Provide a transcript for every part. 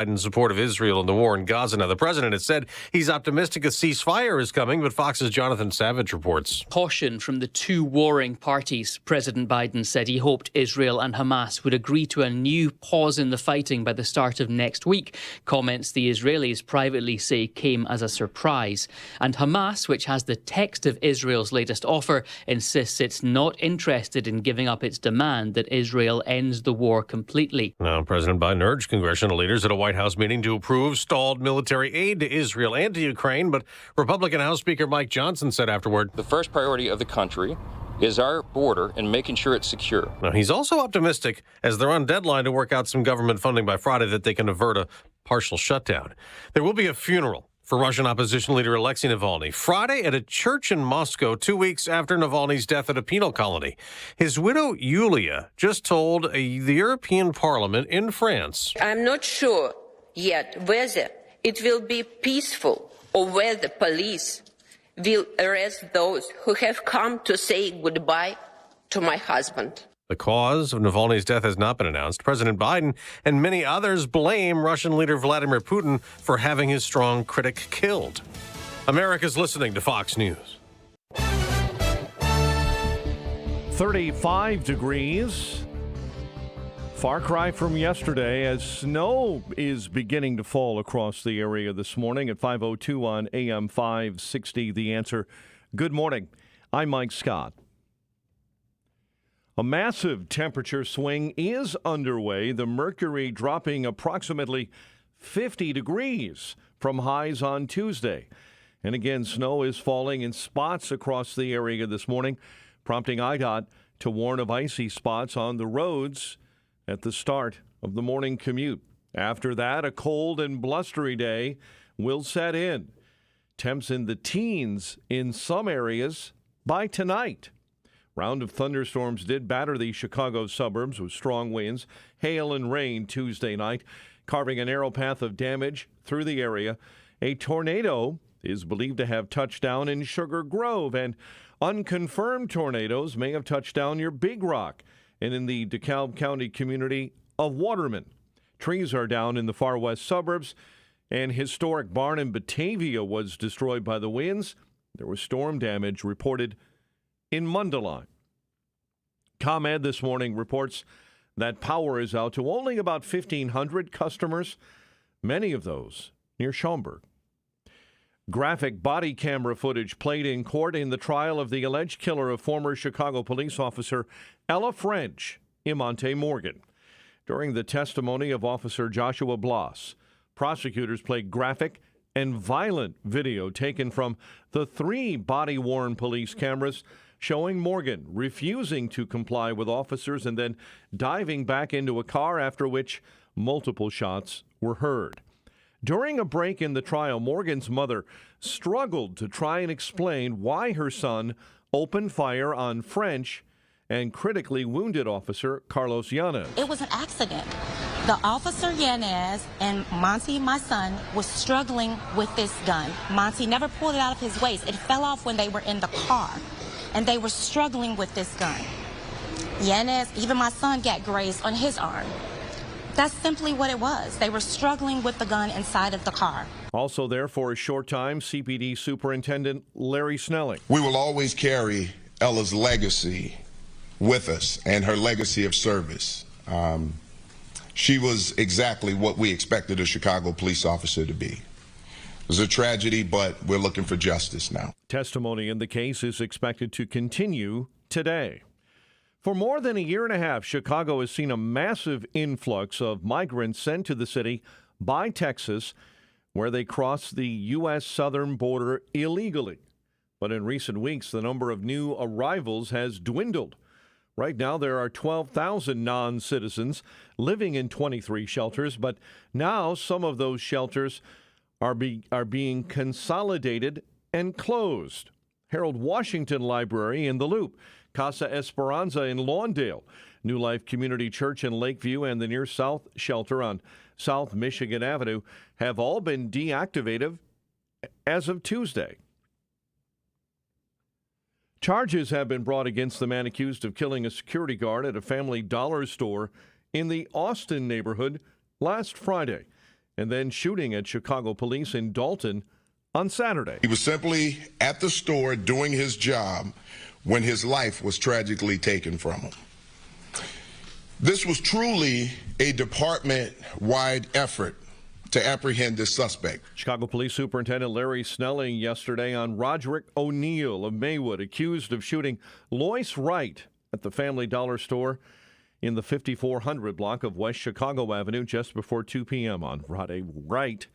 in support of Israel in the war in Gaza. Now, the president has said he's optimistic a ceasefire is coming, but Fox's Jonathan Savage reports. Caution from the two warring parties. President Biden said he hoped Israel and Hamas would agree to a new pause in the fighting by the start of next week. Comments the Israelis privately say came as a surprise. And Hamas, which has the text of Israel's latest offer, insists it's not interested in giving up its demand that Israel ends the war completely. Now, President Biden urged congressional leaders at a White House meeting to approve stalled military aid to Israel and to Ukraine, but Republican House Speaker Mike Johnson said afterward, "The first priority of the country is our border and making sure it's secure." Now, he's also optimistic, as they're on deadline to work out some government funding by Friday, that they can avert a partial shutdown. There will be a funeral for Russian opposition leader Alexei Navalny Friday at a church in Moscow, 2 weeks after Navalny's death at a penal colony. His widow, Yulia, just told the European Parliament in France, "I'm not sure yet whether it will be peaceful or whether police will arrest those who have come to say goodbye to my husband." The cause of Navalny's death has not been announced. President Biden and many others blame Russian leader Vladimir Putin for having his strong critic killed. America's listening to Fox News. 35 degrees. Far cry from yesterday as snow is beginning to fall across the area this morning at 5:02 on AM 560. The Answer. Good morning. I'm Mike Scott. A massive temperature swing is underway, the mercury dropping approximately 50 degrees from highs on Tuesday. And again, snow is falling in spots across the area this morning, prompting IDOT to warn of icy spots on the roads at the start of the morning commute. After that, a cold and blustery day will set in. Temps in the teens in some areas by tonight. Round of thunderstorms did batter the Chicago suburbs with strong winds, hail and rain Tuesday night, carving a narrow path of damage through the area. A tornado is believed to have touched down in Sugar Grove, and unconfirmed tornadoes may have touched down near Big Rock and in the DeKalb County community of Waterman. Trees are down in the far west suburbs, and historic barn in Batavia was destroyed by the winds. There was storm damage reported in Mundelein. ComEd this morning reports that power is out to only about 1,500 customers, many of those near Schaumburg. Graphic body camera footage played in court in the trial of the alleged killer of former Chicago police officer Ella French, Imonte Morgan. During the testimony of Officer Joshua Bloss, prosecutors played graphic and violent video taken from the 3 body-worn police cameras showing Morgan refusing to comply with officers and then diving back into a car, after which multiple shots were heard. During a break in the trial, Morgan's mother struggled to try and explain why her son opened fire on French and critically wounded Officer Carlos Yanez. It was an accident. The Officer Yanez and Monty, my son, was struggling with this gun. Monty never pulled it out of his waist. It fell off when they were in the car, and they were struggling with this gun. Yanez, even my son, got grazed on his arm. That's simply what it was. They were struggling with the gun inside of the car. Also there for a short time, CPD Superintendent Larry Snelling. We will always carry Ella's legacy with us and her legacy of service. She was exactly what we expected a Chicago police officer to be. It was a tragedy, but we're looking for justice now. Testimony in the case is expected to continue today. For more than a year and a half, Chicago has seen a massive influx of migrants sent to the city by Texas, where they cross the U.S. southern border illegally. But in recent weeks, the number of new arrivals has dwindled. Right now, there are 12,000 non-citizens living in 23 shelters, but now some of those shelters are being consolidated and closed. Harold Washington Library in the Loop, Casa Esperanza in Lawndale, New Life Community Church in Lakeview, and the Near South Shelter on South Michigan Avenue have all been deactivated as of Tuesday. Charges have been brought against the man accused of killing a security guard at a Family Dollar store in the Austin neighborhood last Friday. and then shooting at Chicago police in Dalton on Saturday. He was simply at the store doing his job when his life was tragically taken from him. This was truly a department-wide effort to apprehend this suspect. Chicago Police Superintendent Larry Snelling yesterday on Roderick O'Neill of Maywood, accused of shooting Lois Wright at the Family Dollar store in the 5400 block of West Chicago Avenue just before 2 p.m. on Friday. Wright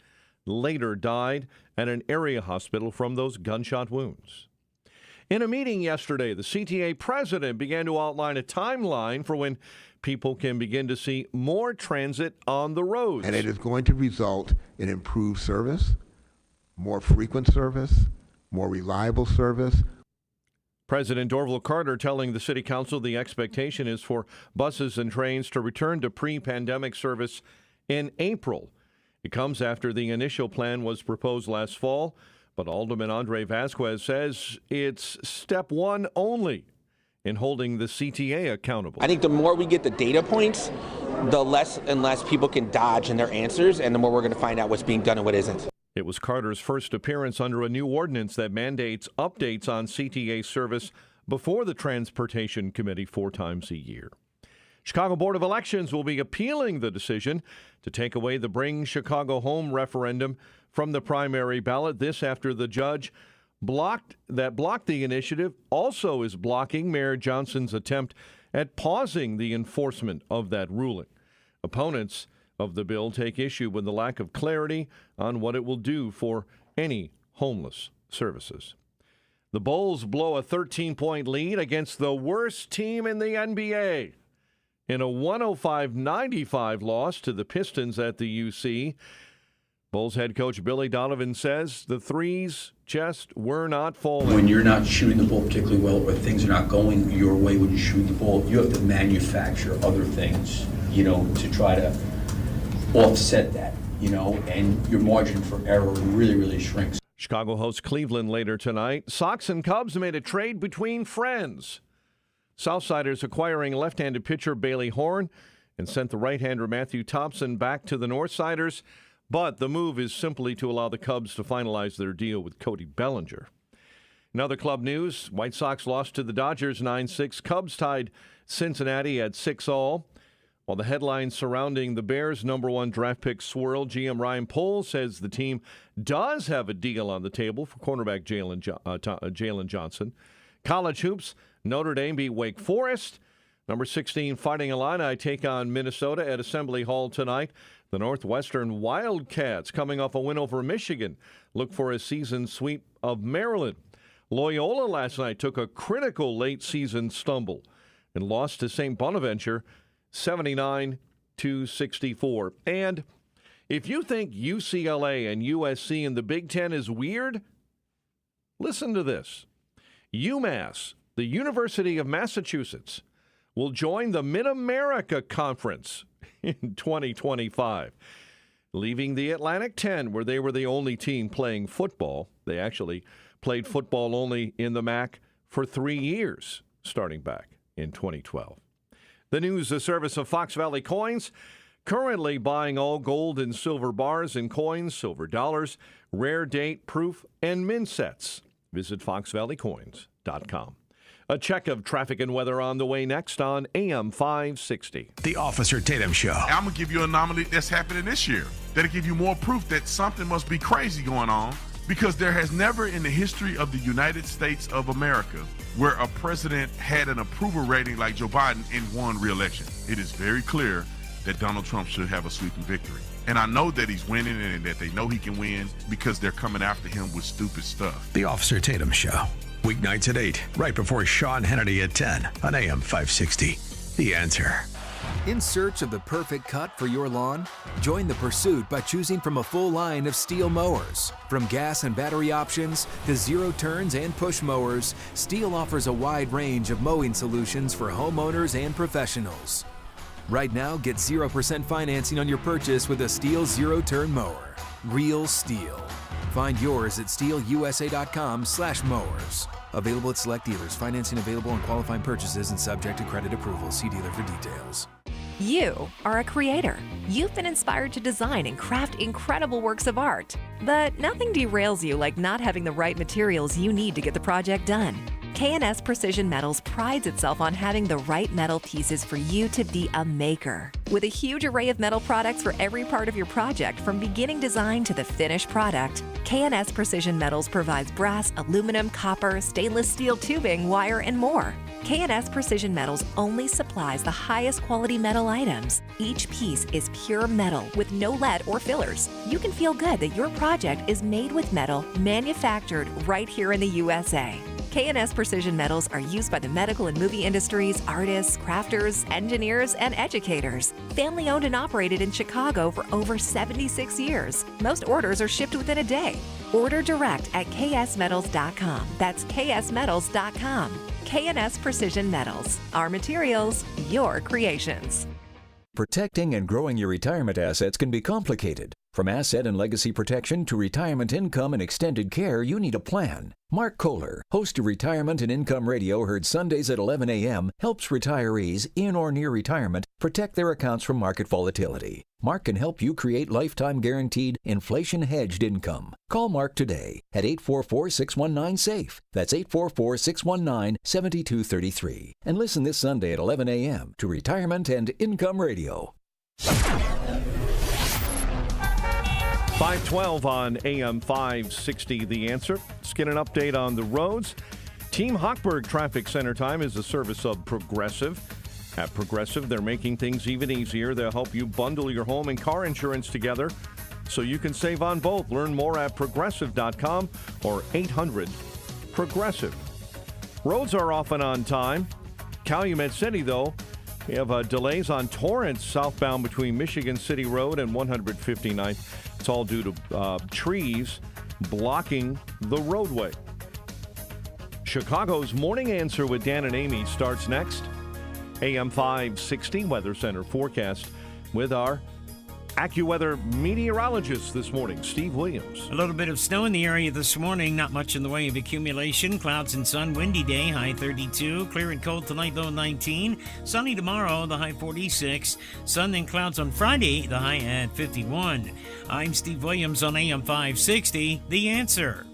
later died at an area hospital from those gunshot wounds. In a meeting yesterday, the CTA president began to outline a timeline for when people can begin to see more transit on the roads. And it is going to result in improved service, more frequent service, more reliable service. President Dorval Carter telling the City Council the expectation is for buses and trains to return to pre-pandemic service in April. It comes after the initial plan was proposed last fall, but Alderman Andre Vasquez says it's step one only in holding the CTA accountable. I think the more we get the data points, the less and less people can dodge in their answers, and the more we're going to find out what's being done and what isn't. It was Carter's first appearance under a new ordinance that mandates updates on CTA service before the Transportation Committee 4 times a year. Chicago Board of Elections will be appealing the decision to take away the Bring Chicago Home referendum from the primary ballot. This after the judge blocked the initiative also is blocking Mayor Johnson's attempt at pausing the enforcement of that ruling. Opponents of the bill take issue with the lack of clarity on what it will do for any homeless services. The Bulls blow a 13-point lead against the worst team in the NBA in a 105-95 loss to the Pistons at the UC. Bulls head coach Billy Donovan says the threes just were not falling. When you're not shooting the ball particularly well or things are not going your way when you shoot the ball, you have to manufacture other things, to try to offset that, and your margin for error really, really shrinks. Chicago hosts Cleveland later tonight. Sox and Cubs made a trade between friends. Southsiders acquiring left-handed pitcher Bailey Horn and sent the right-hander Matthew Thompson back to the Northsiders. But the move is simply to allow the Cubs to finalize their deal with Cody Bellinger. In other club news, White Sox lost to the Dodgers 9-6. Cubs tied Cincinnati at 6-all. While the headlines surrounding the Bears' number 1 draft pick swirl, GM Ryan Poles says the team does have a deal on the table for cornerback Jalen Johnson. College hoops, Notre Dame beat Wake Forest. Number 16 Fighting Illini take on Minnesota at Assembly Hall tonight. The Northwestern Wildcats, coming off a win over Michigan, look for a season sweep of Maryland. Loyola last night took a critical late-season stumble and lost to St. Bonaventure 79-64. And if you think UCLA and USC in the Big Ten is weird, listen to this. UMass, the University of Massachusetts, will join the Mid-America Conference in 2025, leaving the Atlantic 10, where they were the only team playing football. They actually played football only in the MAC for 3 years, starting back in 2012. The news, the service of Fox Valley Coins, currently buying all gold and silver bars and coins, silver dollars, rare date, proof, and mint sets. Visit foxvalleycoins.com. A check of traffic and weather on the way next on AM 560. The Officer Tatum Show. I'm going to give you an anomaly that's happening this year. That'll give you more proof that something must be crazy going on, because there has never in the history of the United States of America where a president had an approval rating like Joe Biden and won re-election. It is very clear that Donald Trump should have a sweeping victory. And I know that he's winning and that they know he can win because they're coming after him with stupid stuff. The Officer Tatum Show. Weeknights at 8, right before Sean Hannity at 10 on AM 560. The Answer. In search of the perfect cut for your lawn? Join the pursuit by choosing from a full line of Steel mowers. From gas and battery options to zero turns and push mowers, Steel offers a wide range of mowing solutions for homeowners and professionals. Right now, get 0% financing on your purchase with a Steel zero-turn mower. Real Steel. Find yours at steelusa.com/mowers. Available at select dealers. Financing available on qualifying purchases and subject to credit approval. See dealer for details. You are a creator. You've been inspired to design and craft incredible works of art. But nothing derails you like not having the right materials you need to get the project done. K&S Precision Metals prides itself on having the right metal pieces for you to be a maker. With a huge array of metal products for every part of your project, from beginning design to the finished product, K&S Precision Metals provides brass, aluminum, copper, stainless steel tubing, wire, and more. K&S Precision Metals only supplies the highest quality metal items. Each piece is pure metal with no lead or fillers. You can feel good that your project is made with metal manufactured right here in the USA. K&S Precision Metals are used by the medical and movie industries, artists, crafters, engineers, and educators. Family owned and operated in Chicago for over 76 years. Most orders are shipped within a day. Order direct at ksmetals.com. That's ksmetals.com. K&S Precision Metals. Our materials, your creations. Protecting and growing your retirement assets can be complicated. From asset and legacy protection to retirement income and extended care, you need a plan. Mark Kohler, host of Retirement and Income Radio, heard Sundays at 11 a.m., helps retirees in or near retirement protect their accounts from market volatility. Mark can help you create lifetime guaranteed inflation-hedged income. Call Mark today at 844-619-SAFE. That's 844-619-7233. And listen this Sunday at 11 a.m. to Retirement and Income Radio. 512 on AM 560, The Answer. Let's get an update on the roads. Team Hochberg Traffic Center Time is a service of Progressive. At Progressive, they're making things even easier. They'll help you bundle your home and car insurance together so you can save on both. Learn more at progressive.com or 800-PROGRESSIVE. Roads are often on time. Calumet City, though, we have delays on Torrance southbound between Michigan City Road and 159th. It's all due to trees blocking the roadway. Chicago's Morning Answer with Dan and Amy starts next. AM 560 Weather Center forecast with our AccuWeather meteorologist this morning, Steve Williams. A little bit of snow in the area this morning, not much in the way of accumulation. Clouds and sun, windy day, high 32. Clear and cold tonight, low 19. Sunny tomorrow, the high 46. Sun and clouds on Friday, the high at 51. I'm Steve Williams on AM 560, The Answer.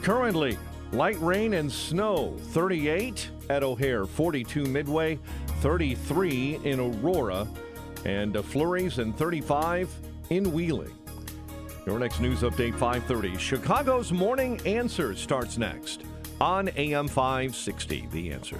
Currently, light rain and snow, 38 at O'Hare, 42 Midway, 33 in Aurora, and flurries and 35 in Wheeling. Your next news update, 5:30. Chicago's Morning Answer starts next on AM 560, The Answer.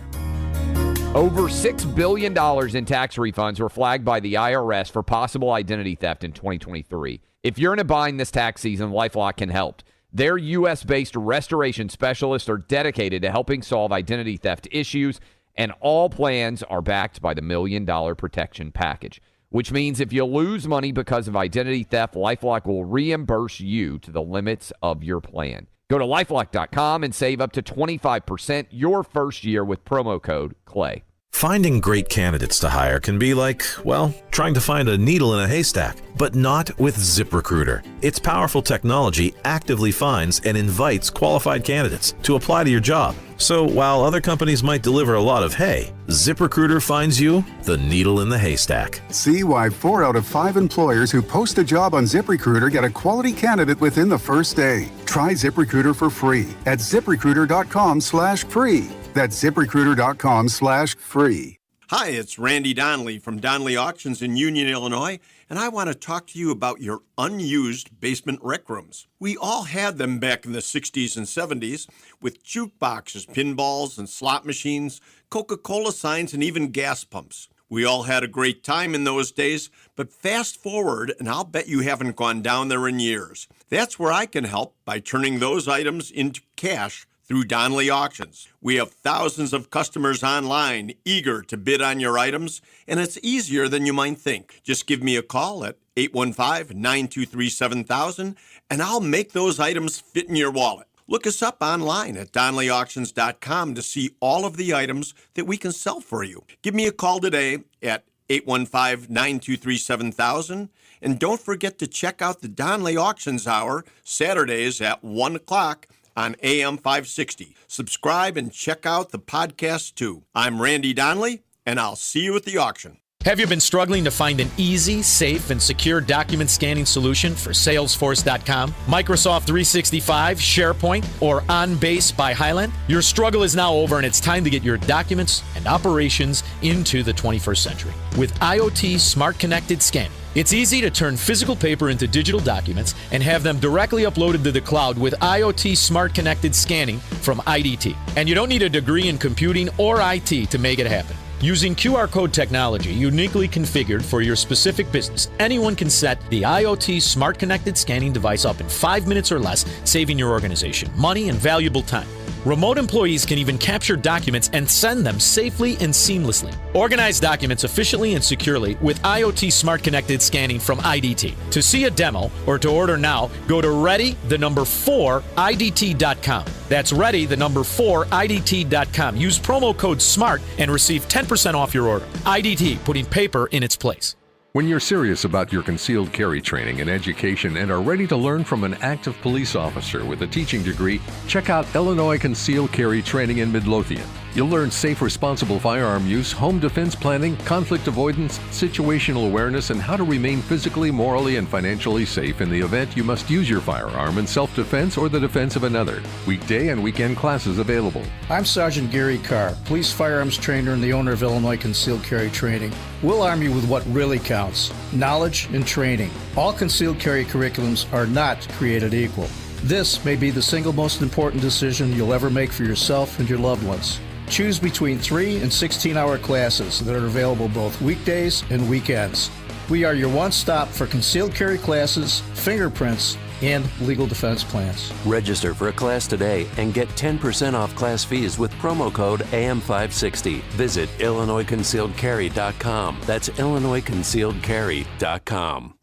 Over $6 billion in tax refunds were flagged by the IRS for possible identity theft in 2023. If you're in a bind this tax season, LifeLock can help. Their U.S.-based restoration specialists are dedicated to helping solve identity theft issues, and all plans are backed by the $1 Million Protection Package, which means if you lose money because of identity theft, LifeLock will reimburse you to the limits of your plan. Go to LifeLock.com and save up to 25% your first year with promo code CLAY. Finding great candidates to hire can be like, well, trying to find a needle in a haystack, but not with ZipRecruiter. Its powerful technology actively finds and invites qualified candidates to apply to your job. So while other companies might deliver a lot of hay, ZipRecruiter finds you the needle in the haystack. See why 4 out of 5 employers who post a job on ZipRecruiter get a quality candidate within the first day. Try ZipRecruiter for free at ZipRecruiter.com/free. That's ZipRecruiter.com/free. Hi, it's Randy Donnelly from Donnelly Auctions in Union, Illinois, and I want to talk to you about your unused basement rec rooms. We all had them back in the 60s and 70s with jukeboxes, pinballs, and slot machines, Coca-Cola signs, and even gas pumps. We all had a great time in those days, but fast forward, and I'll bet you haven't gone down there in years. That's where I can help by turning those items into cash through Donnelly Auctions. We have thousands of customers online eager to bid on your items, and it's easier than you might think. Just give me a call at 815-923-7000, and I'll make those items fit in your wallet. Look us up online at DonnellyAuctions.com to see all of the items that we can sell for you. Give me a call today at 815-923-7000, and don't forget to check out the Donnelly Auctions Hour Saturdays at 1 o'clock on AM 560. Subscribe and check out the podcast too. I'm Randy Donnelly, and I'll see you at the auction. Have you been struggling to find an easy, safe, and secure document scanning solution for Salesforce.com, Microsoft 365, SharePoint, or OnBase by Highland? Your struggle is now over, and it's time to get your documents and operations into the 21st century. With IoT Smart Connected Scanning, it's easy to turn physical paper into digital documents and have them directly uploaded to the cloud with IoT Smart Connected Scanning from IDT. And you don't need a degree in computing or IT to make it happen. Using QR code technology uniquely configured for your specific business, anyone can set the IoT Smart Connected Scanning device up in 5 minutes or less, saving your organization money and valuable time. Remote employees can even capture documents and send them safely and seamlessly. Organize documents efficiently and securely with IoT Smart Connected Scanning from IDT. To see a demo or to order now, go to ready4idt.com. That's ready4idt.com. Use promo code SMART and receive 10% off your order. IDT, putting paper in its place. When you're serious about your concealed carry training and education and are ready to learn from an active police officer with a teaching degree, check out Illinois Concealed Carry Training in Midlothian. You'll learn safe, responsible firearm use, home defense planning, conflict avoidance, situational awareness, and how to remain physically, morally, and financially safe in the event you must use your firearm in self-defense or the defense of another. Weekday and weekend classes available. I'm Sergeant Gary Carr, police firearms trainer and the owner of Illinois Concealed Carry Training. We'll arm you with what really counts: knowledge and training. All concealed carry curriculums are not created equal. This may be the single most important decision you'll ever make for yourself and your loved ones. Choose between 3 and 16-hour classes that are available both weekdays and weekends. We are your one-stop for concealed carry classes, fingerprints, and legal defense plans. Register for a class today and get 10% off class fees with promo code AM560. Visit IllinoisConcealedCarry.com. That's IllinoisConcealedCarry.com.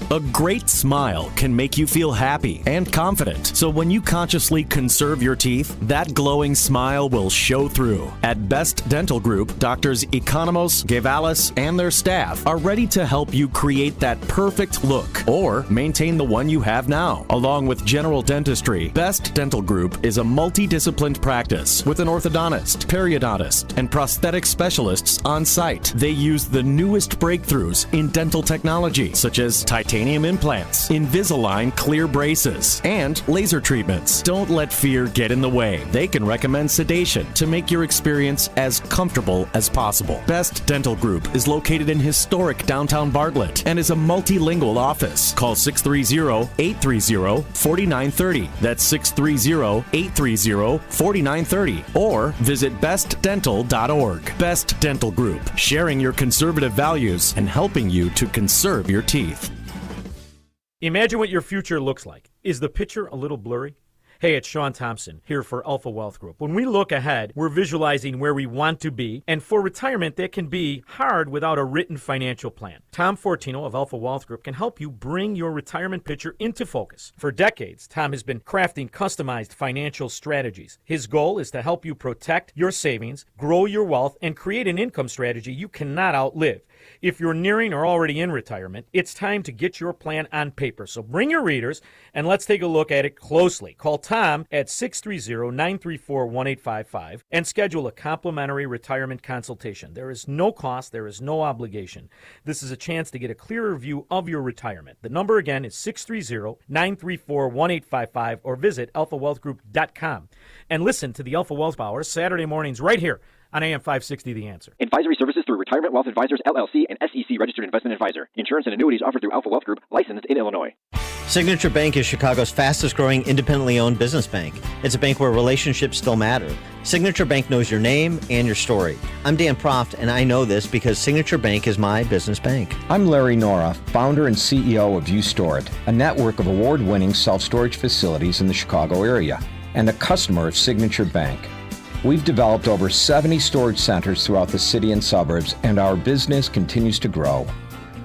A great smile can make you feel happy and confident. So when you consciously conserve your teeth, that glowing smile will show through. At Best Dental Group, Doctors Economos, Gavalis, and their staff are ready to help you create that perfect look or maintain the one you have now. Along with general dentistry, Best Dental Group is a multidisciplined practice with an orthodontist, periodontist, and prosthetic specialists on site. They use the newest breakthroughs in dental technology, such as titanium implants, Invisalign clear braces, and laser treatments. Don't let fear get in the way. They can recommend sedation to make your experience as comfortable as possible. Best Dental Group is located in historic downtown Bartlett and is a multilingual office. Call 630-830-4930. That's 630-830-4930. Or visit bestdental.org. Best Dental Group, sharing your conservative values and helping you to conserve your teeth. Imagine what your future looks like. Is the picture a little blurry? Hey, it's Sean Thompson here for Alpha Wealth Group. When we look ahead, we're visualizing where we want to be, and for retirement, that can be hard without a written financial plan. Tom Fortino of Alpha Wealth Group can help you bring your retirement picture into focus. For decades, Tom has been crafting customized financial strategies. His goal is to help you protect your savings, grow your wealth, and create an income strategy you cannot outlive. If you're nearing or already in retirement, it's time to get your plan on paper. So bring your readers and let's take a look at it closely. Call Tom at 630-934-1855 and schedule a complimentary retirement consultation. There is no cost, there is no obligation. This is a chance to get a clearer view of your retirement. The number again is 630-934-1855 or visit alphawealthgroup.com. And listen to the Alpha Wealth Hour Saturday mornings right here on AM 560 The Answer. Advisory services through Retirement Wealth Advisors, LLC, and SEC Registered Investment Advisor. Insurance and annuities offered through Alpha Wealth Group, licensed in Illinois. Signature Bank is Chicago's fastest growing independently owned business bank. It's a bank where relationships still matter. Signature Bank knows your name and your story. I'm Dan Proft, and I know this because Signature Bank is my business bank. I'm Larry Nora, founder and CEO of U-Store-It, a network of award-winning self-storage facilities in the Chicago area, and a customer of Signature Bank. We've developed over 70 storage centers throughout the city and suburbs, and our business continues to grow.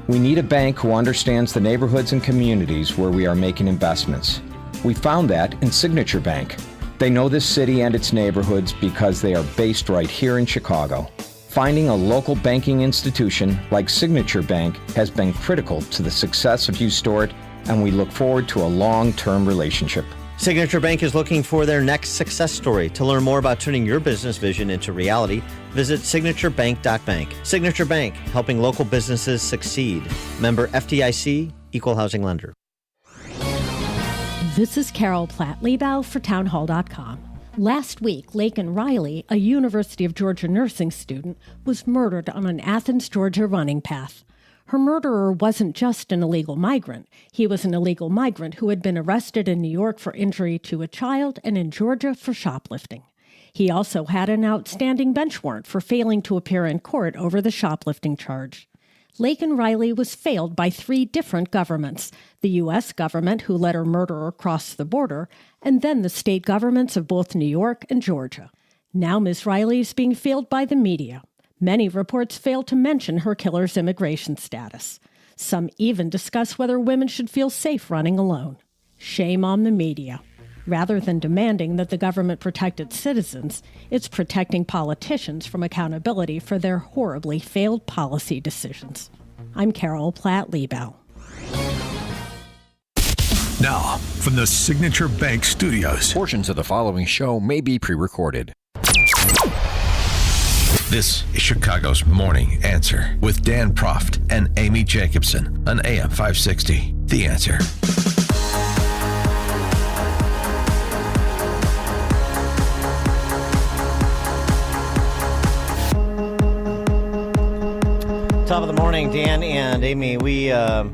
We need a bank who understands the neighborhoods and communities where we are making investments. We found that in Signature Bank. They know this city and its neighborhoods because they are based right here in Chicago. Finding a local banking institution like Signature Bank has been critical to the success of U-Store-It, and we look forward to a long-term relationship. Signature Bank is looking for their next success story. To learn more about turning your business vision into reality, visit signaturebank.bank. Signature Bank, helping local businesses succeed. Member FDIC, Equal Housing Lender. This is Carol Platt-Liebau for townhall.com. Last week, Laken Riley, a University of Georgia nursing student, was murdered on an Athens, Georgia running path. Her murderer wasn't just an illegal migrant. He was an illegal migrant who had been arrested in New York for injury to a child and in Georgia for shoplifting. He also had an outstanding bench warrant for failing to appear in court over the shoplifting charge. Laken Riley was failed by 3 different governments: the U.S. government, who let her murderer cross the border, and then the state governments of both New York and Georgia. Now Ms. Riley is being failed by the media. Many reports fail to mention her killer's immigration status. Some even discuss whether women should feel safe running alone. Shame on the media. Rather than demanding that the government protect its citizens, it's protecting politicians from accountability for their horribly failed policy decisions. I'm Carol Platt-Liebau. Now, from the Signature Bank Studios. Portions of the following show may be pre-recorded. This is Chicago's Morning Answer with Dan Proft and Amy Jacobson on AM 560. The Answer. Top of the morning, Dan and Amy. We got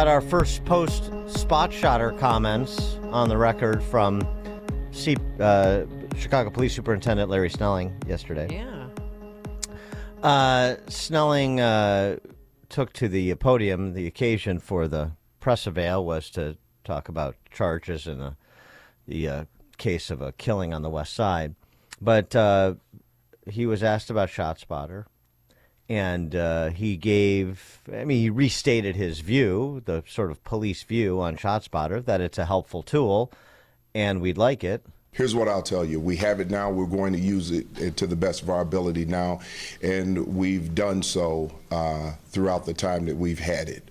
our first post spot shotter comments on the record from Chicago Police Superintendent Larry Snelling yesterday. Yeah. Snelling took to the podium. The occasion for the press avail was to talk about charges in the case of a killing on the West Side. But he was asked about ShotSpotter, and he restated his view, the sort of police view on ShotSpotter, that it's a helpful tool, and we'd like it. Here's what I'll tell you. We have it now. We're going to use it to the best of our ability now, and we've done so throughout the time that we've had it.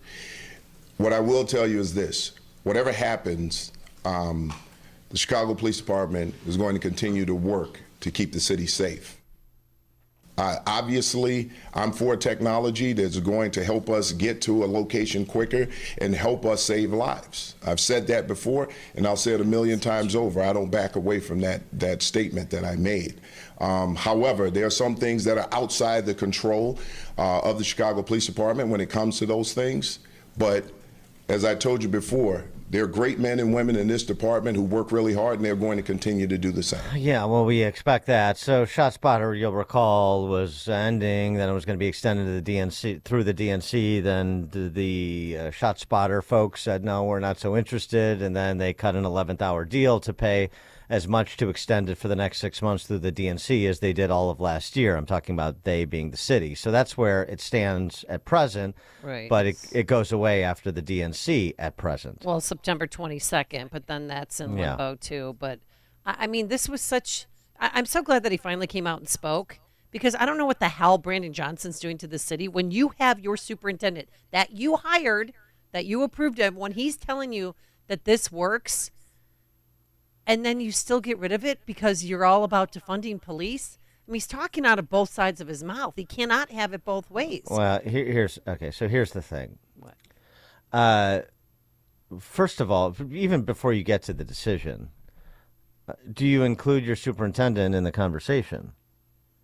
What I will tell you is this. Whatever happens, the Chicago Police Department is going to continue to work to keep the city safe. Obviously, I'm for technology that's going to help us get to a location quicker and help us save lives. I've said that before, and I'll say it 1,000,000 times over. I don't back away from that statement that I made. However, there are some things that are outside the control of the Chicago Police Department when it comes to those things. But as I told you before, there are great men and women in this department who work really hard, and they're going to continue to do the same. Yeah, well, we expect that. So ShotSpotter, you'll recall, was ending. Then it was going to be extended to the DNC, through the DNC. Then the ShotSpotter folks said, no, we're not so interested. And then they cut an 11th hour deal to pay as much to extend it for the next 6 months through the DNC as they did all of last year. I'm talking about they being the city. So that's where it stands at present. Right. But it goes away after the DNC at present. Well, September 22nd, but then that's in limbo too. But I mean, this was such. I'm so glad that he finally came out and spoke, because I don't know what the hell Brandon Johnson's doing to the city when you have your superintendent that you hired, that you approved of, when he's telling you that this works, and then you still get rid of it because you're all about defunding police. I mean, he's talking out of both sides of his mouth. He cannot have it both ways. Well, here's the thing. What? First of all, even before you get to the decision, do you include your superintendent in the conversation?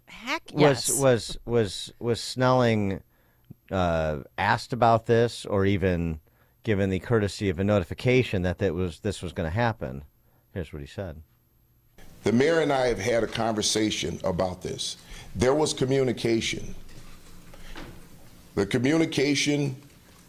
Heck yes. Was Snelling asked about this, or even given the courtesy of a notification that this was going to happen? Here's what he said. The mayor and I have had a conversation about this. There was communication. The communication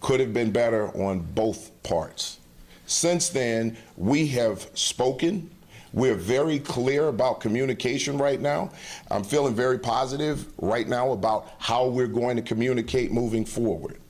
could have been better on both parts. Since then, we have spoken. We're very clear about communication right now. I'm feeling very positive right now about how we're going to communicate moving forward.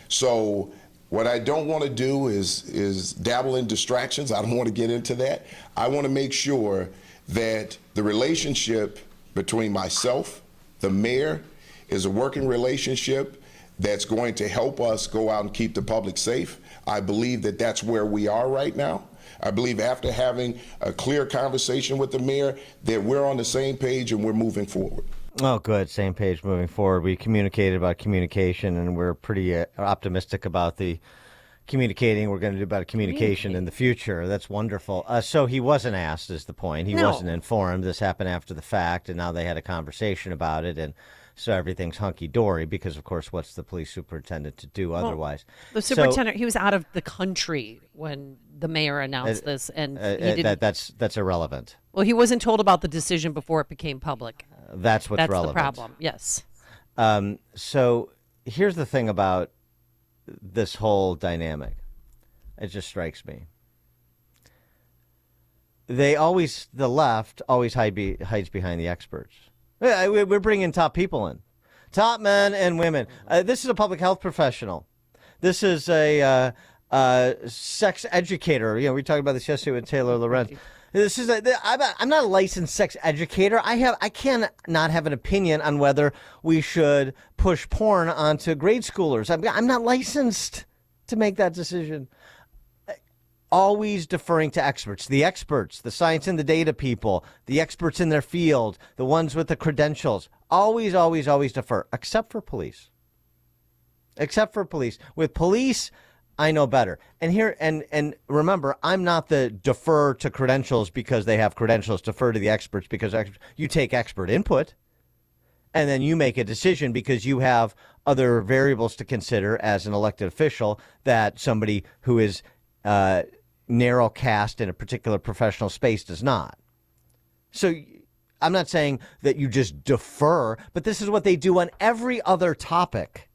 So what I don't want to do is dabble in distractions. I don't want to get into that. I want to make sure that the relationship between myself, the mayor, is a working relationship that's going to help us go out and keep the public safe. I believe that that's where we are right now. I believe after having a clear conversation with the mayor that we're on the same page and we're moving forward. Oh, good. Same page moving forward. We communicated about communication, and we're pretty optimistic about the communicating we're going to do about communication in the future. That's wonderful. So he wasn't asked, is the point. He wasn't informed. This happened after the fact, and now they had a conversation about it, and so everything's hunky-dory because, of course, what's the police superintendent to do otherwise? The superintendent, he was out of the country when the mayor announced this, and he didn't. That's irrelevant. Well, he wasn't told about the decision before it became public. That's what's relevant. That's the problem, yes. So here's the thing about this whole dynamic. It just strikes me. The left always hides behind the experts. We're bringing top people in, top men and women. This is a public health professional. This is a sex educator. We talked about this yesterday with Taylor Lorenz. This is I'm not a licensed sex educator. I can not have an opinion on whether we should push porn onto grade schoolers. I'm not licensed to make that decision. Always deferring to experts, the science and the data people, the experts in their field, the ones with the credentials. Always, always, always defer, except for police. With police, I know better. And remember, I'm not the defer to credentials because they have credentials, defer to the experts because you take expert input and then you make a decision because you have other variables to consider as an elected official that somebody who is narrow cast in a particular professional space does not. So I'm not saying that you just defer, but this is what they do on every other topic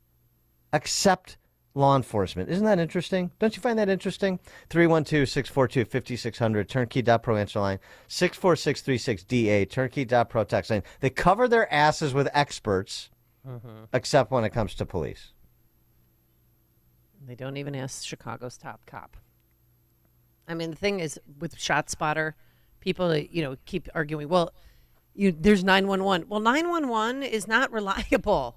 except law enforcement. Isn't that interesting? Don't you find that interesting? 312-642-5600, turnkey.pro answer line, 64636DA, turnkey.pro text line. They cover their asses with experts except when it comes to police. They don't even ask Chicago's top cop. I mean, the thing is, with ShotSpotter, people, keep arguing, well, there's 911. Well, 911 is not reliable.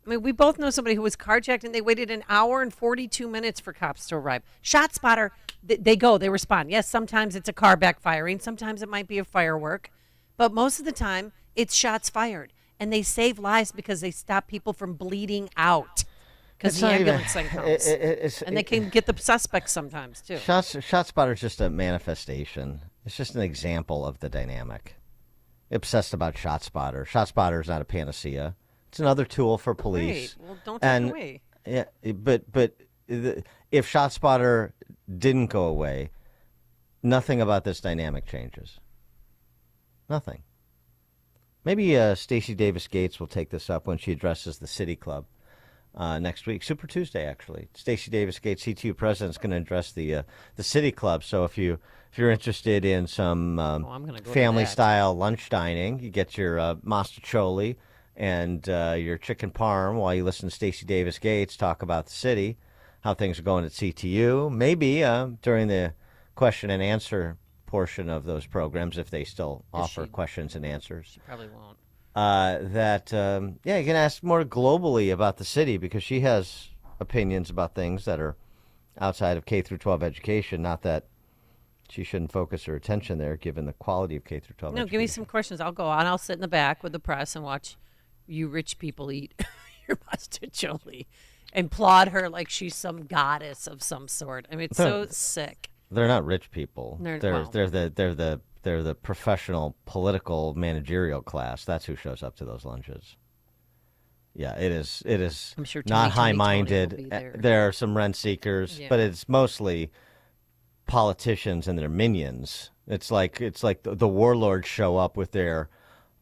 I mean, we both know somebody who was carjacked, and they waited an hour and 42 minutes for cops to arrive. ShotSpotter, they respond. Yes, sometimes it's a car backfiring. Sometimes it might be a firework. But most of the time, it's shots fired. And they save lives because they stop people from bleeding out. Because the ambulance thing comes. And they can get the suspects sometimes, too. ShotSpotter is just a manifestation. It's just an example of the dynamic. Obsessed about ShotSpotter. ShotSpotter is not a panacea. It's another tool for police. Right. Well, don't take it away. Yeah, but if ShotSpotter didn't go away, nothing about this dynamic changes. Nothing. Maybe Stacey Davis Gates will take this up when she addresses the City Club. Next week, Super Tuesday, actually. Stacey Davis Gates, CTU president, is going to address the City Club. So if you're interested in some family-style lunch dining, you get your mostaccioli and your chicken parm while you listen to Stacey Davis Gates talk about the city, how things are going at CTU. Maybe during the question and answer portion of those programs, if they still offer questions and answers. She probably won't. You can ask more globally about the city because she has opinions about things that are outside of K through 12 education. Not that she shouldn't focus her attention there, given the quality of K through 12 education. No, give me some questions. I'll go on. I'll sit in the back with the press and watch you rich people eat your mostaccioli and applaud her like she's some goddess of some sort. I mean, it's so sick. They're not rich people. They're the professional political managerial class. That's who shows up to those lunches. Yeah, it is I'm sure not high-minded. Tony there. There are some rent seekers, but it's mostly politicians and their minions. It's like the warlords show up with their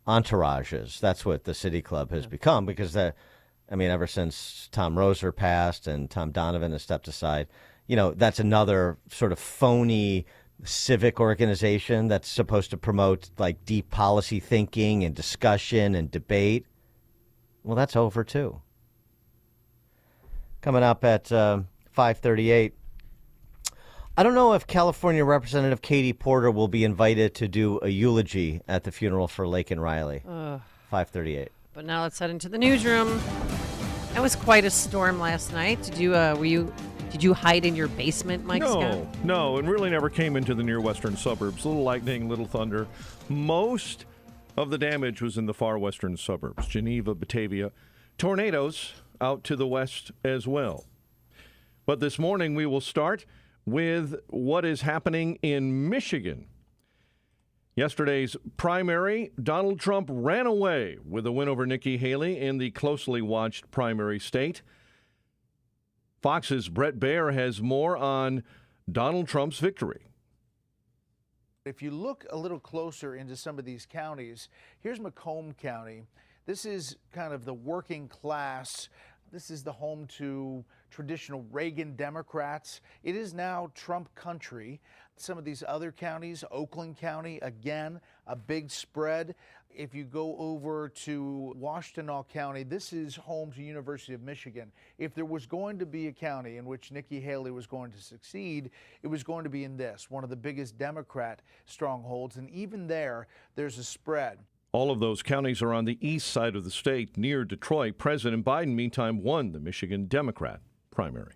entourages. That's what the City Club has become because ever since Tom Roser passed and Tom Donovan has stepped aside, that's another sort of phony civic organization that's supposed to promote like deep policy thinking and discussion and debate. Well, that's over too. Coming up at 5:38. I don't know if California Representative Katie Porter will be invited to do a eulogy at the funeral for Laken Riley. 5:38. But now let's head into the newsroom. That was quite a storm last night. Did you hide in your basement, Mike Scott? No, and really never came into the near western suburbs. Little lightning, little thunder. Most of the damage was in the far western suburbs, Geneva, Batavia. Tornadoes out to the west as well. But this morning we will start with what is happening in Michigan. Yesterday's primary, Donald Trump ran away with a win over Nikki Haley in the closely watched primary state. Fox's Brett Baer has more on Donald Trump's victory. If you look a little closer into some of these counties, here's Macomb County. This is kind of the working class. This is the home to traditional Reagan Democrats. It is now Trump country. Some of these other counties, Oakland County, again, a big spread. If you go over to Washtenaw County, this is home to University of Michigan. If there was going to be a county in which Nikki Haley was going to succeed, it was going to be in this, one of the biggest Democrat strongholds. And even there's a spread. All of those counties are on the east side of the state near Detroit. President Biden, meantime, won the Michigan Democrat primary.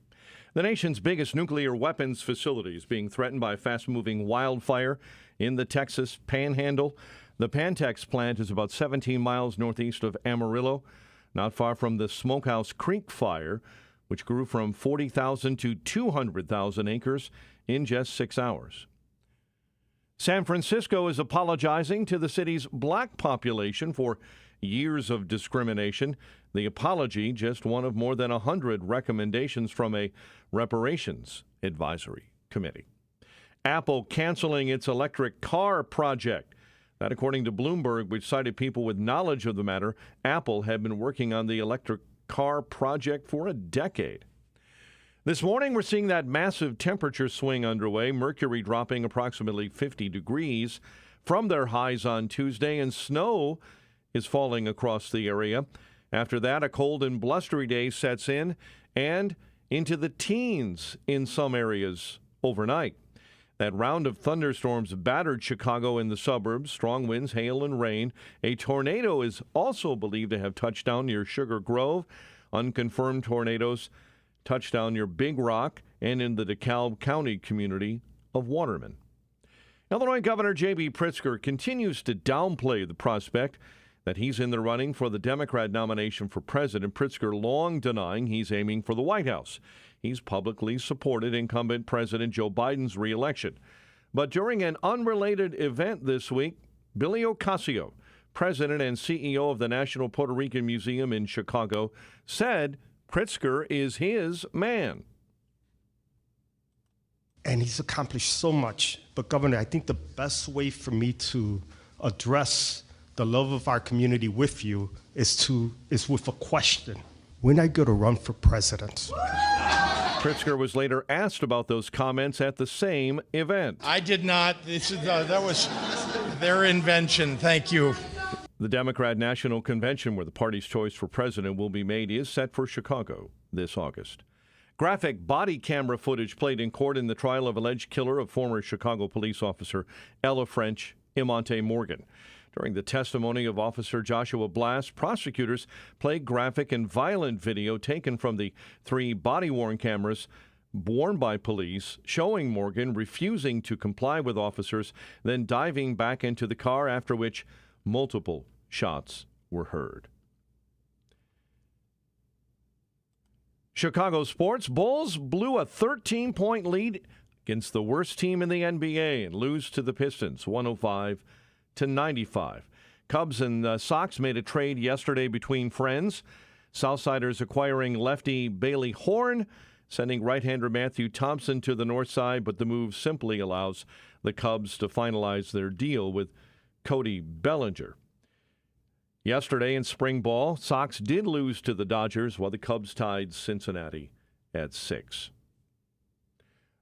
The nation's biggest nuclear weapons facility is being threatened by a fast-moving wildfire in the Texas Panhandle. The Pantex plant is about 17 miles northeast of Amarillo, not far from the Smokehouse Creek fire, which grew from 40,000 to 200,000 acres in just 6 hours. San Francisco is apologizing to the city's black population for years of discrimination. The apology, just one of more than 100 recommendations from a reparations advisory committee. Apple canceling its electric car project. That, according to Bloomberg, which cited people with knowledge of the matter, Apple had been working on the electric car project for a decade. This morning, we're seeing that massive temperature swing underway, mercury dropping approximately 50 degrees from their highs on Tuesday, and snow is falling across the area. After that, a cold and blustery day sets in and into the teens in some areas overnight. That round of thunderstorms battered Chicago and the suburbs, strong winds, hail, and rain. A tornado is also believed to have touched down near Sugar Grove. Unconfirmed tornadoes touched down near Big Rock and in the DeKalb County community of Waterman. Illinois Governor J.B. Pritzker continues to downplay the prospect that he's in the running for the Democrat nomination for president. Pritzker long denying he's aiming for the White House. He's publicly supported incumbent President Joe Biden's reelection. But during an unrelated event this week, Billy Ocasio, president and CEO of the National Puerto Rican Museum in Chicago, said Pritzker is his man. And he's accomplished so much. But Governor, I think the best way for me to address the love of our community with you is with a question. When are you going to run for president? Pritzker was later asked about those comments at the same event. I did not. That was their invention. Thank you. The Democrat National Convention, where the party's choice for president will be made, is set for Chicago this August. Graphic body camera footage played in court in the trial of alleged killer of former Chicago police officer Ella French Imonte Morgan. During the testimony of Officer Joshua Blast, prosecutors played graphic and violent video taken from the 3 body-worn cameras worn by police, showing Morgan refusing to comply with officers, then diving back into the car, after which multiple shots were heard. Chicago sports. Bulls blew a 13-point lead against the worst team in the NBA and lose to the Pistons, 105-95. Cubs and Sox made a trade yesterday between friends. Southsiders acquiring lefty Bailey Horn, sending right-hander Matthew Thompson to the north side, but the move simply allows the Cubs to finalize their deal with Cody Bellinger. Yesterday in spring ball, Sox did lose to the Dodgers, while the Cubs tied Cincinnati at 6.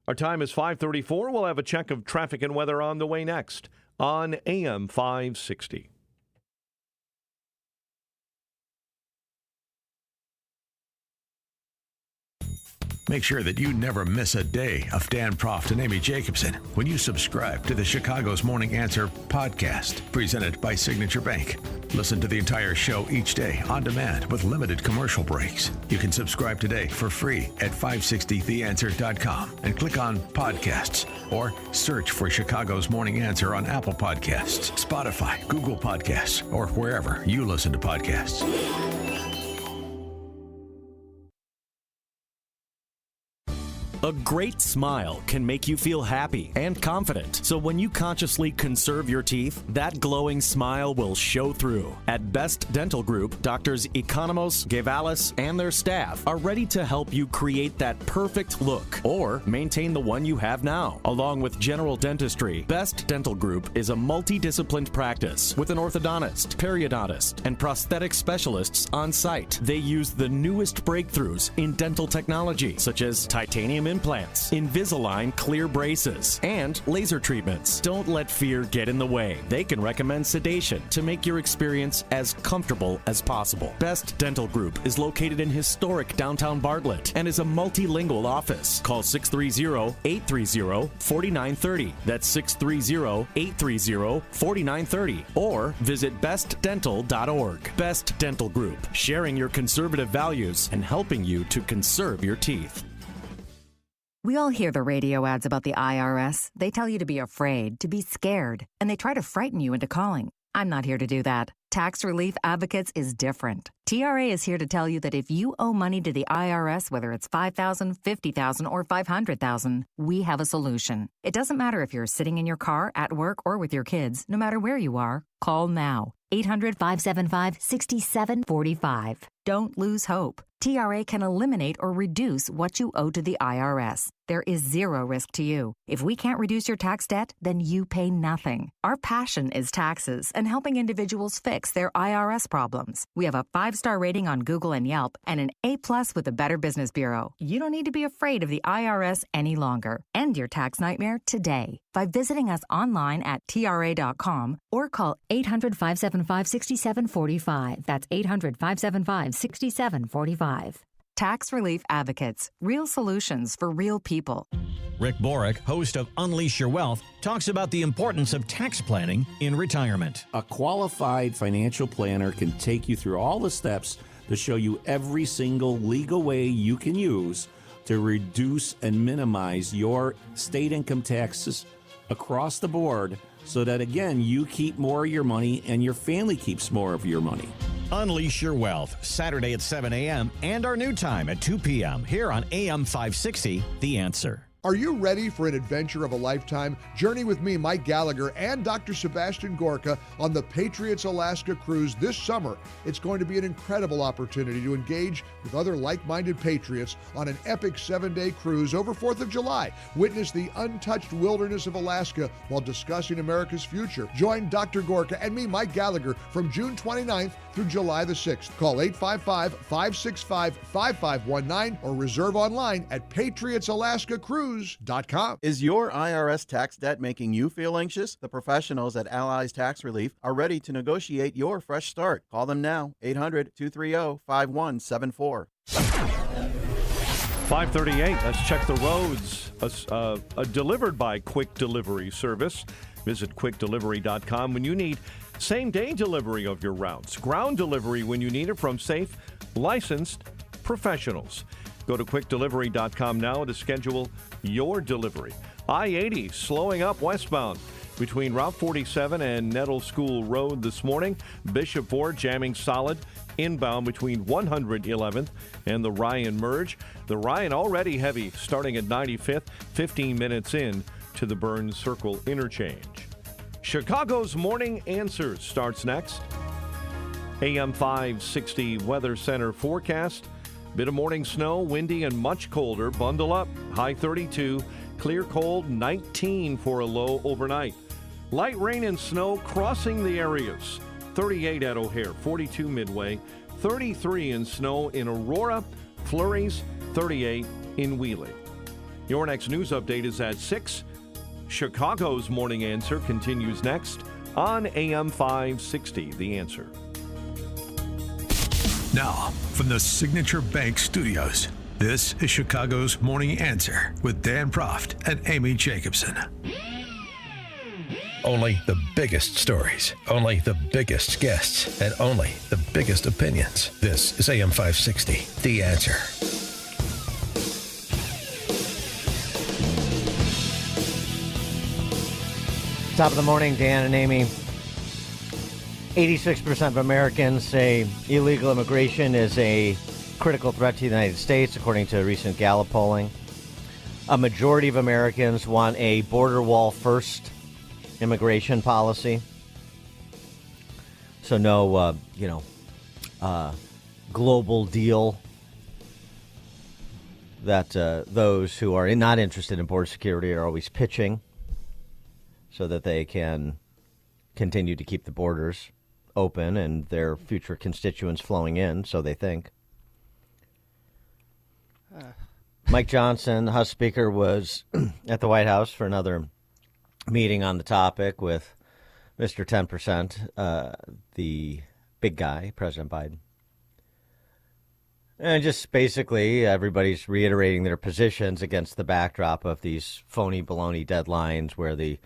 Our time is 5:34. We'll have a check of traffic and weather on the way next on AM 560. Make sure that you never miss a day of Dan Proft and Amy Jacobson when you subscribe to the Chicago's Morning Answer podcast, presented by Signature Bank. Listen to the entire show each day on demand with limited commercial breaks. You can subscribe today for free at 560theanswer.com and click on podcasts or search for Chicago's Morning Answer on Apple Podcasts, Spotify, Google Podcasts, or wherever you listen to podcasts. A great smile can make you feel happy and confident. So when you consciously conserve your teeth, that glowing smile will show through. At Best Dental Group, Doctors Economos, Guevalis, and their staff are ready to help you create that perfect look or maintain the one you have now. Along with general dentistry, Best Dental Group is a multidisciplined practice with an orthodontist, periodontist, and prosthetic specialists on site. They use the newest breakthroughs in dental technology, such as titanium implants, Invisalign clear braces, and laser treatments. Don't let fear get in the way. They can recommend sedation to make your experience as comfortable as possible. Best Dental Group is located in historic downtown Bartlett and is a multilingual office. Call 630-830-4930. That's 630-830-4930. Or visit bestdental.org. Best Dental Group, sharing your conservative values and helping you to conserve your teeth. We all hear the radio ads about the IRS. They tell you to be afraid, to be scared, and they try to frighten you into calling. I'm not here to do that. Tax Relief Advocates is different. TRA is here to tell you that if you owe money to the IRS, whether it's $5,000, $50,000, or $500,000, we have a solution. It doesn't matter if you're sitting in your car, at work, or with your kids. No matter where you are, call now. 800-575-6745. Don't lose hope. TRA can eliminate or reduce what you owe to the IRS. There is zero risk to you. If we can't reduce your tax debt, then you pay nothing. Our passion is taxes and helping individuals fix their IRS problems. We have a 5-star rating on Google and Yelp and an A+ with the Better Business Bureau. You don't need to be afraid of the IRS any longer. End your tax nightmare today by visiting us online at TRA.com or call 800-575-6745. That's 800-575-6745. Tax Relief Advocates. Real solutions for real people. Rick Borick, host of Unleash Your Wealth, talks about the importance of tax planning in retirement. A qualified financial planner can take you through all the steps to show you every single legal way you can use to reduce and minimize your state income taxes across the board so that, again, you keep more of your money and your family keeps more of your money. Unleash Your Wealth, Saturday at 7 a.m. and our new time at 2 p.m. here on AM 560, The Answer. Are you ready for an adventure of a lifetime? Journey with me, Mike Gallagher, and Dr. Sebastian Gorka on the Patriots Alaska cruise this summer. It's going to be an incredible opportunity to engage with other like-minded patriots on an epic 7-day cruise over 4th of July. Witness the untouched wilderness of Alaska while discussing America's future. Join Dr. Gorka and me, Mike Gallagher, from June 29th through July the 6th. Call 855-565-5519 or reserve online at patriotsalaskacruise.com. Is your IRS tax debt making you feel anxious? The professionals at Allies Tax Relief are ready to negotiate your fresh start. Call them now, 800-230-5174. 538, let's check the roads. A delivered by Quick Delivery service. Visit quickdelivery.com when you need same-day delivery of your routes. Ground delivery when you need it from safe, licensed professionals. Go to quickdelivery.com now to schedule your delivery. I-80 slowing up westbound between Route 47 and Nettle School Road this morning. Bishop Ford jamming solid inbound between 111th and the Ryan merge. The Ryan already heavy starting at 95th, 15 minutes in to the Burns Circle interchange. Chicago's Morning Answer starts next. AM 560 Weather Center forecast. Bit of morning snow, windy and much colder. Bundle up. High 32. Clear cold, 19 for a low overnight. Light rain and snow crossing the areas. 38 at O'Hare, 42 Midway, 33 in snow in Aurora, flurries, 38 in Wheeling. Your next news update is at 6. Chicago's Morning Answer continues next on AM 560, The Answer. Now, from the Signature Bank Studios, This is Chicago's Morning Answer with Dan Proft and Amy Jacobson. Only the biggest stories, only the biggest guests, and only the biggest opinions. This is AM 560, The Answer. Top of the morning, Dan and Amy. 86% of Americans say illegal immigration is a critical threat to the United States, according to recent Gallup polling. A majority of Americans want a border wall first immigration policy. So no, global deal that those who are not interested in border security are always pitching so that they can continue to keep the borders open and their future constituents flowing in, so they think. Mike Johnson, the House Speaker, was at the White House for another meeting on the topic with Mr. 10%, the big guy, President Biden. And just basically everybody's reiterating their positions against the backdrop of these phony baloney deadlines where the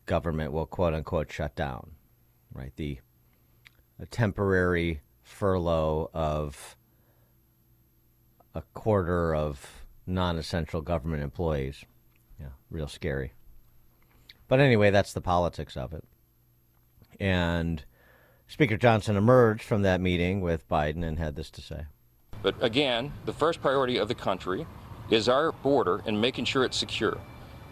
government will, quote unquote, shut down, right? A temporary furlough of a quarter of non-essential government employees. Yeah, real scary. But anyway, that's the politics of it. And Speaker Johnson emerged from that meeting with Biden and had this to say. But again, the first priority of the country is our border and making sure it's secure.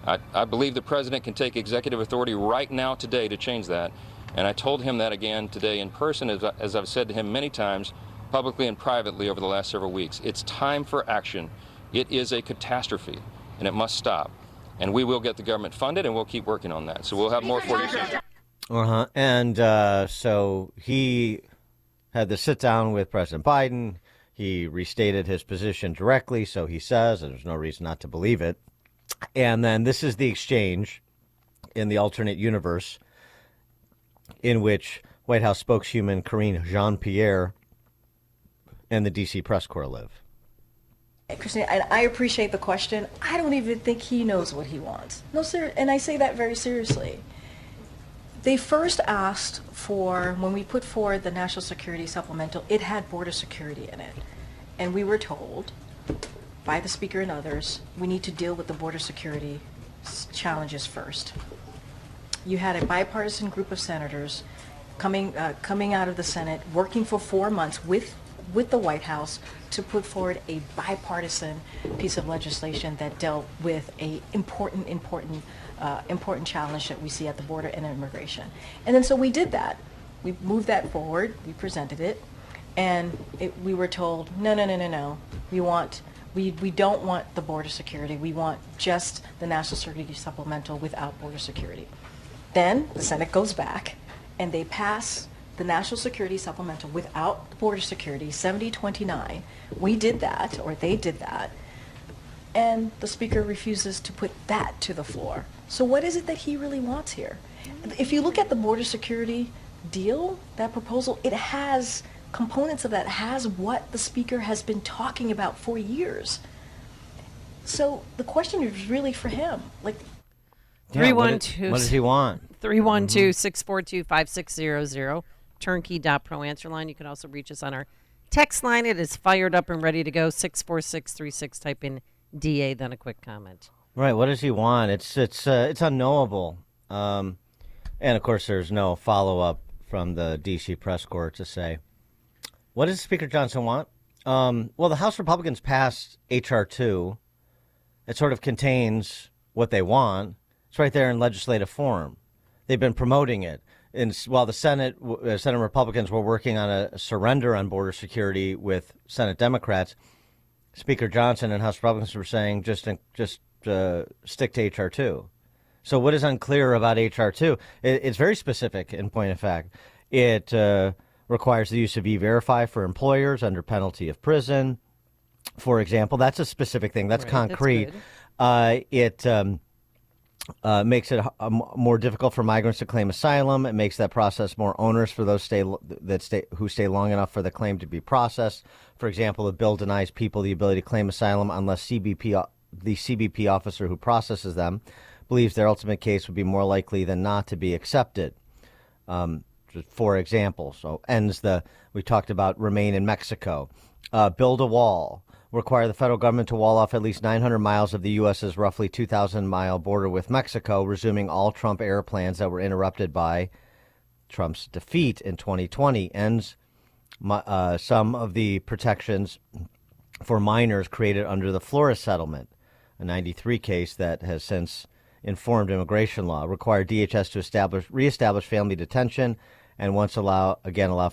I believe the president can take executive authority right now today to change that. And I told him that again today in person, as I've said to him many times, publicly and privately over the last several weeks. It's time for action. It is a catastrophe, and it must stop. And we will get the government funded, and we'll keep working on that. So we'll have more for you soon. And so he had the sit down with President Biden. He restated his position directly, so he says, and there's no reason not to believe it. And then this is the exchange in the alternate universe in which White House spokeswoman Karine Jean-Pierre and the D.C. press corps live. Christine, I appreciate the question. I don't even think he knows what he wants. No, sir, and I say that very seriously. They first asked for, when we put forward the National Security Supplemental, it had border security in it. And we were told by the Speaker and others, we need to deal with the border security challenges first. You had a bipartisan group of senators coming out of the Senate, working for 4 months with the White House to put forward a bipartisan piece of legislation that dealt with a important challenge that we see at the border and immigration. And then so we did that. We moved that forward. We presented it, and we were told, no. We don't want the border security. We want just the National Security Supplemental without border security. Then the Senate goes back, and they pass the National Security Supplemental without border security, 70-29. We did that, or they did that, and the Speaker refuses to put that to the floor. So what is it that he really wants here? If you look at the border security deal, that proposal, it has components of that, has what the Speaker has been talking about for years. So the question is really for him. Like, 312. What does he want? 312-642-5600. Turnkey.pro answer line. You can also reach us on our text line. It is fired up and ready to go. 64636. Type in DA, then a quick comment. Right. What does he want? It's unknowable. And of course, there's no follow up from the D.C. press corps to say, what does Speaker Johnson want? Well, the House Republicans passed H.R. 2. It sort of contains what they want. It's right there in legislative form. They've been promoting it. And while the Senate Republicans were working on a surrender on border security with Senate Democrats, Speaker Johnson and House Republicans were saying just stick to H.R. 2. So what is unclear about H.R. 2? It's very specific in point of fact. It requires the use of E-Verify for employers under penalty of prison, for example. That's a specific thing. That's concrete. That's makes it more difficult for migrants to claim asylum. It makes that process more onerous for those who stay long enough for the claim to be processed. For example, the bill denies people the ability to claim asylum unless the CBP officer who processes them believes their ultimate case would be more likely than not to be accepted. Just for example, we talked about remain in Mexico, build a wall, require the federal government to wall off at least 900 miles of the U.S.'s roughly 2,000-mile border with Mexico, resuming all Trump-era plans that were interrupted by Trump's defeat in 2020, ends some of the protections for minors created under the Flores settlement, a 93 case that has since informed immigration law, require DHS to reestablish family detention, and once allow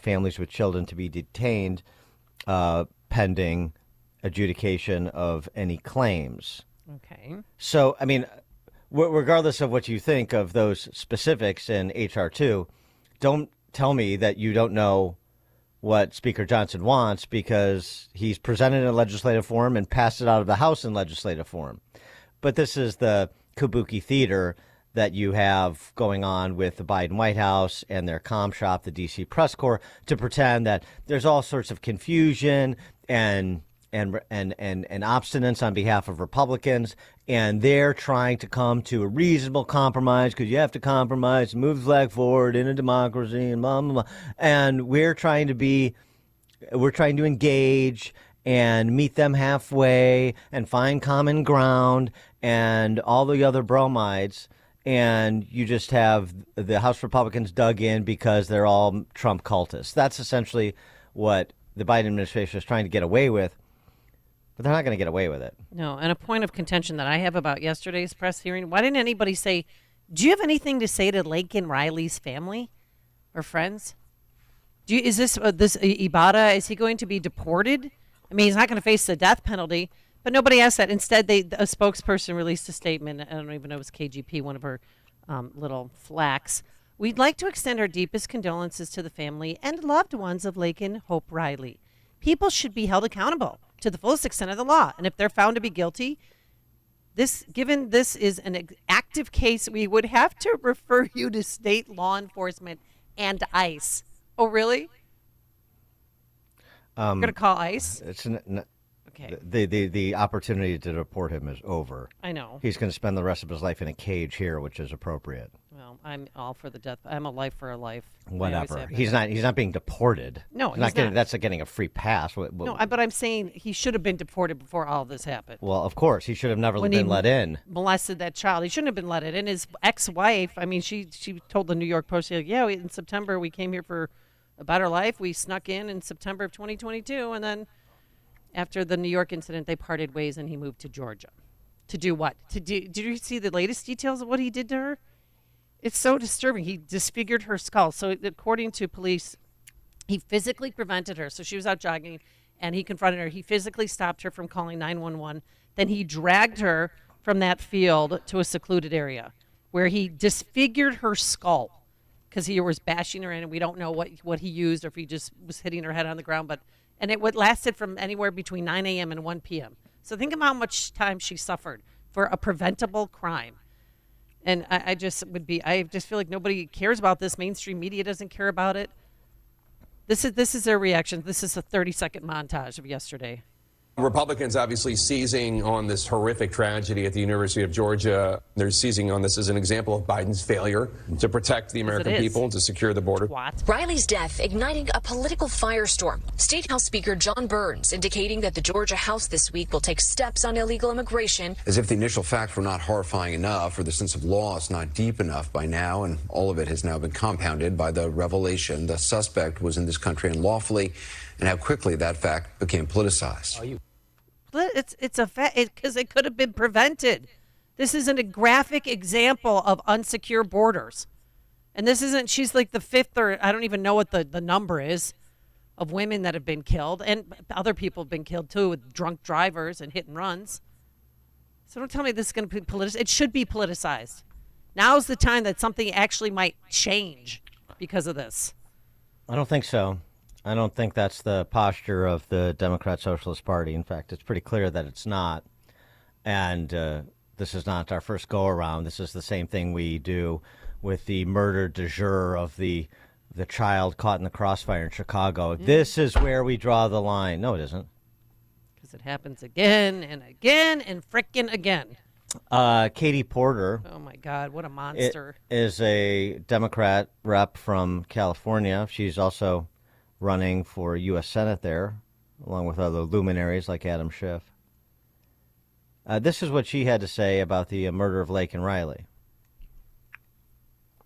families with children to be detained pending adjudication of any claims. Okay. So, I mean, regardless of what you think of those specifics in H.R. 2, don't tell me that you don't know what Speaker Johnson wants, because he's presented in legislative form and passed it out of the House in legislative form. But this is the kabuki theater that you have going on with the Biden White House and their comm shop, the D.C. Press Corps, to pretend that there's all sorts of confusion and obstinance on behalf of Republicans, and they're trying to come to a reasonable compromise, because you have to compromise, move the flag forward in a democracy, and blah, blah, blah. And we're trying to engage and meet them halfway and find common ground and all the other bromides. And you just have the House Republicans dug in because they're all Trump cultists. That's essentially what the Biden administration is trying to get away with. But they're not going to get away with it. No, and a point of contention that I have about yesterday's press hearing, why didn't anybody say, do you have anything to say to Laken Riley's family or friends? Is this Ibarra, is he going to be deported? I mean, he's not going to face the death penalty, but nobody asked that. Instead, a spokesperson released a statement. I don't even know if it was KGP, one of her little flacks. We'd like to extend our deepest condolences to the family and loved ones of Laken Hope Riley. People should be held accountable to the fullest extent of the law. And if they're found to be guilty, given this is an active case, we would have to refer you to state law enforcement and ICE. Oh, really? You're going to call ICE? Okay. The opportunity to deport him is over. I know. He's going to spend the rest of his life in a cage here, which is appropriate. Well, I'm all for the death. I'm a life for a life. Whatever. He's not being deported. No, he's not. That's like getting a free pass. No, but I'm saying he should have been deported before all this happened. Well, of course, he should have never been let in. Molested that child. He shouldn't have been let in. And his ex-wife, I mean, she told the New York Post, in September we came here for a better life. We snuck in September of 2022, and then after the New York incident, they parted ways, and he moved to Georgia. To do what? Did you see the latest details of what he did to her? It's so disturbing. He disfigured her skull. So according to police, he physically prevented her. So she was out jogging, and he confronted her. He physically stopped her from calling 911. Then he dragged her from that field to a secluded area where he disfigured her skull because he was bashing her in, and we don't know what he used or if he just was hitting her head on the ground. And it lasted from anywhere between 9 a.m. and 1 p.m. So think of how much time she suffered for a preventable crime. And I just feel like nobody cares about this. Mainstream media doesn't care about it. This is their reaction. This is a 30-second montage of yesterday. Republicans obviously seizing on this horrific tragedy at the University of Georgia. They're seizing on this as an example of Biden's failure to protect the American people and to secure the border. Riley's death igniting a political firestorm. State House Speaker John Burns indicating that the Georgia House this week will take steps on illegal immigration. As if the initial facts were not horrifying enough or the sense of loss not deep enough by now, and all of it has now been compounded by the revelation the suspect was in this country unlawfully and how quickly that fact became politicized. It's a fact because it could have been prevented. This isn't a graphic example of unsecure borders. And this isn't, she's like the fifth, or I don't even know what the number is, of women that have been killed. And other people have been killed too, with drunk drivers and hit and runs. So don't tell me this is going to be politicized. It should be politicized. Now's the time that something actually might change because of this. I don't think so. I don't think that's the posture of the Democrat Socialist Party. In fact, it's pretty clear that it's not. And this is not our first go-around. This is the same thing we do with the murder du jour of the child caught in the crossfire in Chicago. This is where we draw the line. No, it isn't. Because it happens again and again and frickin' again. Katie Porter. Oh, my God. What a monster. Is a Democrat rep from California. She's also running for U.S. Senate there, along with other luminaries like Adam Schiff. This is what she had to say about the murder of Laken Riley.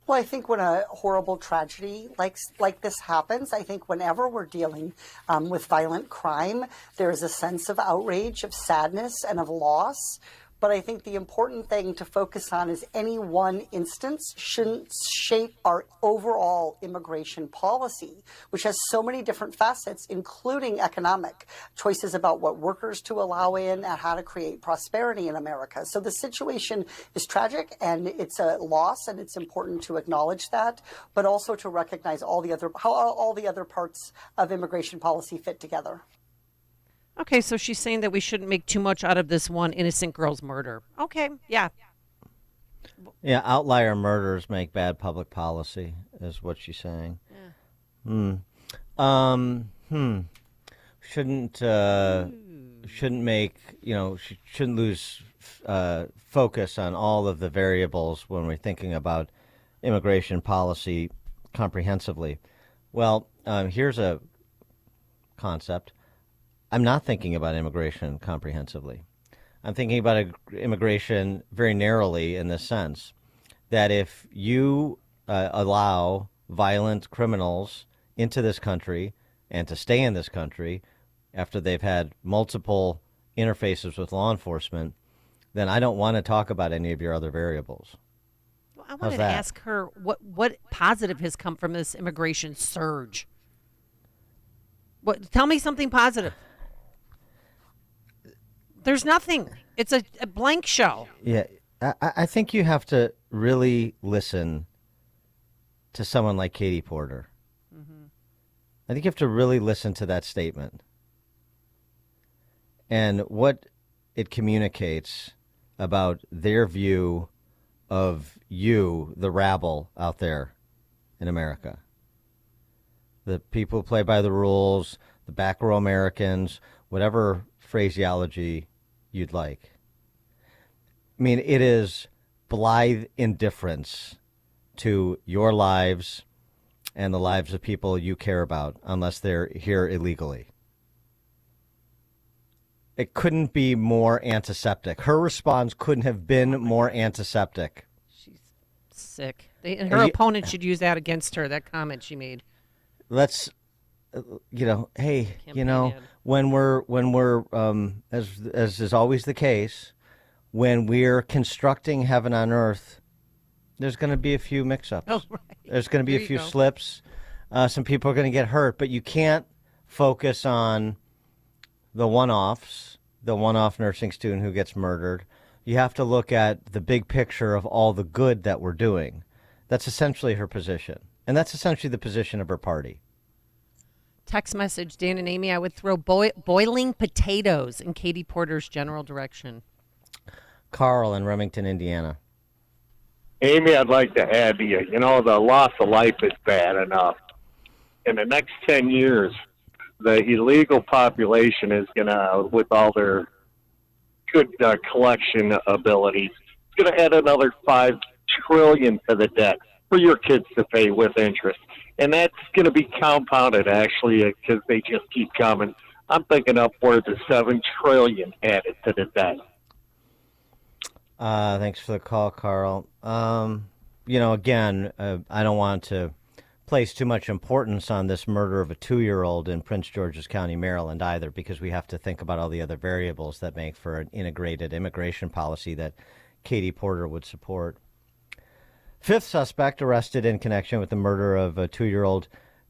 Well, I think when a horrible tragedy like this happens, I think whenever we're dealing with violent crime, there is a sense of outrage, of sadness, and of loss. But I think the important thing to focus on is any one instance shouldn't shape our overall immigration policy, which has so many different facets, including economic choices about what workers to allow in and how to create prosperity in America. So the situation is tragic and it's a loss, and it's important to acknowledge that, but also to recognize how all the other parts of immigration policy fit together. Okay, so she's saying that we shouldn't make too much out of this one innocent girl's murder. Okay, yeah. Yeah, outlier murders make bad public policy, is what she's saying. Yeah. Shouldn't make, shouldn't lose focus on all of the variables when we're thinking about immigration policy comprehensively. Well, here's a concept. I'm not thinking about immigration comprehensively. I'm thinking about immigration very narrowly in the sense that if you allow violent criminals into this country and to stay in this country after they've had multiple interfaces with law enforcement, then I don't want to talk about any of your other variables. Well, I wanted to ask her what positive has come from this immigration surge. Tell me something positive. There's nothing. It's a blank show. Yeah, I think you have to really listen to someone like Katie Porter. Mm-hmm. I think you have to really listen to that statement and what it communicates about their view of you, the rabble out there in America. The people who play by the rules, the back row Americans, whatever phraseology you'd like. I mean, it is blithe indifference to your lives and the lives of people you care about unless they're here illegally. It couldn't be more antiseptic. Her response couldn't have been more antiseptic. She's sick. Her opponent should use that against her, that comment she made. Let's, hey, when we're as is always the case, when we're constructing heaven on earth, there's going to be a few mix-ups. Oh, right. There's going to be a few slips. Some people are going to get hurt, but you can't focus on the one-offs, the one-off nursing student who gets murdered. You have to look at the big picture of all the good that we're doing. That's essentially her position, and that's essentially the position of her party. Text message, Dan and Amy, I would throw boiling potatoes in Katie Porter's general direction. Carl in Remington, Indiana. Amy, I'd like to add to you, the loss of life is bad enough. In the next 10 years, the illegal population is going to, with all their good collection abilities, it's going to add another $5 trillion to the debt for your kids to pay with interest. And that's going to be compounded, actually, because they just keep coming. I'm thinking upwards of $7 trillion added to the debt. Thanks for the call, Carl. Again, I don't want to place too much importance on this murder of a 2-year-old in Prince George's County, Maryland, either, because we have to think about all the other variables that make for an integrated immigration policy that Katie Porter would support. Fifth suspect arrested in connection with the murder of a 2-year-old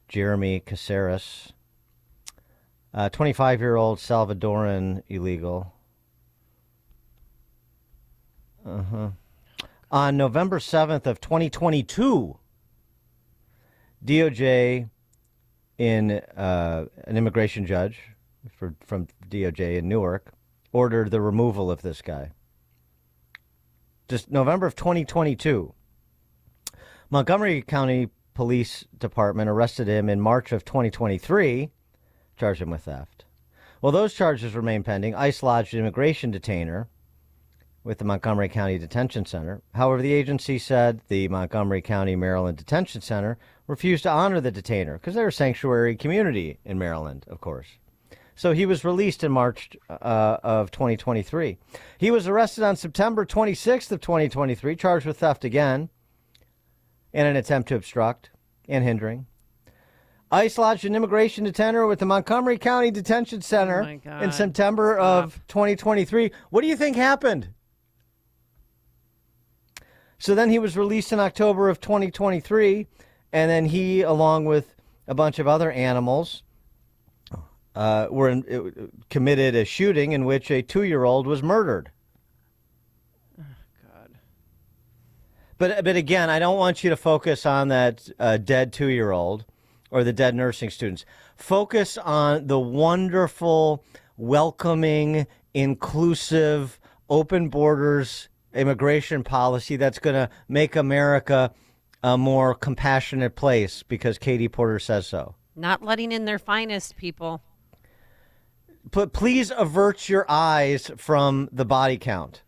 Jeremy Caceres. 25-year-old Salvadoran illegal. On November 7th of 2022, DOJ in an immigration judge from DOJ in Newark ordered the removal of this guy. November of 2022. Montgomery County Police Department arrested him in March of 2023, charged him with theft. Well, those charges remain pending. ICE lodged an immigration detainer with the Montgomery County Detention Center. However, the agency said the Montgomery County, Maryland Detention Center refused to honor the detainer because they're a sanctuary community in Maryland, of course. So he was released in March of 2023. He was arrested on September 26th of 2023, charged with theft again and an attempt to obstruct and hindering. ICE lodged an immigration detainer with the Montgomery County Detention Center in September of 2023. What do you think happened? So then he was released in October of 2023, and then he, along with a bunch of other animals, committed a shooting in which a 2-year-old was murdered. Oh, God. But again, I don't want you to focus on that dead 2-year-old or the dead nursing students. Focus on the wonderful, welcoming, inclusive, open borders immigration policy that's going to make America a more compassionate place because Katie Porter says so. Not letting in their finest, people. But please avert your eyes from the body count.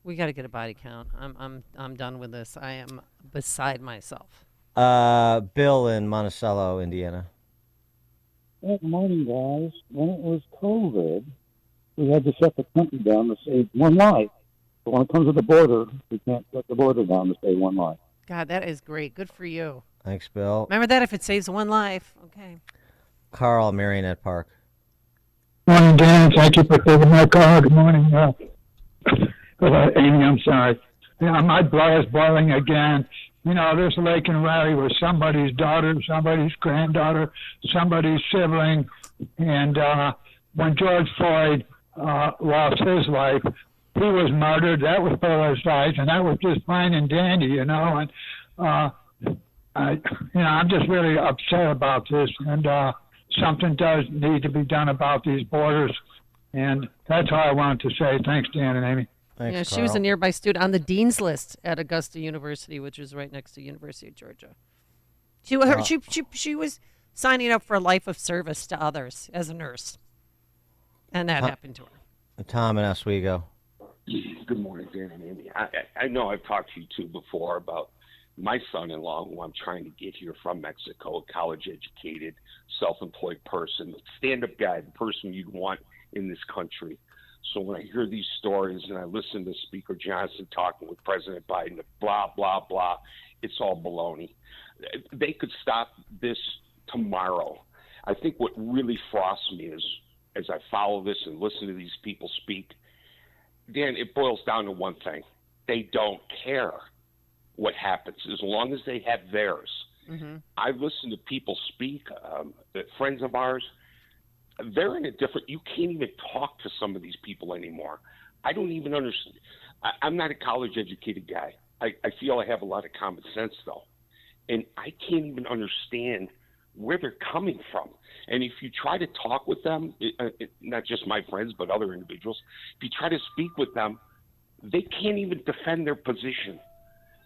We got to get a body count. I'm done with this. I am beside myself. Bill in Monticello, Indiana. Good morning, guys. When it was COVID, we had to shut the country down to save one life. But when it comes to the border, we can't shut the border down to save one life. God, that is great. Good for you. Thanks, Bill. Remember that if it saves one life. Okay. Carl, Marionette Park. Morning, Dan. Thank you for taking my call. Good morning. Amy, I'm sorry. My blood is boiling again. You know, this Lake and Riley was somebody's daughter, somebody's granddaughter, somebody's sibling. And when George Floyd lost his life, he was murdered. That was politicized, and that was just fine and dandy, you know. And I'm just really upset about this. And something does need to be done about these borders. And that's all I wanted to say. Thanks, Dan and Amy. Thanks, yeah, she was a nearby student on the dean's list at Augusta University, which is right next to University of Georgia. She was signing up for a life of service to others as a nurse, and that happened to her. Tom in Oswego. Good morning, Dan and Amy. I know I've talked to you two before about my son-in-law, who I'm trying to get here from Mexico, a college-educated, self-employed person, stand-up guy, the person you'd want in this country. So when I hear these stories and I listen to Speaker Johnson talking with President Biden, blah, blah, blah, it's all baloney. They could stop this tomorrow. I think what really frosts me is, as I follow this and listen to these people speak, Dan, it boils down to one thing. They don't care what happens as long as they have theirs. Mm-hmm. I've listened to people speak, friends of ours. They're in a different, you can't even talk to some of these people anymore. I don't even understand. I'm not a college-educated guy. I feel I have a lot of common sense, though. And I can't even understand where they're coming from. And if you try to talk with them, not just my friends, but other individuals, if you try to speak with them, they can't even defend their position.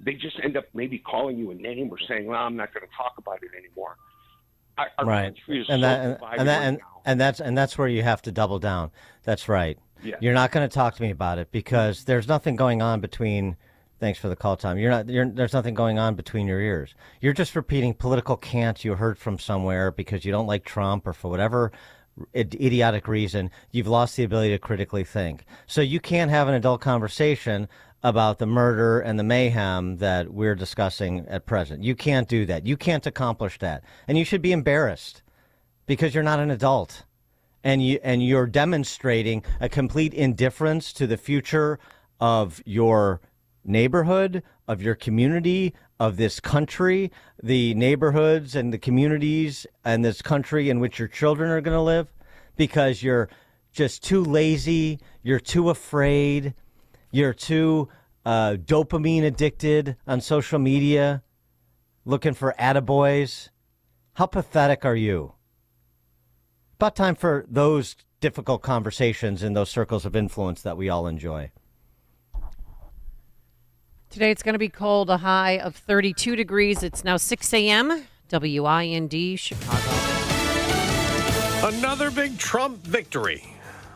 They just end up maybe calling you a name or saying, well, I'm not going to talk about it anymore. Our right. country is and that's where you have to double down. That's right. Yeah. You're not going to talk to me about it because there's nothing going on between. Thanks for the call, Tom. There's nothing going on between your ears. You're just repeating political cant you heard from somewhere because you don't like Trump or for whatever idiotic reason. You've lost the ability to critically think. So you can't have an adult conversation about the murder and the mayhem that we're discussing at present. You can't do that. You can't accomplish that. And you should be embarrassed because you're not an adult. And you're demonstrating a complete indifference to the future of your neighborhood, of your community, of this country, the neighborhoods and the communities and this country in which your children are going to live, because you're just too lazy, you're too afraid, you're too dopamine addicted on social media, looking for attaboys. How pathetic are you? About time for those difficult conversations in those circles of influence that we all enjoy. Today it's going to be cold, a high of 32 degrees. It's now 6 a.m. WIND Chicago. Another big Trump victory.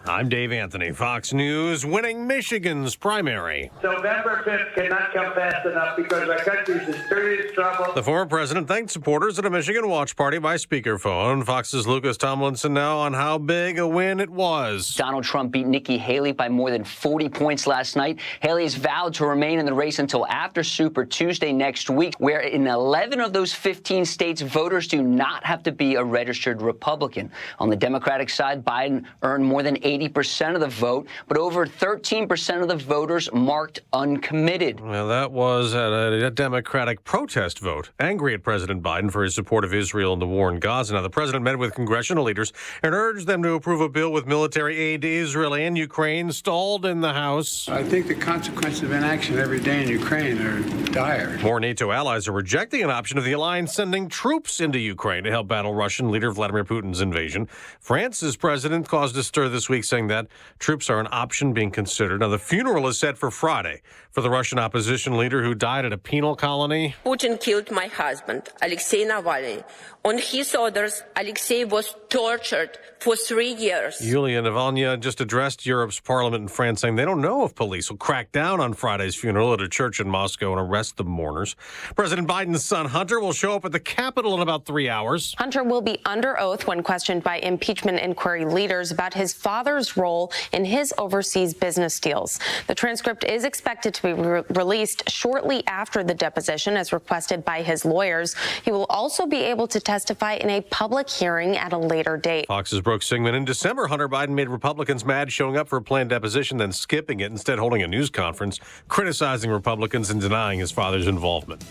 I'm Dave Anthony, Fox News, winning Michigan's primary. November 5th cannot come fast enough because our country's in serious trouble. The former president thanked supporters at a Michigan watch party by speakerphone. Fox's Lucas Tomlinson now on how big a win it was. Donald Trump beat Nikki Haley by more than 40 points last night. Haley's vowed to remain in the race until after Super Tuesday next week, where in 11 of those 15 states, voters do not have to be a registered Republican. On the Democratic side, Biden earned more than 80% of the vote, but over 13% of the voters marked uncommitted. Well, that was at a Democratic protest vote, angry at President Biden for his support of Israel and the war in Gaza. Now, the president met with congressional leaders and urged them to approve a bill with military aid to Israel and Ukraine stalled in the House. I think the consequences of inaction every day in Ukraine are dire. More NATO allies are rejecting an option of the alliance sending troops into Ukraine to help battle Russian leader Vladimir Putin's invasion. France's president caused a stir this week, saying that troops are an option being considered. Now, the funeral is set for Friday for the Russian opposition leader who died at a penal colony. Putin killed my husband, Alexei Navalny. On his orders, Alexei was tortured for 3 years. Yulia Navalny just addressed Europe's parliament in France, saying they don't know if police will crack down on Friday's funeral at a church in Moscow and arrest the mourners. President Biden's son, Hunter, will show up at the Capitol in about 3 hours. Hunter will be under oath when questioned by impeachment inquiry leaders about his father's role in his overseas business deals. The transcript is expected to be released shortly after the deposition, as requested by his lawyers. He will also be able to testify in a public hearing at a later date. Fox's Brooke Singman. In December, Hunter Biden made Republicans mad, showing up for a planned deposition, then skipping it, instead holding a news conference, criticizing Republicans and denying his father's involvement.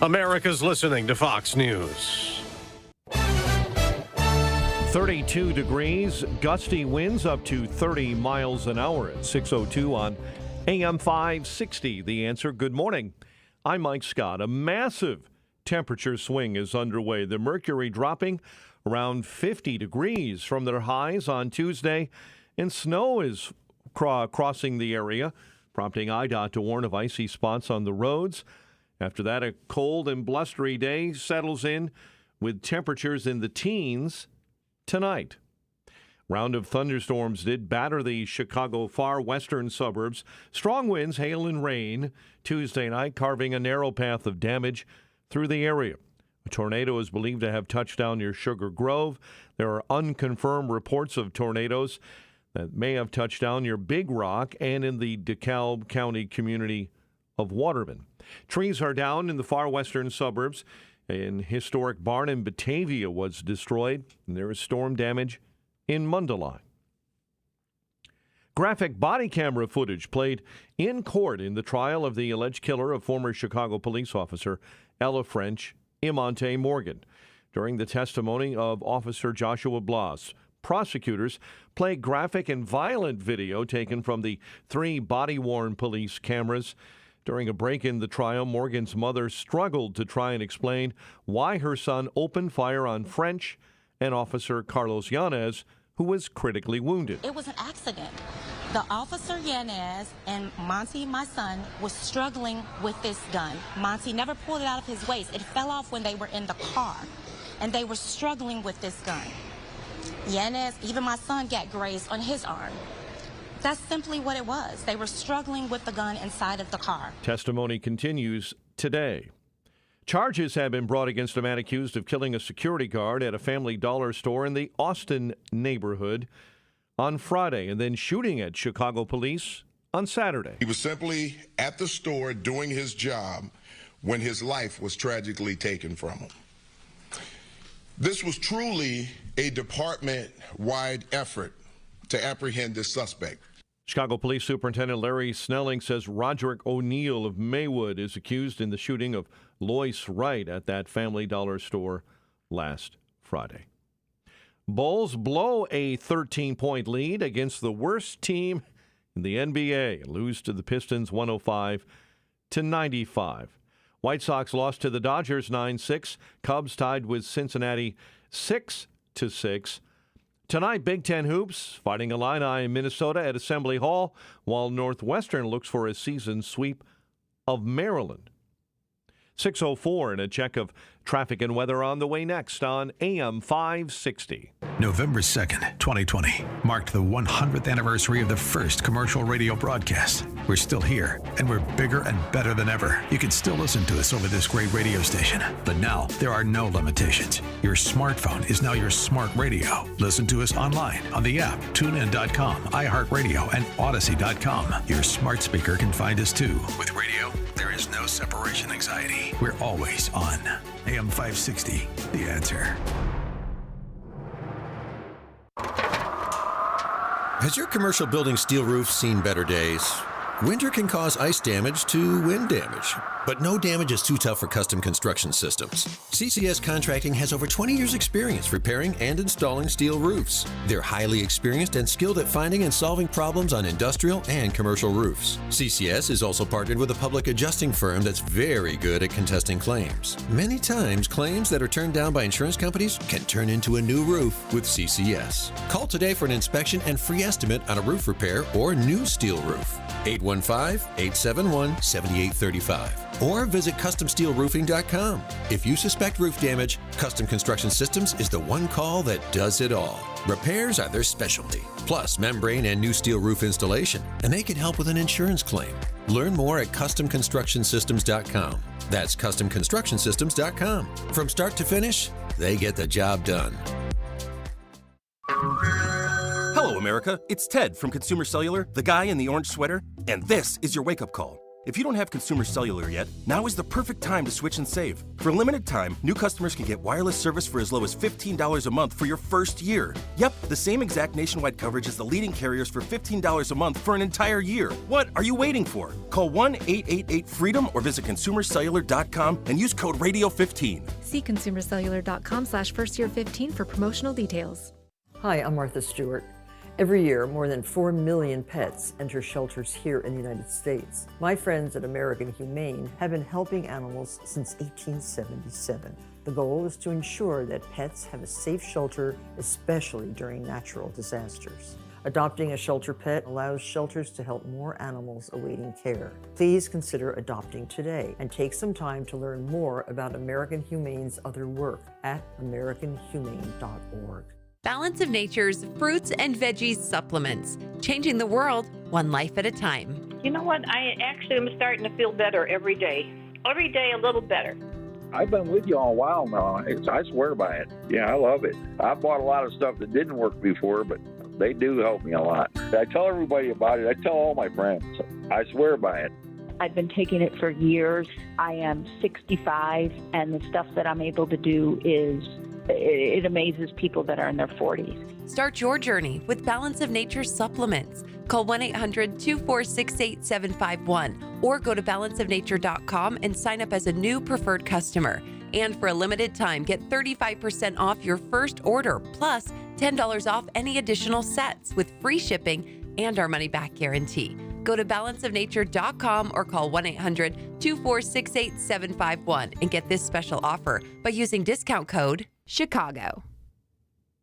America's listening to Fox News. 32 degrees, gusty winds up to 30 miles an hour at 6:02 on AM 560. The Answer. Good morning. I'm Mike Scott. A massive temperature swing is underway. The mercury dropping around 50 degrees from their highs on Tuesday, and snow is crossing the area, prompting IDOT to warn of icy spots on the roads. After that, a cold and blustery day settles in with temperatures in the teens tonight. Round of thunderstorms did batter the Chicago far western suburbs. Strong winds, hail, and rain Tuesday night, carving a narrow path of damage through the area. A tornado is believed to have touched down near Sugar Grove. There are unconfirmed reports of tornadoes that may have touched down near Big Rock and in the DeKalb County community of Waterman. Trees are down in the far western suburbs. An historic barn in Batavia was destroyed, and there is storm damage in Mundelein. Graphic body camera footage played in court in the trial of the alleged killer of former Chicago police officer Ella French, Imonte Morgan. During the testimony of Officer Joshua Blas, prosecutors played graphic and violent video taken from the 3 body-worn police cameras. During a break in the trial, Morgan's mother struggled to try and explain why her son opened fire on French and Officer Carlos Yanez, who was critically wounded. It was an accident. The officer Yanez and Monty, my son, was struggling with this gun. Monty never pulled it out of his waist. It fell off when they were in the car, and they were struggling with this gun. Yanez, even my son, got grazed on his arm. That's simply what it was. They were struggling with the gun inside of the car. Testimony continues today. Charges have been brought against a man accused of killing a security guard at a Family Dollar store in the Austin neighborhood on Friday and then shooting at Chicago police on Saturday. He was simply at the store doing his job when his life was tragically taken from him. This was truly a department-wide effort to apprehend this suspect. Chicago Police Superintendent Larry Snelling says Roderick O'Neill of Maywood is accused in the shooting of Lois Wright at that Family Dollar store last Friday. Bulls blow a 13-point lead against the worst team in the NBA and lose to the Pistons 105-95. White Sox lost to the Dodgers 9-6. Cubs tied with Cincinnati 6-6. Tonight, Big Ten hoops, Fighting Illini in Minnesota at Assembly Hall, while Northwestern looks for a season sweep of Maryland. 6:04 and a check of traffic and weather on the way next on AM 560. November 2nd, 2020, marked the 100th anniversary of the first commercial radio broadcast. We're still here, and we're bigger and better than ever. You can still listen to us over this great radio station, but now there are no limitations. Your smartphone is now your smart radio. Listen to us online on the app, TuneIn.com, iHeartRadio, and Odyssey.com. Your smart speaker can find us too. With radio, there is no separation anxiety. We're always on. AM 560, The Answer. Has your commercial building steel roof seen better days? Winter can cause ice damage to wind damage, but no damage is too tough for Custom Construction Systems. CCS Contracting has over 20 years' experience repairing and installing steel roofs. They're highly experienced and skilled at finding and solving problems on industrial and commercial roofs. CCS is also partnered with a public adjusting firm that's very good at contesting claims. Many times, claims that are turned down by insurance companies can turn into a new roof with CCS. Call today for an inspection and free estimate on a roof repair or new steel roof. 815-871-7835. Or visit CustomSteelRoofing.com. If you suspect roof damage, Custom Construction Systems is the one call that does it all. Repairs are their specialty, plus membrane and new steel roof installation, and they can help with an insurance claim. Learn more at CustomConstructionSystems.com. That's CustomConstructionSystems.com. From start to finish, they get the job done. Hello, America. It's Ted from Consumer Cellular, the guy in the orange sweater, and this is your wake-up call. If you don't have Consumer Cellular yet, now is the perfect time to switch and save. For a limited time, new customers can get wireless service for as low as $15 a month for your first year. Yep, the same exact nationwide coverage as the leading carriers for $15 a month for an entire year. What are you waiting for? Call 1-888-FREEDOM or visit ConsumerCellular.com and use code RADIO15. See ConsumerCellular.com/firstyear15 for promotional details. Hi, I'm Martha Stewart. Every year, more than 4 million pets enter shelters here in the United States. My friends at American Humane have been helping animals since 1877. The goal is to ensure that pets have a safe shelter, especially during natural disasters. Adopting a shelter pet allows shelters to help more animals awaiting care. Please consider adopting today and take some time to learn more about American Humane's other work at americanhumane.org. Balance of Nature's fruits and veggies supplements, changing the world one life at a time. You know what? I actually am starting to feel better every day. Every day a little better. I've been with you all a while now. I swear by it. Yeah, I love it. I bought a lot of stuff that didn't work before, but they do help me a lot. I tell everybody about it. I tell all my friends. I swear by it. I've been taking it for years. I am 65, and the stuff that I'm able to do it amazes people that are in their 40s. Start your journey with Balance of Nature supplements. Call 1-800-246-8751 or go to balanceofnature.com and sign up as a new preferred customer. And for a limited time, get 35% off your first order, plus $10 off any additional sets with free shipping and our money-back guarantee. Go to balanceofnature.com or call 1-800-246-8751 and get this special offer by using discount code Chicago.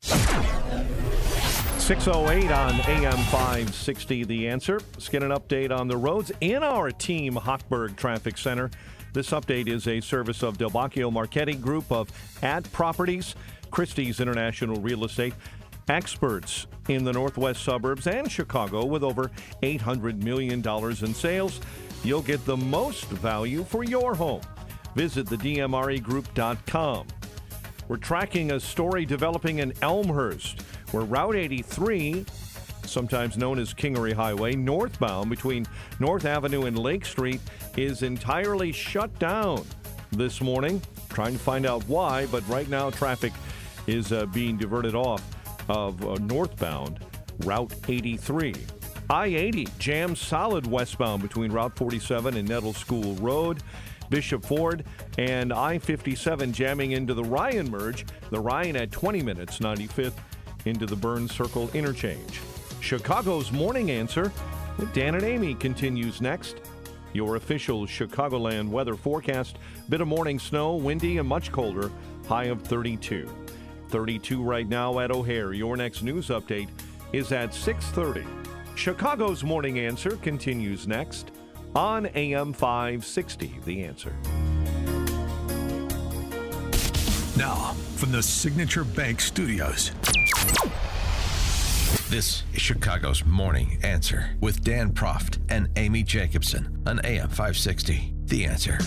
6:08 on AM 560, The Answer. Let's get an update on the roads in our Team Hochberg Traffic Center. This update is a service of Del Bacchio Marchetti Group of Ad Properties, Christie's International Real Estate, experts in the northwest suburbs and Chicago with over $800 million in sales. You'll get the most value for your home. Visit thedmregroup.com. We're tracking a story developing in Elmhurst, where Route 83, sometimes known as Kingery Highway, northbound between North Avenue and Lake Street, is entirely shut down this morning. Trying to find out why, but right now traffic is being diverted off of northbound Route 83. I-80 jams solid westbound between Route 47 and Nettle School Road. Bishop Ford and I-57 jamming into the Ryan merge. The Ryan at 20 minutes, 95th into the Burns Circle interchange. Chicago's Morning Answer with Dan and Amy continues next. Your official Chicagoland weather forecast. Bit of morning snow, windy and much colder. High of 32. 32 right now at O'Hare. Your next news update is at 6:30. Chicago's Morning Answer continues next on AM 560. The Answer. Now, from the Signature Bank Studios. This is Chicago's Morning Answer with Dan Proft and Amy Jacobson on AM 560. The Answer.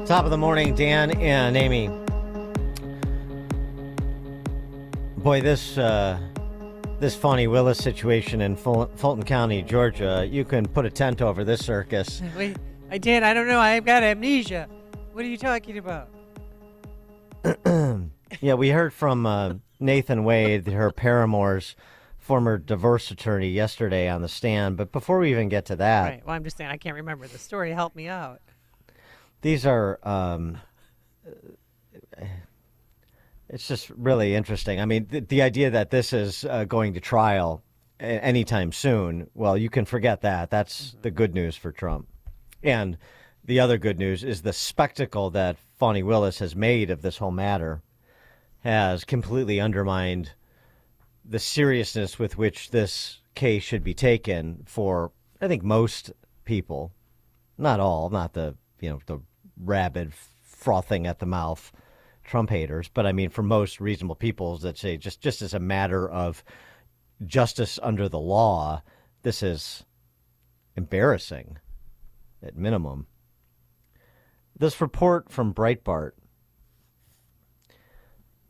Top of the morning, Dan and Amy. Boy, this Fani Willis situation in Fulton County, Georgia, you can put a tent over this circus. Wait, Dan, I don't know. I've got amnesia. What are you talking about? Yeah, we heard from Nathan Wade, her paramour's former divorce attorney, yesterday on the stand. But before we even get to that... Right. Well, I'm just saying I can't remember the story. Help me out. These are... it's just really interesting. I mean, the idea that this is going to trial anytime soon, well, you can forget that. That's the good news for Trump. And the other good news is the spectacle that Fani Willis has made of this whole matter has completely undermined the seriousness with which this case should be taken for, I think, most people. Not all, not the rabid frothing at the mouth Trump haters, but I mean for most reasonable people that say just as a matter of justice under the law, this is embarrassing at minimum. This report from Breitbart.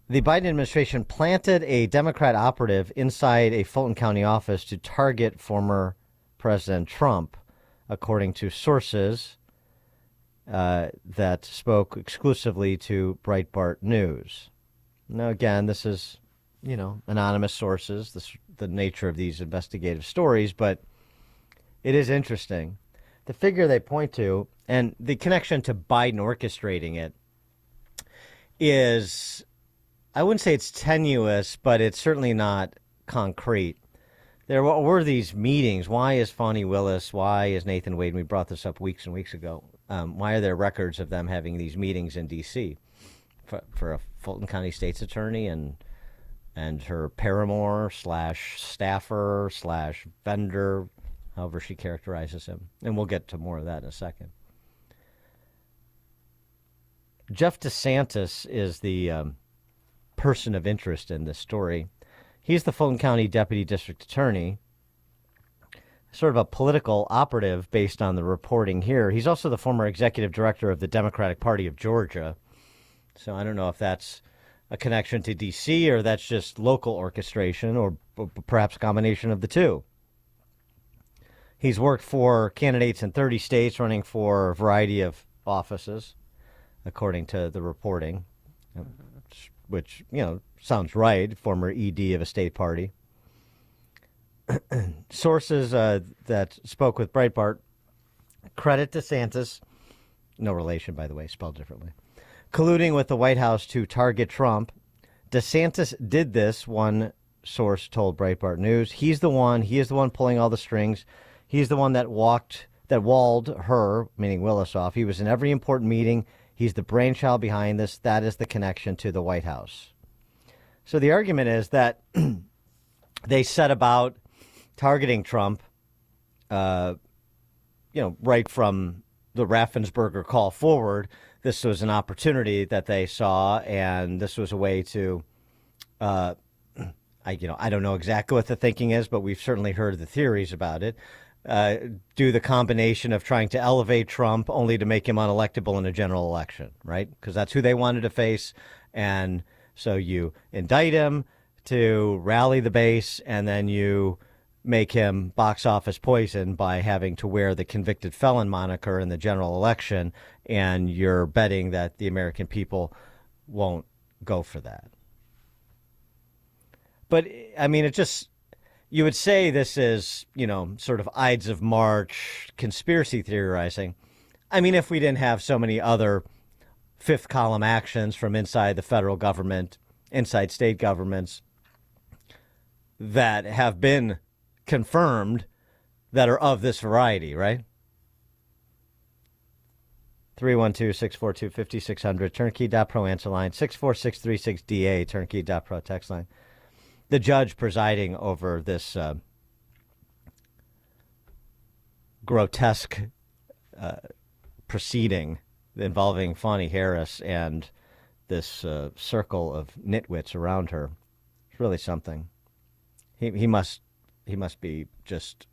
The Biden administration planted a Democrat operative inside a Fulton County office to target former President Trump, according to sources that spoke exclusively to Breitbart News. Now, again, this is, anonymous sources, the nature of these investigative stories, but it is interesting. The figure they point to and the connection to Biden orchestrating it is, I wouldn't say it's tenuous, but it's certainly not concrete. There were these meetings. Why is Fani Willis? Why is Nathan Wade? We brought this up weeks and weeks ago. Why are there records of them having these meetings in D.C. for a Fulton County State's attorney and her paramour / staffer / vendor, however she characterizes him? And we'll get to more of that in a second. Jeff DeSantis is the person of interest in this story. He's the Fulton County Deputy District Attorney, sort of a political operative based on the reporting here. He's also the former executive director of the Democratic Party of Georgia. So I don't know if that's a connection to D.C. or that's just local orchestration or perhaps a combination of the two. He's worked for candidates in 30 states running for a variety of offices, according to the reporting, which, sounds right, former ED of a state party. Sources that spoke with Breitbart credit DeSantis, no relation, by the way, spelled differently, colluding with the White House to target Trump. DeSantis did this, one source told Breitbart News. He is the one pulling all the strings. He's the one that walled her, meaning Willis, off. He was in every important meeting. He's the brainchild behind this. That is the connection to the White House. So the argument is that they set about targeting Trump, right from the Raffensperger call forward. This was an opportunity that they saw, and this was a way to, I don't know exactly what the thinking is, but we've certainly heard the theories about it. Do the combination of trying to elevate Trump only to make him unelectable in a general election, right? Because that's who they wanted to face. And so you indict him to rally the base, and then you make him box office poison by having to wear the convicted felon moniker in the general election, and you're betting that the American people won't go for that. But, I mean, you would say this is, sort of Ides of March conspiracy theorizing. I mean, if we didn't have so many other fifth column actions from inside the federal government, inside state governments that have been confirmed that are of this variety, right? 312-642-5600, turnkey.pro answer line, 64636DA, turnkey.pro text line. The judge presiding over this grotesque proceeding involving Fonnie Harris and this circle of nitwits around her. It's really something. He must be just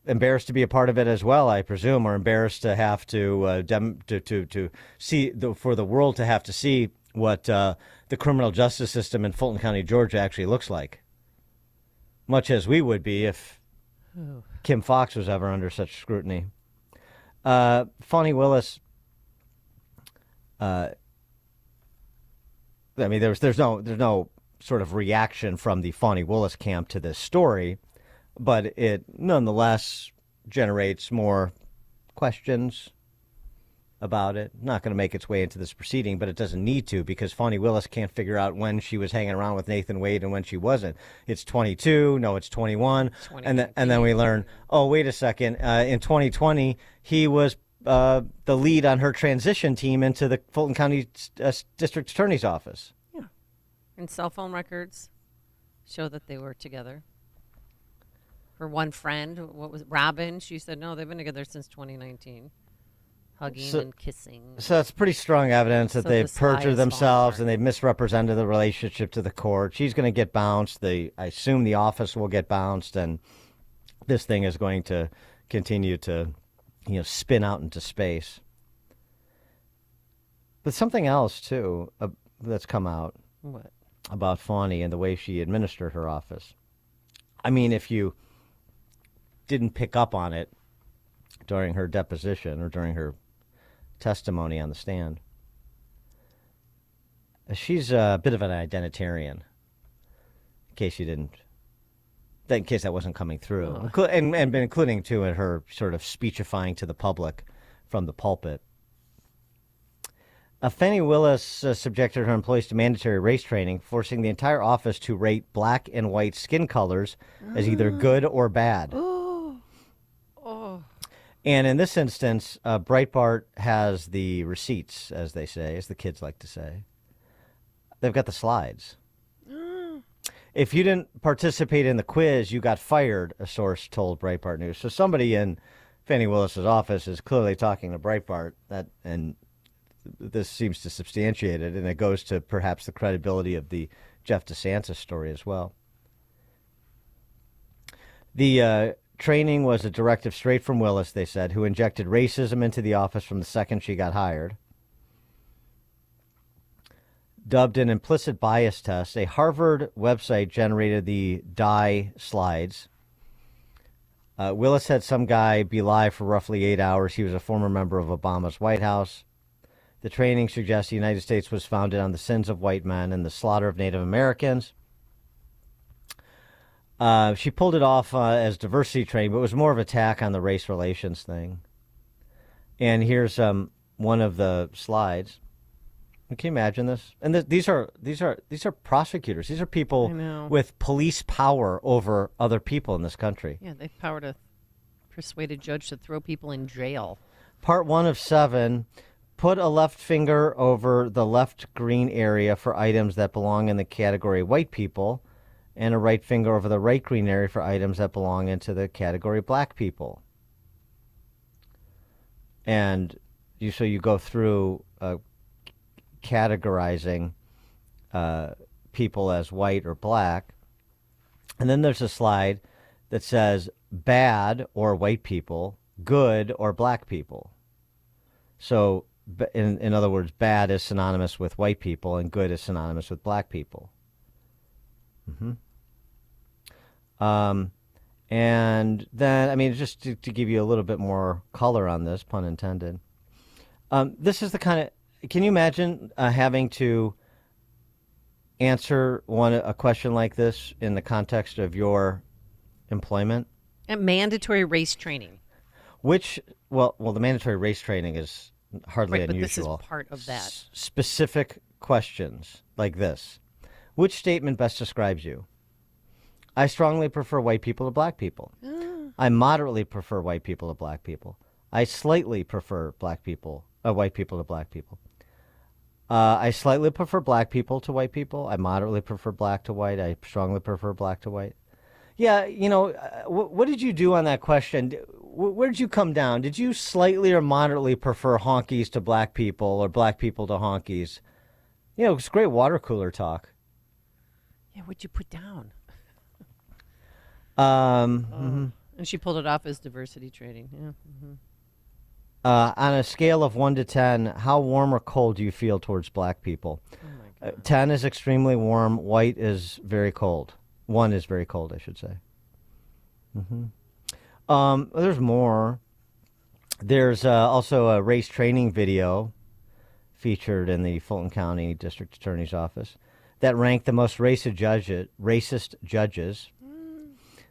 embarrassed to be a part of it as well, I presume, or embarrassed to have to see for the world to have to see what the criminal justice system in Fulton County, Georgia, actually looks like. Much as we would be if Kim Foxx was ever under such scrutiny. Fonnie Willis. I mean, there's no sort of reaction from the Fonnie Willis camp to this story, but it nonetheless generates more questions about it. Not going to make its way into this proceeding, but it doesn't need to, because Fonnie Willis can't figure out when she was hanging around with Nathan Wade and when she wasn't. It's 22, no, it's 21, and then we learn, oh, wait a second, in 2020 he was the lead on her transition team into the Fulton County District Attorney's Office. Yeah, and cell phone records show that they were together. Her one friend, what was it, Robin? She said no, they've been together since 2019. Hugging and kissing. So that's pretty strong evidence that they've perjured themselves and they've misrepresented the relationship to the court. She's going to get bounced. I assume the office will get bounced, and this thing is going to continue to, spin out into space. But something else too that's come out about Fonnie and the way she administered her office. I mean, if you didn't pick up on it during her deposition or during her testimony on the stand, she's a bit of an identitarian, in case that wasn't coming through, and including too in her sort of speechifying to the public from the pulpit. Fannie Willis subjected her employees to mandatory race training, forcing the entire office to rate black and white skin colors as either good or bad. And in this instance, Breitbart has the receipts, as they say, as the kids like to say. They've got the slides. If you didn't participate in the quiz, you got fired, a source told Breitbart News. So somebody in Fannie Willis's office is clearly talking to Breitbart, and this seems to substantiate it, and it goes to perhaps the credibility of the Jeff DeSantis story as well. The training was a directive straight from Willis, they said, who injected racism into the office from the second she got hired. Dubbed an implicit bias test, a Harvard website generated the DIE slides. Willis had some guy be live for roughly 8 hours. He was a former member of Obama's White House. The training suggests the United States was founded on the sins of white men and the slaughter of Native Americans. She pulled it off as diversity training, but it was more of an attack on the race relations thing. And here's one of the slides. Can you imagine this? And these are prosecutors. These are people with police power over other people in this country. Yeah, they have power to persuade a judge to throw people in jail. Part 1 of 7. Put a left finger over the left green area for items that belong in the category white people, and a right finger over the right green area for items that belong into the category black people. And you go through categorizing people as white or black. And then there's a slide that says bad or white people, good or black people. So in other words, bad is synonymous with white people and good is synonymous with black people. And then, I mean, just to give you a little bit more color on this, pun intended, this is the kind of, can you imagine having to answer a question like this in the context of your employment? And mandatory race training. Well, the mandatory race training is hardly unusual. But this is part of that. Specific questions like this. Which statement best describes you? I strongly prefer white people to black people. I moderately prefer white people to black people. I slightly prefer white people to black people. I slightly prefer black people to white people. I moderately prefer black to white. I strongly prefer black to white. Yeah, what did you do on that question? Where did you come down? Did you slightly or moderately prefer honkies to black people or black people to honkies? It's great water cooler talk. Yeah, what'd you put down? And she pulled it off as diversity trading. Yeah. Mm-hmm. On a scale of 1 to 10, how warm or cold do you feel towards black people? Oh my God. 10 is extremely warm. White is very cold. 1 is very cold, I should say. There's more. There's also a race training video featured in the Fulton County District Attorney's Office that ranked the most racist judges.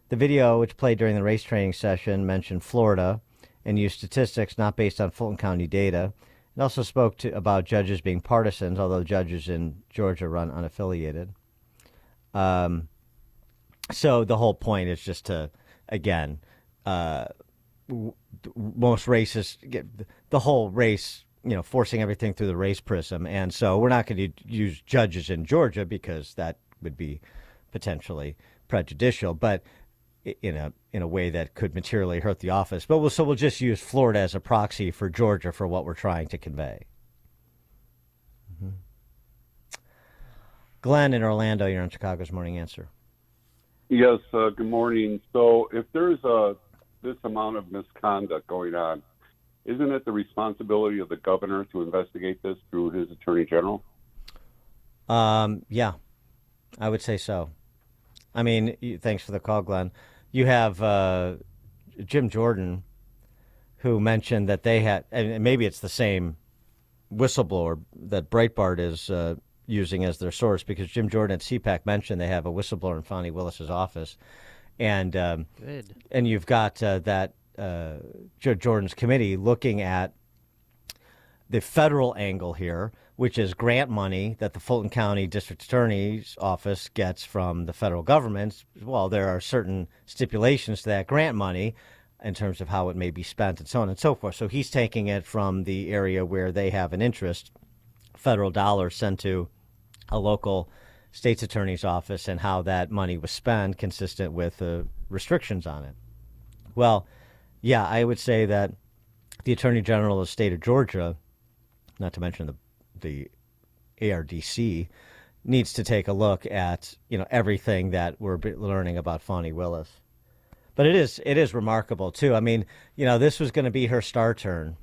The video, which played during the race training session, mentioned Florida and used statistics not based on Fulton County data. It also spoke about judges being partisans, although judges in Georgia run unaffiliated. So the whole point is just to, again, most racist, the whole race, forcing everything through the race prism. And so we're not going to use judges in Georgia because that would be potentially prejudicial, but in a way that could materially hurt the office. But we'll just use Florida as a proxy for Georgia for what we're trying to convey. Glenn in Orlando, you're on Chicago's Morning Answer. Yes, good morning. So if there's this amount of misconduct going on, isn't it the responsibility of the governor to investigate this through his attorney general? Yeah, I would say so. I mean, thanks for the call, Glenn. You have Jim Jordan, who mentioned that they had, and maybe it's the same whistleblower that Breitbart is using as their source, because Jim Jordan at CPAC mentioned they have a whistleblower in Fani Willis's office, and Good. And you've got that Jordan's committee looking at the federal angle here, which is grant money that the Fulton County District Attorney's Office gets from the federal government. Well, there are certain stipulations to that grant money in terms of how it may be spent and so on and so forth. So he's taking it from the area where they have an interest, federal dollars sent to a local state's attorney's office, and how that money was spent consistent with the restrictions on it. Well, yeah, I would say that the Attorney General of the state of Georgia, not to mention the ARDC, needs to take a look at everything that we're learning about Fani Willis. But it is remarkable too. I mean, this was going to be her star turn,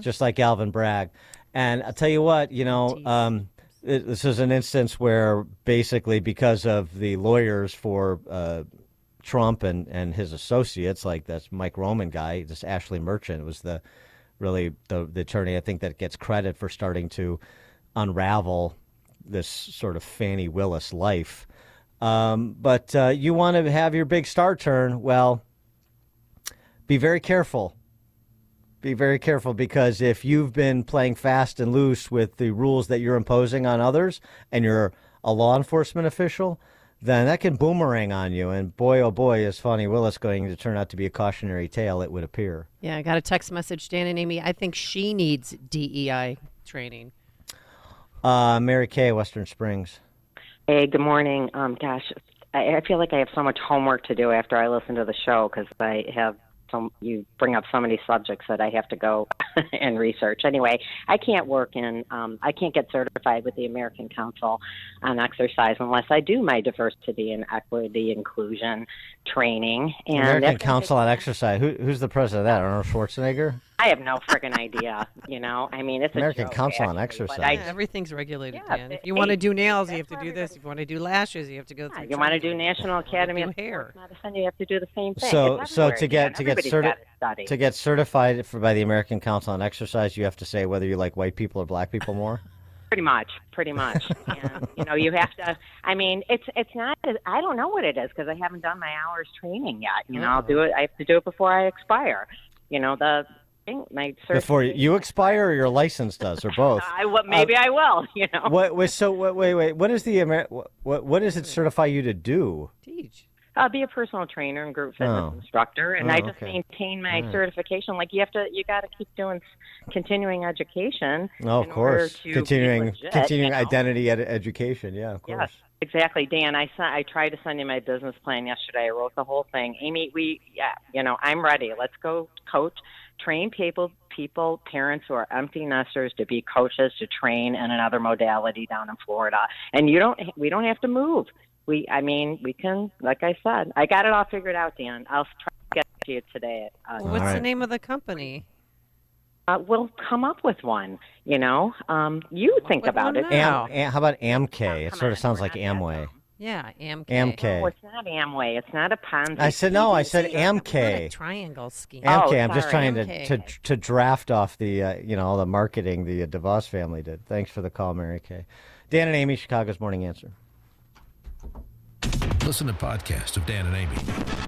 just like Alvin Bragg. And I'll tell you what, this is an instance where basically because of the lawyers for Trump and his associates, like this Mike Roman guy, this Ashley Merchant was the attorney, I think, that gets credit for starting to unravel this sort of Fani Willis life. But you want to have your big star turn. Well, be very careful. Be very careful, because if you've been playing fast and loose with the rules that you're imposing on others and you're a law enforcement official, then that can boomerang on you. And boy, oh boy, is Fani Willis going to turn out to be a cautionary tale, it would appear. Yeah, I got a text message, Dan and Amy. I think she needs DEI training. Mary Kay, Western Springs. Hey, good morning. Gosh, I feel like I have so much homework to do after I listen to the show, because you bring up so many subjects that I have to go and research. Anyway, I can't I can't get certified with the American Council on Exercise unless I do my diversity and equity inclusion training. And American Council on Exercise. Who's the president of that? Arnold Schwarzenegger? I have no friggin' idea. I mean, it's American a joke, Council on actually, Exercise. Everything's regulated, Dan. If you want to do nails, you have to do this. If you want to do lashes, you have to go through. You want to do National Academy of hair Medicine, you have to do the same thing. So to get certified by the American Council on Exercise, you have to say whether you like white people or black people more. Pretty much. And, you have to. I mean, it's not. I don't know what it is, because I haven't done my hours training yet. I'll do it. I have to do it before I expire. Before you expire, or your license does, or both? Maybe I will. Wait. What is it certify you to do? Teach. I'll be a personal trainer and group fitness instructor, and I just maintain my certification. Like you got to keep doing continuing education. Oh, of course, continuing identity education. Yeah, of course. Yes, exactly, Dan. I tried to send you my business plan yesterday. I wrote the whole thing. Amy, I'm ready. Let's go coach, train people, parents who are empty nesters to be coaches to train in another modality down in Florida. And we don't have to move. We can, like I said, I got it all figured out, Dan. I'll try to get to you today. What's the name of the company? We'll come up with one, You think about it. How about Amway? It sort of sounds like Amway. Yeah, Amway. No, it's not Amway. It's not a Ponzi. I said no. I said Amway. Triangle scheme. Amway. I'm just trying to draft off the all the marketing the DeVos family did. Thanks for the call, Mary Kay. Dan and Amy, Chicago's Morning Answer. Listen to podcasts of Dan and Amy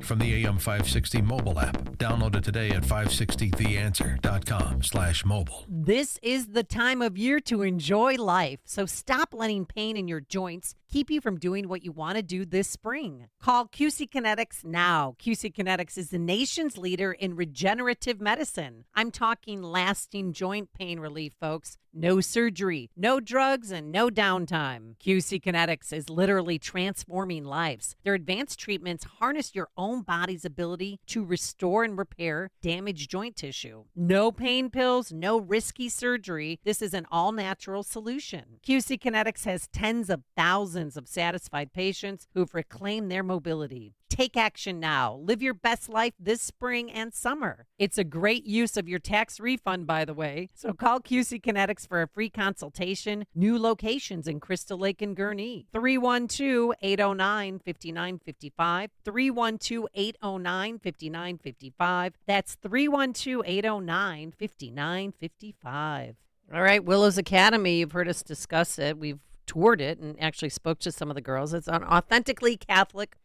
from the AM 560 mobile app. Download it today at 560theanswer.com/mobile. This is the time of year to enjoy life. So stop letting pain in your joints keep you from doing what you want to do this spring. Call QC Kinetics now. QC Kinetics is the nation's leader in regenerative medicine. I'm talking lasting joint pain relief, folks. No surgery, no drugs, and no downtime. QC Kinetics is literally transforming lives. Their advanced treatments harness your own body's ability to restore and repair damaged joint tissue. No pain pills, no risky surgery. This is an all-natural solution. QC Kinetics has tens of thousands of satisfied patients who've reclaimed their mobility. Take action now. Live your best life this spring and summer. It's a great use of your tax refund, by the way. So call QC Kinetics for a free consultation. New locations in Crystal Lake and Gurnee. 312-809-5955. 312-809-5955. That's 312-809-5955. All right, Willows Academy. You've heard us discuss it. We've toured it and actually spoke to some of the girls. It's an authentically Catholic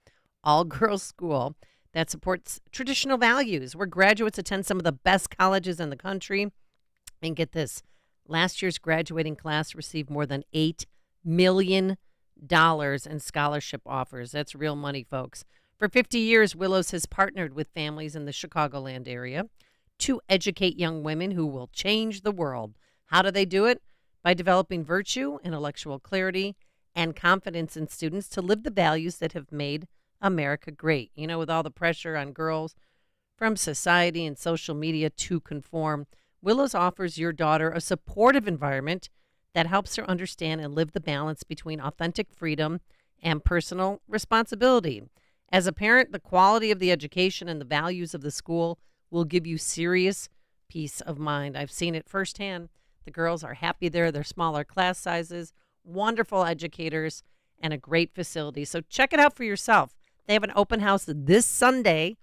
all-girls school that supports traditional values, where graduates attend some of the best colleges in the country. And get this, last year's graduating class received more than $8 million in scholarship offers. That's real money, folks. For 50 years, Willows has partnered with families in the Chicagoland area to educate young women who will change the world. How do they do it? By developing virtue, intellectual clarity, and confidence in students to live the values that have made America great. With all the pressure on girls from society and social media to conform, Willows offers your daughter a supportive environment that helps her understand and live the balance between authentic freedom and personal responsibility. As a parent, the quality of the education and the values of the school will give you serious peace of mind. I've seen it firsthand. The girls are happy there. They're smaller class sizes, wonderful educators, and a great facility. So check it out for yourself. They have an open house this Sunday,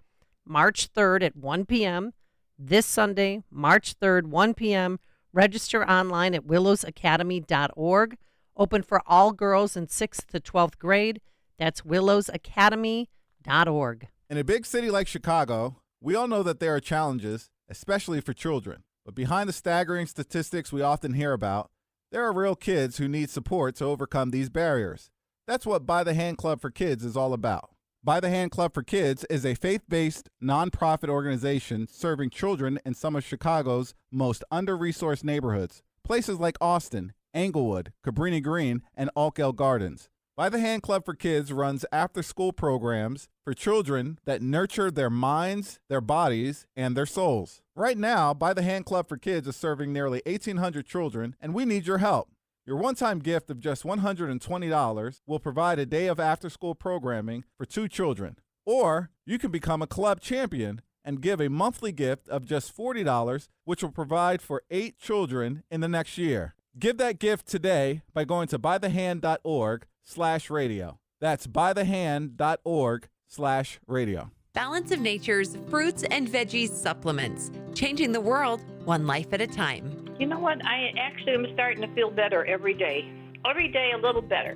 March 3rd at 1 p.m. This Sunday, March 3rd, 1 p.m. Register online at willowsacademy.org. Open for all girls in 6th to 12th grade. That's willowsacademy.org. In a big city like Chicago, we all know that there are challenges, especially for children. But behind the staggering statistics we often hear about, there are real kids who need support to overcome these barriers. That's what By the Hand Club for Kids is all about. By the Hand Club for Kids is a faith-based, nonprofit organization serving children in some of Chicago's most under-resourced neighborhoods, places like Austin, Englewood, Cabrini Green, and Altgeld Gardens. By the Hand Club for Kids runs after-school programs for children that nurture their minds, their bodies, and their souls. Right now, By the Hand Club for Kids is serving nearly 1,800 children, and we need your help. Your one-time gift of just $120 will provide a day of after-school programming for 2 children. Or you can become a club champion and give a monthly gift of just $40, which will provide for 8 children in the next year. Give that gift today by going to bythehand.org/radio. That's bythehand.org/radio. Balance of Nature's fruits and veggies supplements, changing the world one life at a time. You know what? I actually am starting to feel better every day. Every day a little better.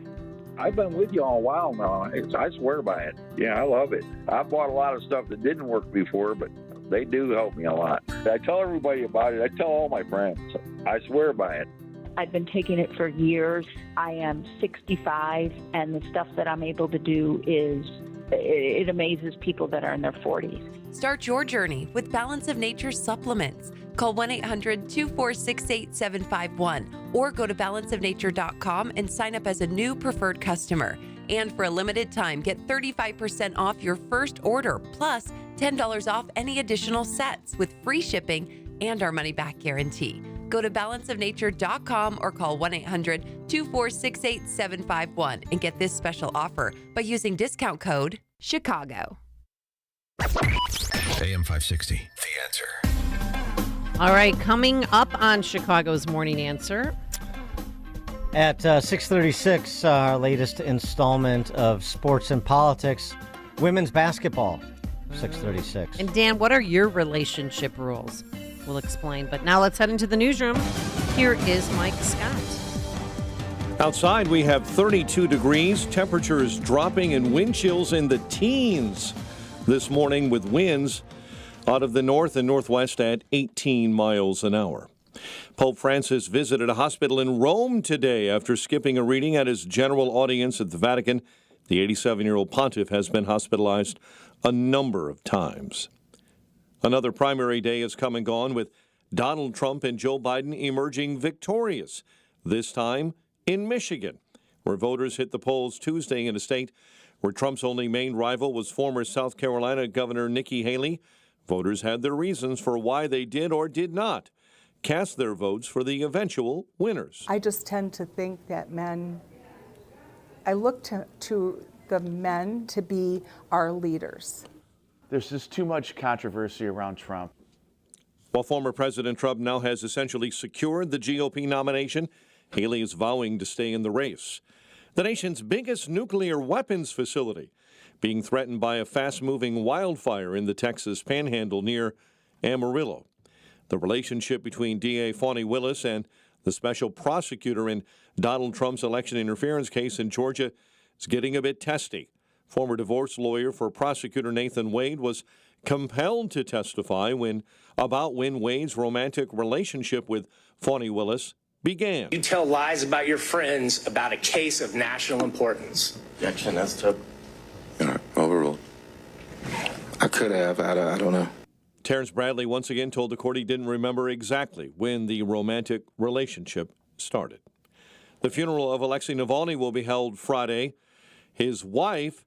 I've been with you all a while now. I swear by it. Yeah, I love it. I bought a lot of stuff that didn't work before, but they do help me a lot. I tell everybody about it. I tell all my friends. I swear by it. I've been taking it for years. I am 65, and the stuff that I'm able to do is it amazes people that are in their 40s. Start your journey with Balance of Nature supplements. Call 1-800-246-8751 or go to balanceofnature.com and sign up as a new preferred customer. And for a limited time, get 35% off your first order, plus $10 off any additional sets with free shipping and our money-back guarantee. Go to balanceofnature.com or call 1-800-246-8751 and get this special offer by using discount code CHICAGO. AM 560, The Answer. All right, coming up on Chicago's Morning Answer. At 6:36, our latest installment of Sports and Politics, women's basketball, 6:36. And Dan, what are your relationship rules? We'll explain. But now let's head into the newsroom. Here is Mike Scott. Outside, we have 32 degrees, temperatures dropping, and wind chills in the teens this morning with winds out of the north and northwest at 18 miles an hour. Pope Francis visited a hospital in Rome today after skipping a reading at his general audience at the Vatican. The 87-year-old pontiff has been hospitalized a number of times. Another primary day has come and gone with Donald Trump and Joe Biden emerging victorious, this time in Michigan, where voters hit the polls Tuesday in a state where Trump's only main rival was former South Carolina Governor Nikki Haley. Voters had their reasons for why they did or did not cast their votes for the eventual winners. I just tend to think that I look to the men to be our leaders. There's just too much controversy around Trump. While former President Trump now has essentially secured the GOP nomination, Haley is vowing to stay in the race. The nation's biggest nuclear weapons facility being threatened by a fast-moving wildfire in the Texas Panhandle near Amarillo. The relationship between DA Fani Willis and the special prosecutor in Donald Trump's election interference case in Georgia is getting a bit testy. Former divorce lawyer for prosecutor Nathan Wade was compelled to testify about when Wade's romantic relationship with Fani Willis began. You tell lies about your friends about a case of national importance. Objection, that's tough. Overruled. I could have, I don't know. Terrence Bradley once again told the court he didn't remember exactly when the romantic relationship started. The funeral of Alexei Navalny will be held Friday. His wife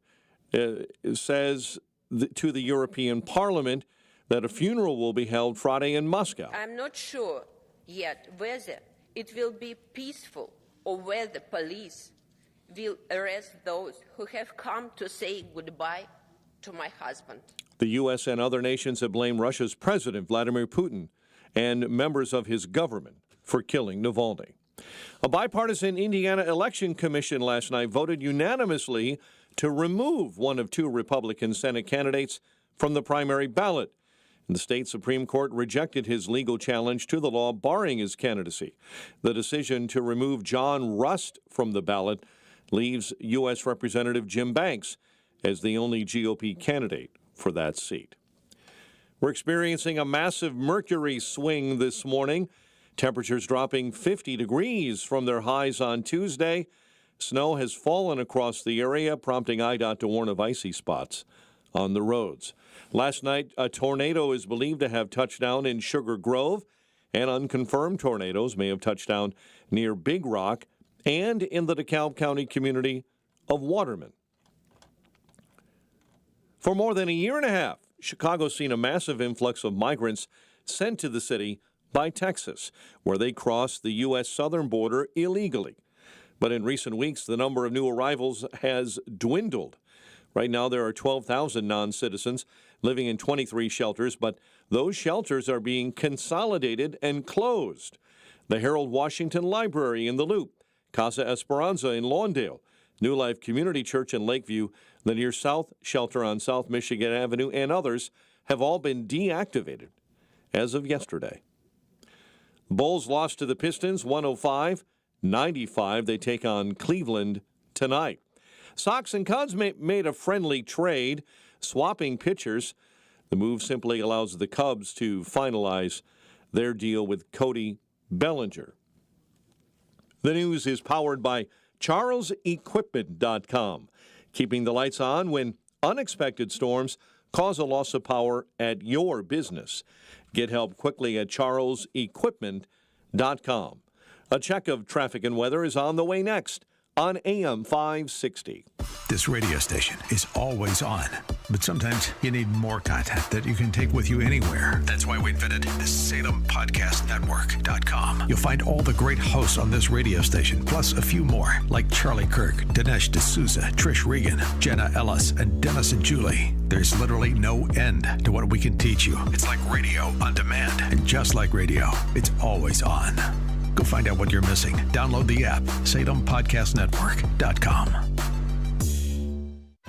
says to the European Parliament that a funeral will be held Friday in Moscow. I'm not sure yet whether it will be peaceful or whether police will arrest those who have come to say goodbye to my husband. The U.S. and other nations have blamed Russia's President Vladimir Putin and members of his government for killing Navalny. A bipartisan Indiana election commission last night voted unanimously to remove one of two Republican Senate candidates from the primary ballot. And the state Supreme Court rejected his legal challenge to the law barring his candidacy. The decision to remove John Rust from the ballot leaves U.S. Representative Jim Banks as the only GOP candidate for that seat. We're experiencing a massive mercury swing this morning. Temperatures dropping 50 degrees from their highs on Tuesday. Snow has fallen across the area, prompting IDOT to warn of icy spots on the roads. Last night, a tornado is believed to have touched down in Sugar Grove, and unconfirmed tornadoes may have touched down near Big Rock and in the DeKalb County community of Waterman. For more than a year and a half, Chicago's seen a massive influx of migrants sent to the city by Texas, where they crossed the U.S. southern border illegally. But in recent weeks, the number of new arrivals has dwindled. Right now, there are 12,000 non-citizens living in 23 shelters, but those shelters are being consolidated and closed. The Harold Washington Library in the Loop, Casa Esperanza in Lawndale, New Life Community Church in Lakeview, the Near South Shelter on South Michigan Avenue, and others have all been deactivated as of yesterday. Bulls lost to the Pistons 105-95. They take on Cleveland tonight. Sox and Cubs made a friendly trade, swapping pitchers. The move simply allows the Cubs to finalize their deal with Cody Bellinger. The news is powered by CharlesEquipment.com, keeping the lights on when unexpected storms cause a loss of power at your business. Get help quickly at charlesequipment.com. A check of traffic and weather is on the way next on AM 560. This radio station is always on, but sometimes you need more content that you can take with you anywhere. That's why we invented the SalemPodcastNetwork.com. You'll find all the great hosts on this radio station, plus a few more, like Charlie Kirk, Dinesh D'Souza, Trish Regan, Jenna Ellis, and Dennis and Julie. There's literally no end to what we can teach you. It's like radio on demand, and just like radio, it's always on. Go find out what you're missing. Download the app, SalemPodcastNetwork.com.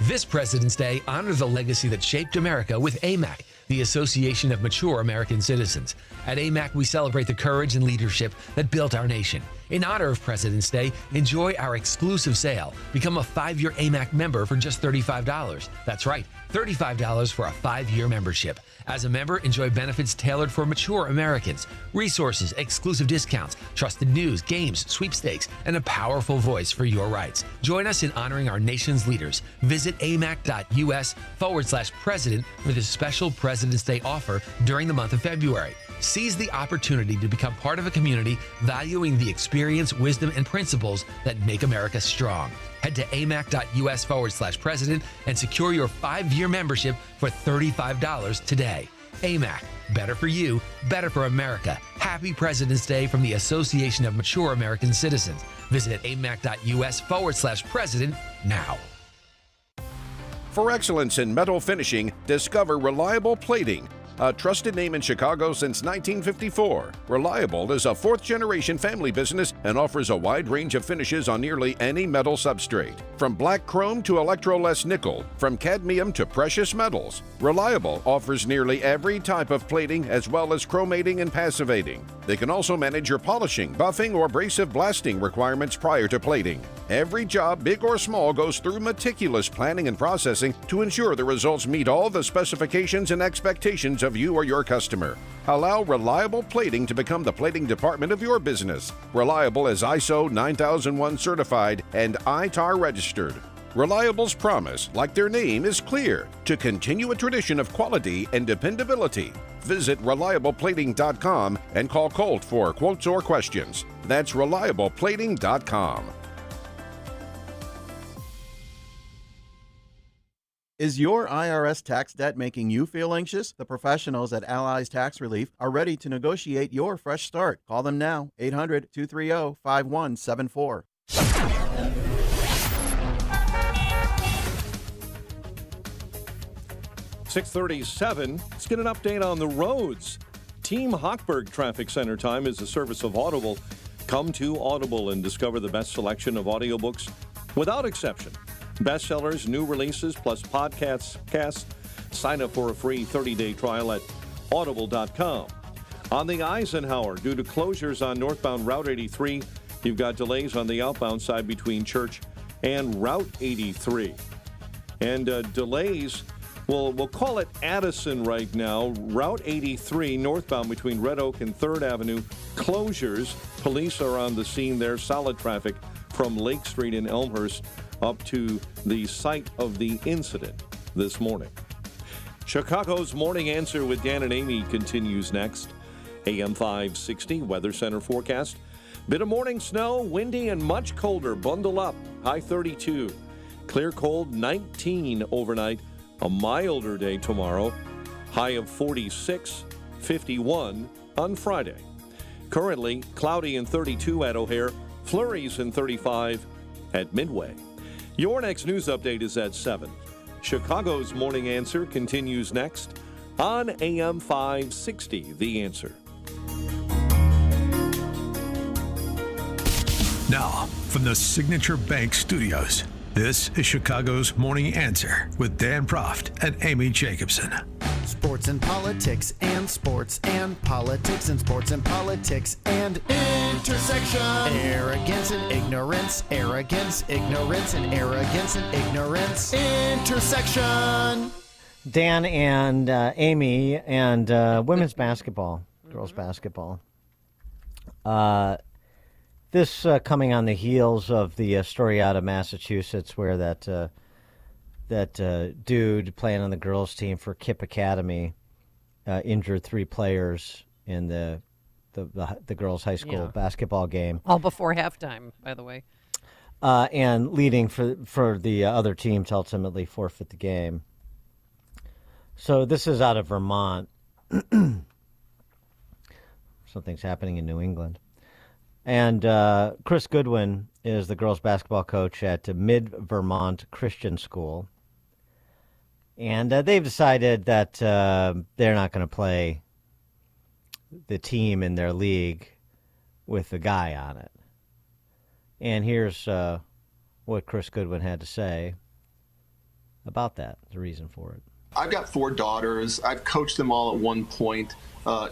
This President's Day, honor the legacy that shaped America with AMAC, the Association of Mature American Citizens. At AMAC, we celebrate the courage and leadership that built our nation. In honor of President's Day, enjoy our exclusive sale. Become a 5-year AMAC member for just $35. That's right, $35 for a 5-year membership. As a member, enjoy benefits tailored for mature Americans, resources, exclusive discounts, trusted news, games, sweepstakes, and a powerful voice for your rights. Join us in honoring our nation's leaders. Visit amac.us/president for this special President's Day offer during the month of February. Seize the opportunity to become part of a community valuing the experience, wisdom, and principles that make America strong. Head to amac.us/president and secure your 5-year membership for $35 today. AMAC, better for you, better for America. Happy President's Day from the Association of Mature American Citizens. Visit amac.us/president now. For excellence in metal finishing, discover Reliable Plating. A trusted name in Chicago since 1954, Reliable is a 4th-generation family business and offers a wide range of finishes on nearly any metal substrate. From black chrome to electroless nickel, from cadmium to precious metals, Reliable offers nearly every type of plating as well as chromating and passivating. They can also manage your polishing, buffing, or abrasive blasting requirements prior to plating. Every job, big or small, goes through meticulous planning and processing to ensure the results meet all the specifications and expectations of you or your customer. Allow Reliable Plating to become the plating department of your business. Reliable is ISO 9001 certified and ITAR registered. Reliable's promise, like their name, is clear: to continue a tradition of quality and dependability. Visit ReliablePlating.com and call Colt for quotes or questions. That's ReliablePlating.com. Is your IRS tax debt making you feel anxious? The professionals at Allies Tax Relief are ready to negotiate your fresh start. Call them now, 800-230-5174. 6:37. Let's get an update on the roads. Team Hochberg Traffic Center time is a service of Audible. Come to Audible and discover the best selection of audiobooks without exception. Bestsellers, new releases, plus podcasts. Sign up for a free 30-day trial at audible.com. On the Eisenhower, due to closures on northbound Route 83, you've got delays on the outbound side between Church and Route 83. And delays, we'll call it Addison right now. Route 83 northbound between Red Oak and 3rd Avenue, closures. Police are on the scene there. Solid traffic from Lake Street in Elmhurst up to the site of the incident this morning. Chicago's Morning Answer with Dan and Amy continues next. AM 560 Weather Center forecast. Bit of morning snow, windy and much colder. Bundle up. High 32. Clear cold 19 overnight. A milder day tomorrow. High of 46, 51 on Friday. Currently cloudy and 32 at O'Hare. Flurries and 35 at Midway. Your next news update is at 7. Chicago's Morning Answer continues next on AM 560, The Answer. Now, from the Signature Bank Studios, this is Chicago's Morning Answer with Dan Proft and Amy Jacobson. Sports and politics and sports and politics and sports and politics and intersection. Arrogance and ignorance, arrogance, ignorance and arrogance and ignorance. Intersection. Dan and Amy and women's basketball, girls basketball. This coming on the heels of the story out of Massachusetts where that dude playing on the girls' team for Kip Academy injured 3 players in the girls' high school basketball game. All before halftime, by the way. And leading for the other team to ultimately forfeit the game. So this is out of Vermont. Something's happening in New England. And Chris Goodwin is the girls' basketball coach at Mid-Vermont Christian School. And they've decided that they're not going to play the team in their league with the guy on it. And here's what Chris Goodwin had to say about that, the reason for it. I've got 4 daughters. I've coached them all at one point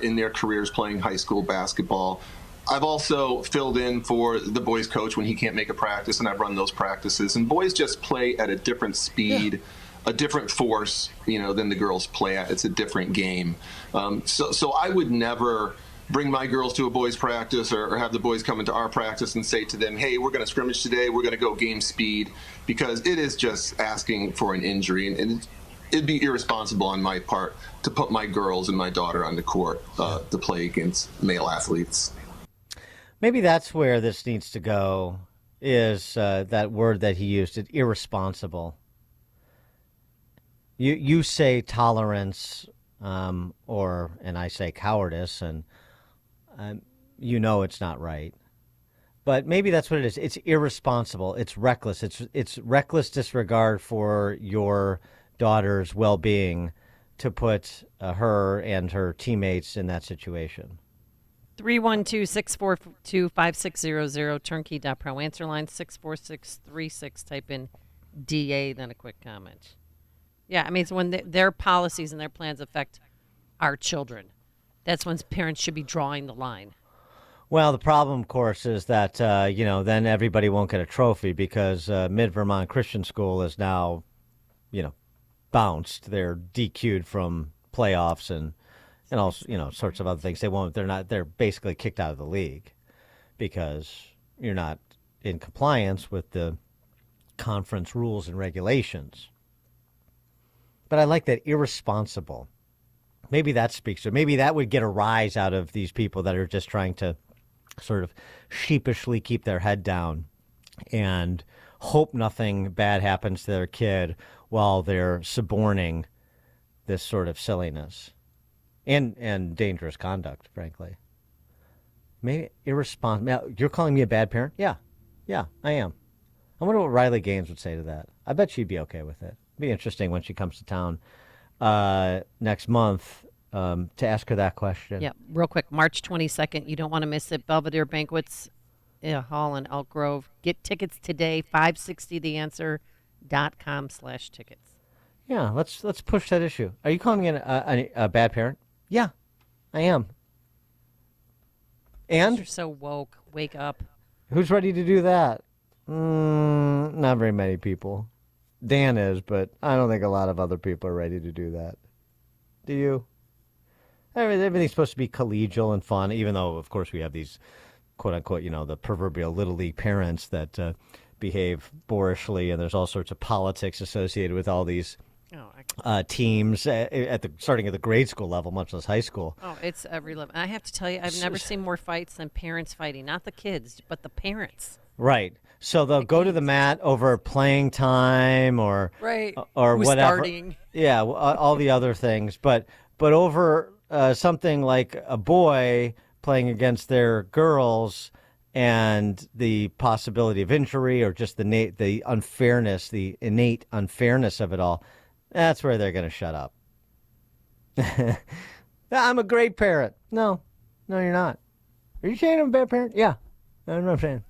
in their careers playing high school basketball. I've also filled in for the boys coach when he can't make a practice, and I've run those practices. And boys just play at a different speed, a different force, than the girls play at. It's a different game. So I would never bring my girls to a boys practice or have the boys come into our practice and say to them, hey, we're going to scrimmage today. We're going to go game speed, because it is just asking for an injury. And it'd be irresponsible on my part to put my girls and my daughter on the court to play against male athletes. Maybe that's where this needs to go, is that word that he used, irresponsible. You say tolerance, and I say cowardice, and it's not right. But maybe that's what it is. It's irresponsible. It's reckless. It's reckless disregard for your daughter's well-being to put her and her teammates in that situation. 312-642-5600, turnkey.pro. Answer line 64636. Type in DA, then a quick comment. Yeah, I mean, it's when their policies and their plans affect our children. That's when parents should be drawing the line. Well, the problem, of course, is that, then everybody won't get a trophy because Mid-Vermont Christian School is now, bounced. They're DQ'd from playoffs and all, sorts of other things. They're basically kicked out of the league because you're not in compliance with the conference rules and regulations. But I like that irresponsible. Maybe that speaks to it. Maybe that would get a rise out of these people that are just trying to sort of sheepishly keep their head down and hope nothing bad happens to their kid while they're suborning this sort of silliness and dangerous conduct, frankly. Maybe irresponsible. You're calling me a bad parent? Yeah, I am. I wonder what Riley Gaines would say to that. I bet she'd be okay with it. It'd be interesting when she comes to town next month to ask her that question. Yeah, real quick, March 22nd. You don't want to miss it. Belvedere Banquets Hall in Elk Grove. Get tickets today, 560theanswer.com/tickets. Yeah, let's push that issue. Are you calling me a bad parent? Yeah, I am. And? You're so woke. Wake up. Who's ready to do that? Not very many people. Dan is, but I don't think a lot of other people are ready to do that. Do you? Everything's supposed to be collegial and fun, even though, of course, we have these, quote-unquote, the proverbial Little League parents that behave boorishly, and there's all sorts of politics associated with all these teams starting at the grade school level, much less high school. Oh, it's every level. I have to tell you, I've never seen more fights than parents fighting. Not the kids, but the parents. Right. So they'll go to the mat over playing time or whatever. Starting. Yeah, all the other things. But over something like a boy playing against their girls and the possibility of injury or just the unfairness, the innate unfairness of it all, that's where they're going to shut up. I'm a great parent. No, you're not. Are you saying I'm a bad parent? Yeah. That's what I'm saying.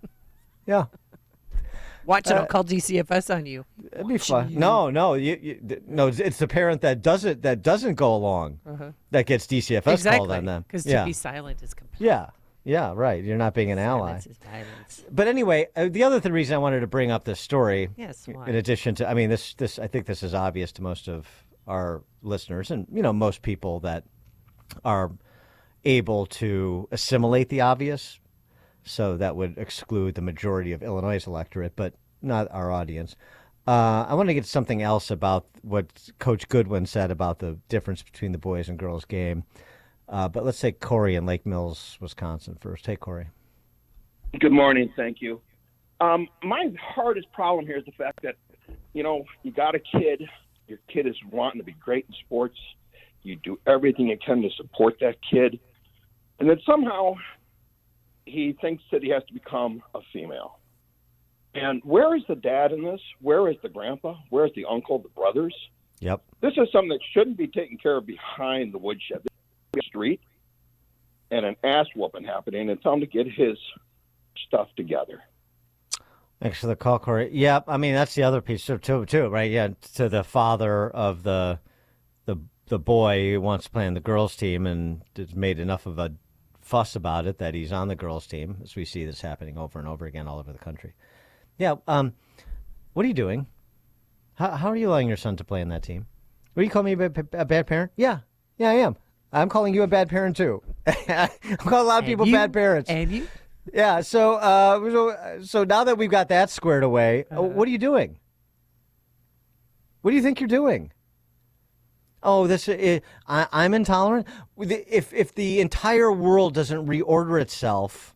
Yeah. Watch it. I'll call DCFS on you. It'd be fun. No, no, it's the parent that doesn't go along that gets DCFS called on them. Because to be silent is compelling. Yeah, right. You're not being an ally. Silence is violence. But anyway, the other reason I wanted to bring up this story, yes, why? in addition to, I mean, this I think this is obvious to most of our listeners, and most people that are able to assimilate the obvious. So that would exclude the majority of Illinois' electorate, but not our audience. I want to get something else about what Coach Goodwin said about the difference between the boys and girls game. But let's take Corey in Lake Mills, Wisconsin first. Hey, Corey. Good morning. Thank you. My hardest problem here is the fact that, you got a kid. Your kid is wanting to be great in sports. You do everything you can to support that kid. And then somehow he thinks that he has to become a female. And where is the dad in this? Where is the grandpa? Where is the uncle, the brothers? Yep. This is something that shouldn't be taken care of behind the woodshed. This is the street and an ass whooping happening, and tell him to get his stuff together. Thanks for the call, Corey. Yep. I mean, that's the other piece too, right? Yeah. To the father of the boy who wants to play on the girls' team and has made enough of a fuss about it that he's on the girls' team, as we see this happening over and over again all over the country. Yeah. What are you doing? How are you allowing your son to play in that team? What do you call me a bad parent? Yeah, I am. I'm calling you a bad parent too. I'm calling a lot of people bad parents. And you? Yeah. So now that we've got that squared away, what are you doing? What do you think you're doing? Oh, I'm intolerant. If the entire world doesn't reorder itself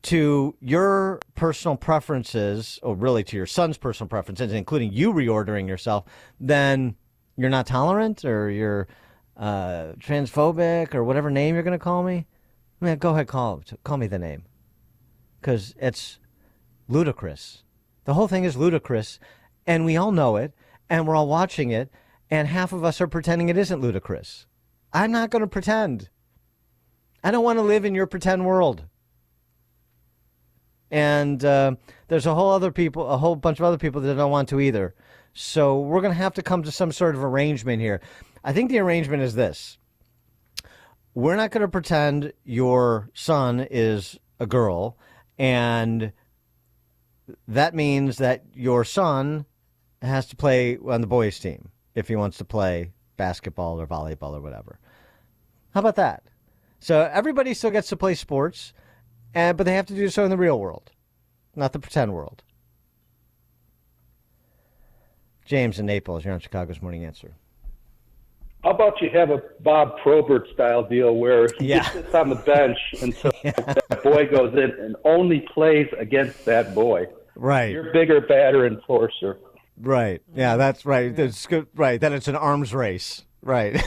to your personal preferences, or really to your son's personal preferences, including you reordering yourself, then you're not tolerant, or you're transphobic, or whatever name you're going to call me. I mean, go ahead, call me the name, because it's ludicrous. The whole thing is ludicrous, and we all know it, and we're all watching it, and half of us are pretending it isn't ludicrous. I'm not going to pretend. I don't want to live in your pretend world. And there's a whole bunch of other people that don't want to either. So we're going to have to come to some sort of arrangement here. I think the arrangement is this. We're not going to pretend your son is a girl, and that means that your son has to play on the boys' team if he wants to play basketball or volleyball or whatever. How about that? So everybody still gets to play sports, but they have to do so in the real world, not the pretend world. James in Naples, you're on Chicago's Morning Answer. How about you have a Bob Probert style deal where he just sits on the bench until that boy goes in and only plays against that boy? Right. You're bigger, badder, enforcer. Right. Yeah, that's right. That's good. Right. Then it's an arms race. Right.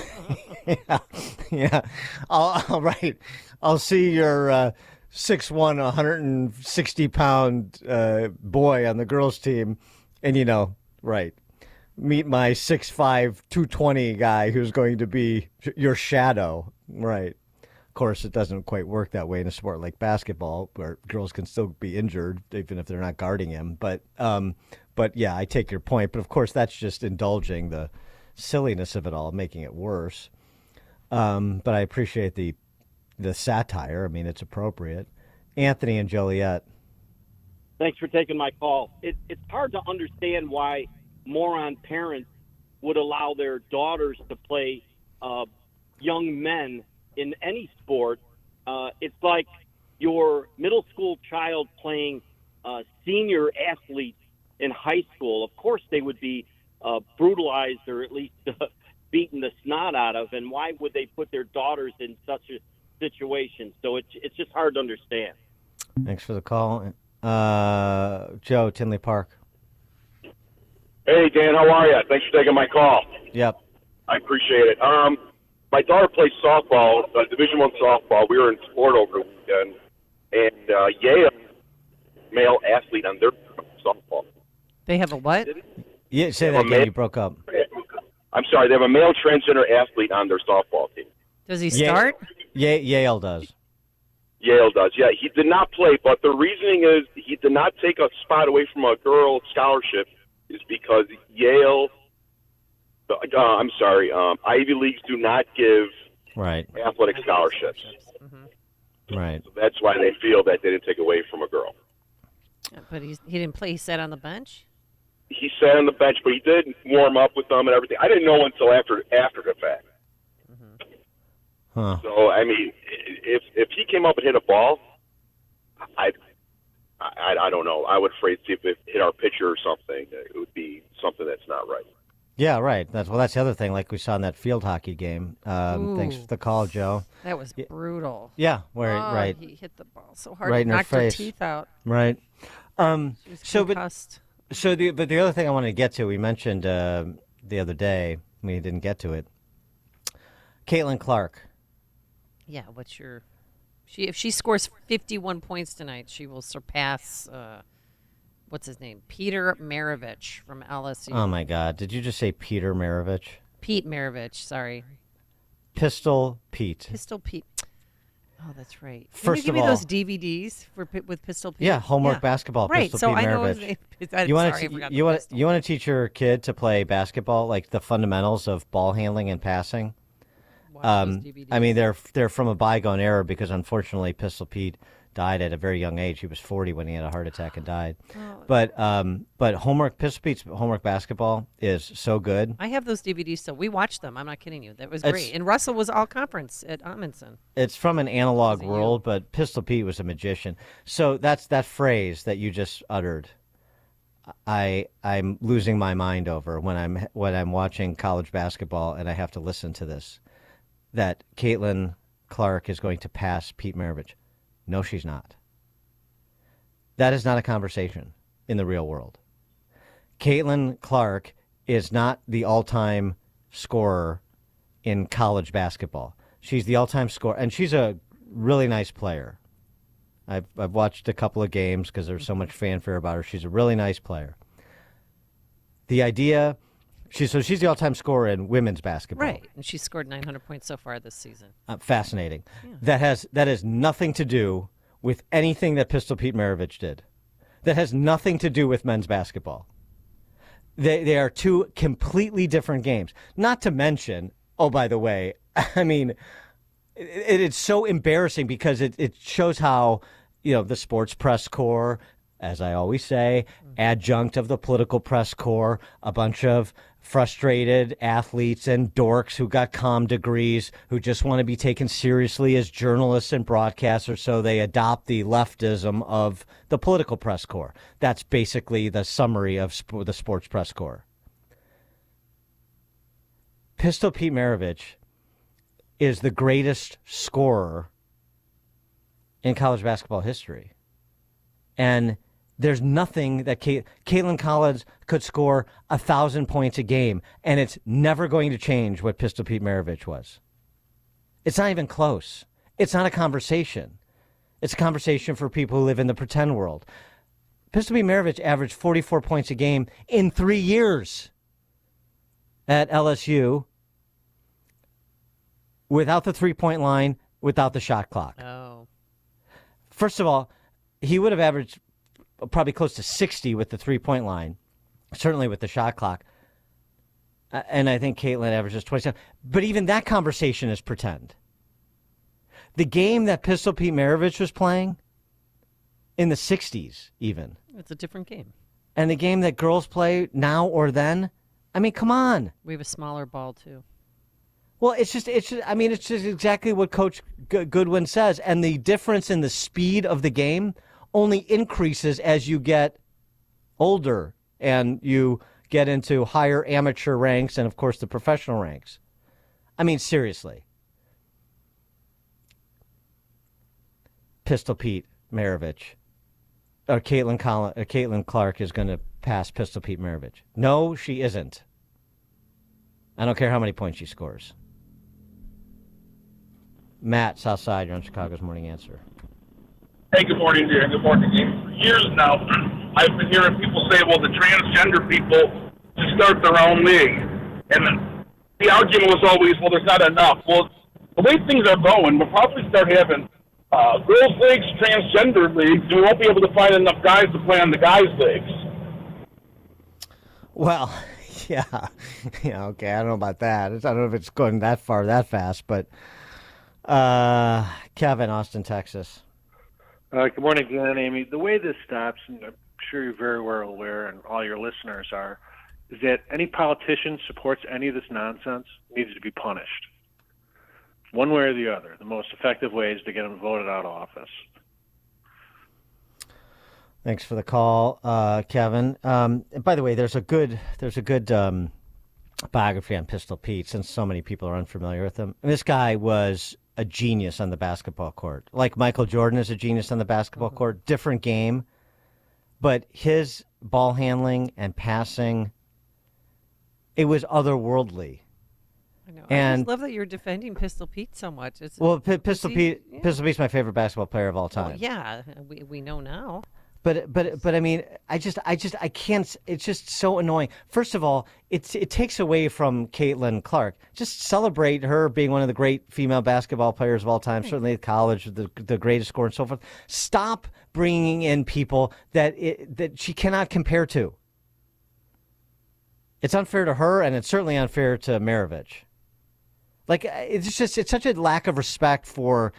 Yeah. I'll see your 6'1", 160-pound boy on the girls' team, and right. Meet my 6'5", 220 guy who's going to be your shadow. Right. Of course, it doesn't quite work that way in a sport like basketball, where girls can still be injured even if they're not guarding him. But yeah, I take your point. But of course, that's just indulging the silliness of it all, making it worse. But I appreciate the satire. I mean, it's appropriate. Anthony and Joliet. Thanks for taking my call. It's hard to understand why moron parents would allow their daughters to play young men in any sport. It's like your middle school child playing senior athletes in high school. Of course they would be brutalized, or at least beaten the snot out of, and why would they put their daughters in such a situation? So it's just hard to understand. Thanks for the call. Joe, Tinley Park. Hey, Dan, how are you? Thanks for taking my call. Yep. I appreciate it. My daughter plays softball, Division I softball. We were in sport over the weekend, and Yale, male athlete on their softball. They have a what? Yeah, say that again. You broke up. I'm sorry. They have a male transgender athlete on their softball team. Does he start? Yale does. Yale does, yeah. He did not play, but the reasoning is he did not take a spot away from a girl scholarship is because Yale, Ivy Leagues do not give athletic scholarships. Right. So that's why they feel that they didn't take away from a girl. But he didn't play. He sat on the bench? He sat on the bench, but he did warm up with them and everything. I didn't know until after the fact. Huh. So, I mean, if he came up and hit a ball, I don't know. I would afraid see if it hit our pitcher or something. It would be something that's not right. Yeah, right. That's the other thing, like we saw in that field hockey game. Thanks for the call, Joe. That was brutal. Yeah, right. He hit the ball so hard, right it in her knocked her face. teeth out. Right. Concussed. The other thing I wanted to get to, we mentioned the other day, we didn't get to it. Caitlin Clark. Yeah, if she scores 51 points tonight, she will surpass what's his name? Peter Maravich from LSU. Oh my God! Did you just say Peter Maravich? Pete Maravich, sorry. Pistol Pete. Pistol Pete. Oh, that's right. First Can of you give all, me those DVDs with Pistol Pete? Yeah, homework basketball. Right, Pistol so Pete I know his Maravich. name. You want to teach your kid to play basketball, like the fundamentals of ball handling and passing. I mean, they're from a bygone era because unfortunately Pistol Pete died at a very young age. He was 40 when he had a heart attack and died. Oh. But Pistol Pete's homework basketball is so good. I have those DVDs still. We watched them. I'm not kidding you. That was great. And Russell was all conference at Amundsen. It's from an analog world, but Pistol Pete was a magician. So that's that phrase that you just uttered. I'm losing my mind over when I'm watching college basketball and I have to listen to this. That Caitlin Clark is going to pass Pete Maravich. No, she's not. That is not a conversation in the real world. Caitlin Clark is not the all-time scorer in college basketball. She's the all-time scorer, and she's a really nice player. I've watched a couple of games because there's so much fanfare about her. She's a really nice player. The idea... She's the all-time scorer in women's basketball. Right, and she's scored 900 points so far this season. Fascinating. Yeah. That has nothing to do with anything that Pistol Pete Maravich did. That has nothing to do with men's basketball. They are two completely different games. Not to mention, oh, by the way, I mean, it's so embarrassing because it shows how, the sports press corps, as I always say, adjunct of the political press corps, a bunch of frustrated athletes and dorks who got comm degrees who just want to be taken seriously as journalists and broadcasters, so they adopt the leftism of the political press corps. That's basically the summary of the sports press corps. Pistol Pete Maravich is the greatest scorer in college basketball history. And there's nothing that Caitlin Collins could score 1,000 points a game, and it's never going to change what Pistol Pete Maravich was. It's not even close. It's not a conversation. It's a conversation for people who live in the pretend world. Pistol Pete Maravich averaged 44 points a game in 3 years at LSU without the three-point line, without the shot clock. Oh. First of all, he would have averaged probably close to 60 with the three-point line, certainly with the shot clock. And I think Caitlin averages 27. But even that conversation is pretend. The game that Pistol Pete Maravich was playing in the 60s even. It's a different game. And the game that girls play now or then, I mean, come on. We have a smaller ball, too. Well, it's just exactly what Coach Goodwin says. And the difference in the speed of the game only increases as you get older and you get into higher amateur ranks and, of course, the professional ranks. I mean, seriously. Pistol Pete Maravich or Caitlin Clark is going to pass Pistol Pete Maravich. No, she isn't. I don't care how many points she scores. Matt, Southside, you're on Chicago's Morning Answer. Hey, good morning, dear. Good morning, James. For years now, I've been hearing people say, well, the transgender people should start their own league. And the argument was always, well, there's not enough. Well, the way things are going, we'll probably start having girls' leagues, transgender leagues, and we won't be able to find enough guys to play on the guys' leagues. Well, yeah, okay, I don't know about that. I don't know if it's going that far that fast, but Kevin, Austin, Texas. Good morning, Glenn and Amy. The way this stops, and I'm sure you're very well aware, and all your listeners are, is that any politician supports any of this nonsense needs to be punished. One way or the other. The most effective way is to get them voted out of office. Thanks for the call, Kevin. And by the way, there's a good biography on Pistol Pete, since so many people are unfamiliar with him. And this guy was a genius on the basketball court. Like Michael Jordan is a genius on the basketball court. Different game. But his ball handling and passing, it was otherworldly. I know. And I just love that you're defending Pistol Pete so much. Pistol Pete's my favorite basketball player of all time. Well, yeah, we know now. But I mean, I can't. It's just so annoying. First of all, it takes away from Caitlin Clark. Just celebrate her being one of the great female basketball players of all time. Certainly at college, the greatest scorer and so forth. Stop bringing in people that she cannot compare to. It's unfair to her, and it's certainly unfair to Maravich. Like, it's such a lack of respect for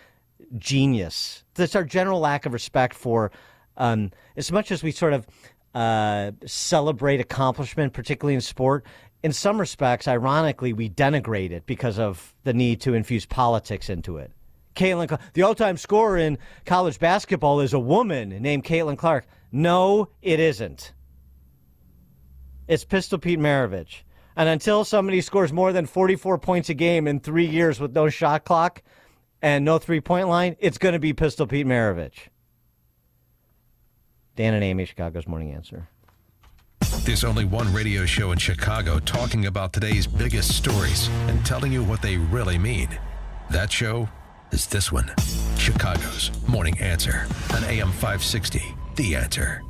genius. That's our general lack of respect for. As much as we sort of celebrate accomplishment, particularly in sport, in some respects, ironically, we denigrate it because of the need to infuse politics into it. The all-time scorer in college basketball is a woman named Caitlin Clark. No, it isn't. It's Pistol Pete Maravich. And until somebody scores more than 44 points a game in 3 years with no shot clock and no three-point line, it's going to be Pistol Pete Maravich. Dan and Amy, Chicago's Morning Answer. There's only one radio show in Chicago talking about today's biggest stories and telling you what they really mean. That show is this one, Chicago's Morning Answer on AM 560, The Answer.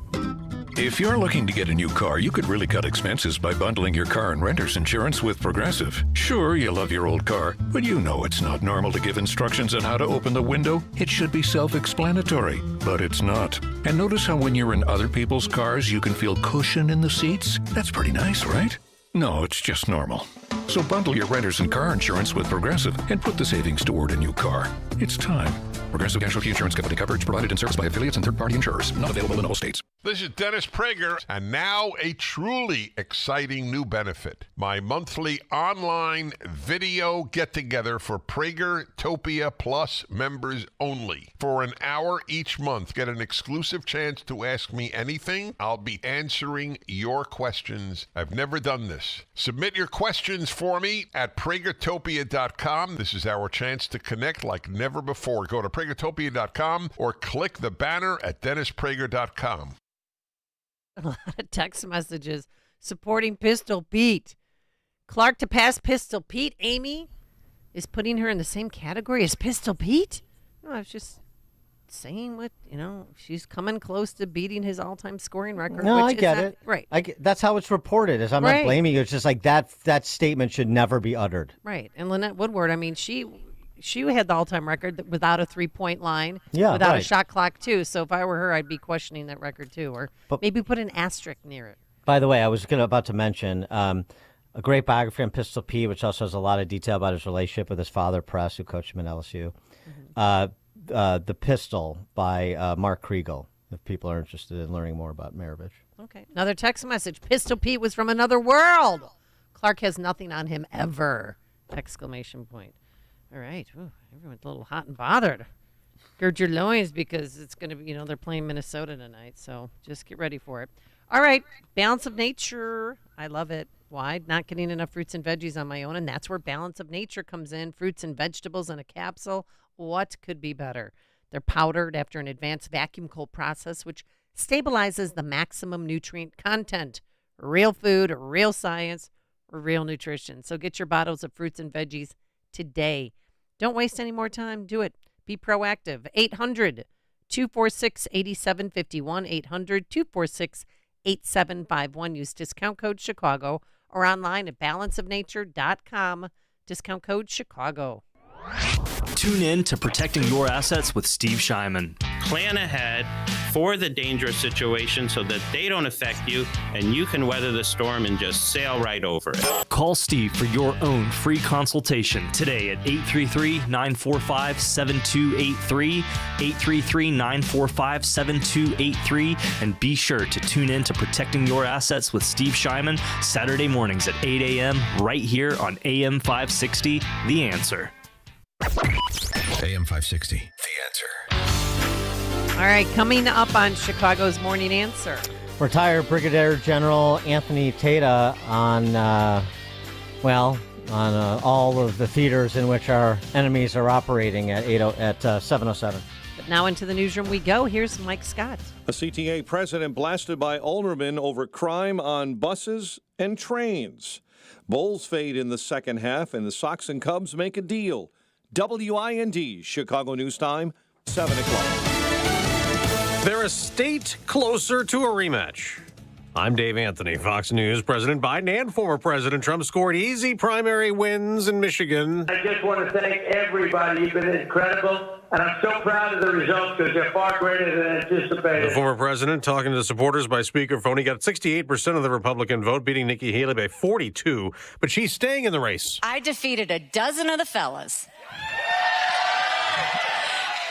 If you're looking to get a new car, you could really cut expenses by bundling your car and renter's insurance with Progressive. Sure, you love your old car, but you know it's not normal to give instructions on how to open the window. It should be self-explanatory, but it's not. And notice how when you're in other people's cars, you can feel cushion in the seats? That's pretty nice, right? No, it's just normal. So bundle your renter's and car insurance with Progressive and put the savings toward a new car. It's time. Progressive Casualty Insurance Company. Coverage provided and serviced by affiliates and third-party insurers. Not available in all states. This is Dennis Prager, and now a truly exciting new benefit. My monthly online video get-together for Pragertopia Plus members only. For an hour each month, get an exclusive chance to ask me anything. I'll be answering your questions. I've never done this. Submit your questions for me at Pragertopia.com. This is our chance to connect like never before. Go to Pragertopia.com or click the banner at DennisPrager.com. A lot of text messages supporting Pistol Pete. Clark to pass Pistol Pete. Amy is putting her in the same category as Pistol Pete. No, I was just saying she's coming close to beating his all-time scoring record. No, I get it. Right. That's how it's reported. I'm not blaming you. It's just like that statement should never be uttered. Right. And Lynette Woodward, I mean, she had the all-time record without a three-point line, without a shot clock, too. So if I were her, I'd be questioning that record, too. Or maybe put an asterisk near it. By the way, I was about to mention a great biography on Pistol Pete, which also has a lot of detail about his relationship with his father, Press, who coached him at LSU. Mm-hmm. The Pistol by Mark Kriegel, if people are interested in learning more about Maravich. Okay. Another text message. Pistol Pete was from another world. Clark has nothing on him ever! Exclamation point. All right. Ooh, everyone's a little hot and bothered. Gird your loins because it's going to be, they're playing Minnesota tonight. So just get ready for it. All right. Balance of Nature. I love it. Why? Not getting enough fruits and veggies on my own. And that's where Balance of Nature comes in. Fruits and vegetables in a capsule. What could be better? They're powdered after an advanced vacuum cold process, which stabilizes the maximum nutrient content. Real food, real science, real nutrition. So get your bottles of fruits and veggies today. Don't waste any more time. Do it. Be proactive. 800-246-8751. 800-246-8751. Use discount code Chicago or online at balanceofnature.com. Discount code Chicago. Tune in to Protecting Your Assets with Steve Shyman. Plan ahead for the dangerous situation so that they don't affect you and you can weather the storm and just sail right over it. Call Steve for your own free consultation today at 833-945-7283, 833-945-7283, and be sure to tune in to Protecting Your Assets with Steve Shyman Saturday mornings at 8 a.m. right here on AM 560, The Answer. AM 560, The Answer. All right, coming up on Chicago's Morning Answer. Retired Brigadier General Anthony Tata on all of the theaters in which our enemies are operating at 7:07. But now into the newsroom we go. Here's Mike Scott. A CTA president blasted by aldermen over crime on buses and trains. Bulls fade in the second half, and the Sox and Cubs make a deal. WIND, Chicago News Time, 7 o'clock. They're a state closer to a rematch. I'm Dave Anthony, Fox News. President Biden and former President Trump scored easy primary wins in Michigan. I just want to thank everybody. You've been incredible, and I'm so proud of the results because they're far greater than anticipated. The former president, talking to supporters by speakerphone, he got 68% of the Republican vote, beating Nikki Haley by 42, but she's staying in the race. I defeated a dozen of the fellas.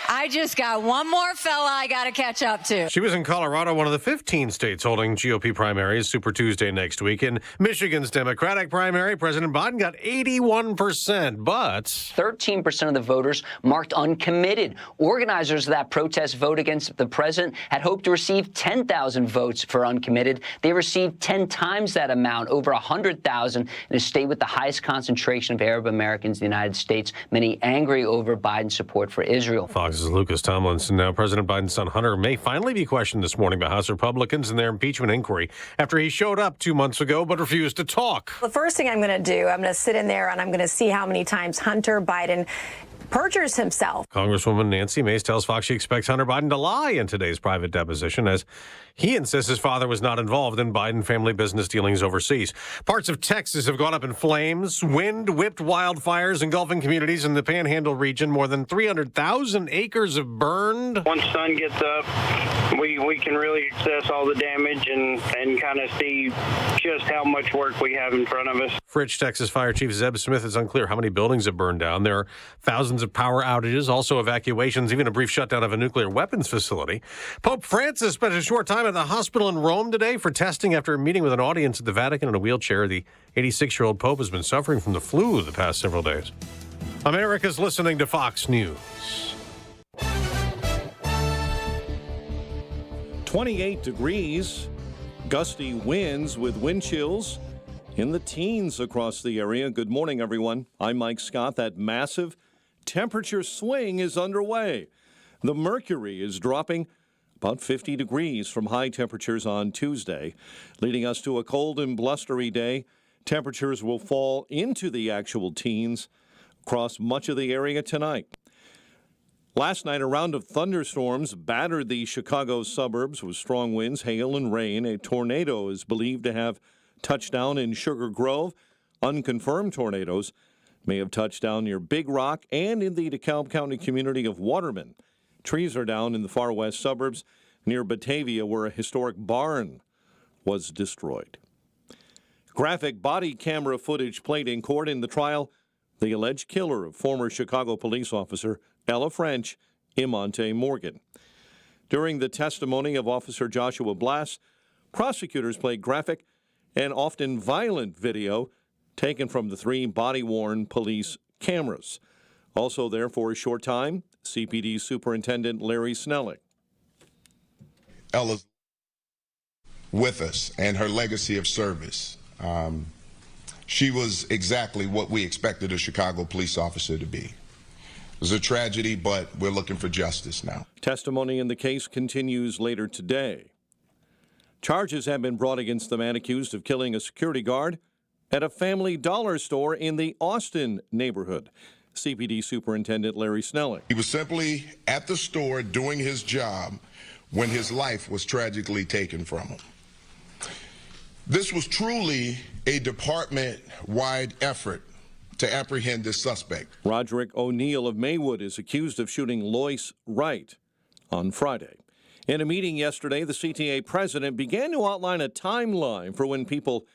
I just got one more fella I got to catch up to. She was in Colorado, one of the 15 states holding GOP primaries, Super Tuesday next week. In Michigan's Democratic primary, President Biden got 81%, but 13% of the voters marked uncommitted. Organizers of that protest vote against the president had hoped to receive 10,000 votes for uncommitted. They received 10 times that amount, over 100,000, in a state with the highest concentration of Arab Americans in the United States, many angry over Biden's support for Israel. Fox's Lucas Tomlinson. Now, President Biden's son Hunter may finally be questioned this morning by House Republicans in their impeachment inquiry after he showed up 2 months ago but refused to talk. The first thing I'm going to do, I'm going to sit in there and I'm going to see how many times Hunter Biden perjures himself. Congresswoman Nancy Mace tells Fox she expects Hunter Biden to lie in today's private deposition, as he insists his father was not involved in Biden family business dealings overseas. Parts of Texas have gone up in flames. Wind whipped wildfires engulfing communities in the Panhandle region. More than 300,000 acres have burned. Once the sun gets up, we can really assess all the damage and kind of see just how much work we have in front of us. Fritch, Texas Fire Chief Zeb Smith is unclear how many buildings have burned down. There are thousands of power outages, also evacuations, even a brief shutdown of a nuclear weapons facility. Pope Francis spent a short time at the hospital in Rome today for testing after a meeting with an audience at the Vatican in a wheelchair. The 86-year-old Pope has been suffering from the flu the past several days. America's listening to Fox News. 28 degrees, gusty winds with wind chills in the teens across the area. Good morning, everyone. I'm Mike Scott. That massive temperature swing is underway. The mercury is dropping about 50 degrees from high temperatures on Tuesday, leading us to a cold and blustery day. Temperatures will fall into the actual teens across much of the area tonight. Last night, a round of thunderstorms battered the Chicago suburbs with strong winds, hail, and rain. A tornado is believed to have touched down in Sugar Grove. Unconfirmed tornadoes may have touched down near Big Rock and in the DeKalb County community of Waterman. Trees are down in the far west suburbs near Batavia, where a historic barn was destroyed. Graphic body camera footage played in court in the trial. The alleged killer of former Chicago police officer Ella French, Imonte Morgan. During the testimony of Officer Joshua Blass, prosecutors played graphic and often violent video taken from the 3 body-worn police cameras. Also there for a short time, CPD Superintendent Larry Snelling. Ella's with us and her legacy of service. She was exactly what we expected a Chicago police officer to be. It was a tragedy, but we're looking for justice now. Testimony in the case continues later today. Charges have been brought against the man accused of killing a security guard at a Family Dollar store in the Austin neighborhood. CPD Superintendent Larry Snelling. He was simply at the store doing his job when his life was tragically taken from him. This was truly a department-wide effort to apprehend this suspect. Roderick O'Neill of Maywood is accused of shooting Lois Wright on Friday. In a meeting yesterday, the CTA president began to outline a timeline for when people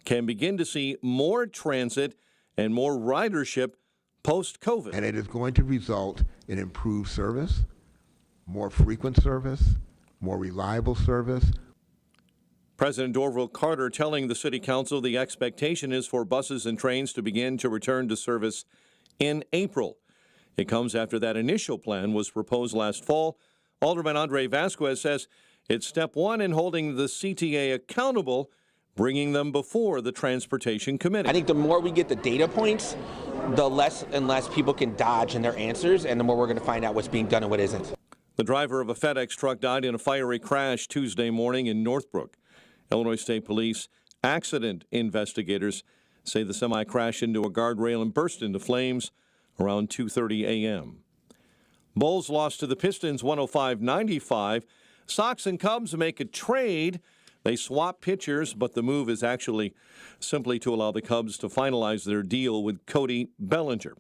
can begin to see more transit and more ridership post-COVID. And it is going to result in improved service, more frequent service, more reliable service. President Dorville Carter telling the City Council the expectation is for buses and trains to begin to return to service in April. It comes after that initial plan was proposed last fall, Alderman Andre Vasquez says it's step one in holding the CTA accountable, bringing them before the Transportation Committee. I think the more we get the data points, the less and less people can dodge in their answers, and the more we're going to find out what's being done and what isn't. The driver of a FedEx truck died in a fiery crash Tuesday morning in Northbrook. Illinois State Police accident investigators say the semi crashed into a guardrail and burst into flames around 2:30 a.m. Bulls lost to the Pistons 105-95. Sox and Cubs make a trade. They swap pitchers, but the move is actually simply to allow the Cubs to finalize their deal with Cody Bellinger.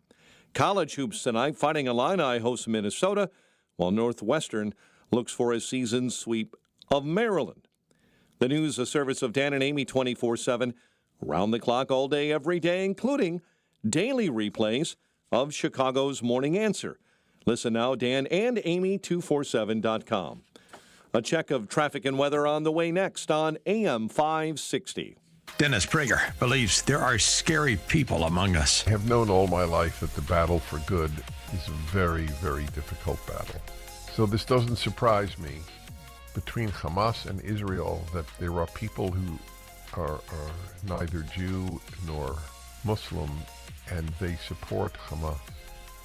College hoops tonight. Fighting Illini hosts Minnesota, while Northwestern looks for a season sweep of Maryland. The news, a service of Dan and Amy 24/7, around the clock all day, every day, including daily replays of Chicago's Morning Answer. Listen now, Dan and Amy 247.com. A check of traffic and weather on the way next on AM 560. Dennis Prager believes there are scary people among us. I have known all my life that the battle for good is a very, very difficult battle. So this doesn't surprise me between Hamas and Israel that there are people who are neither Jew nor Muslim, and they support Hamas.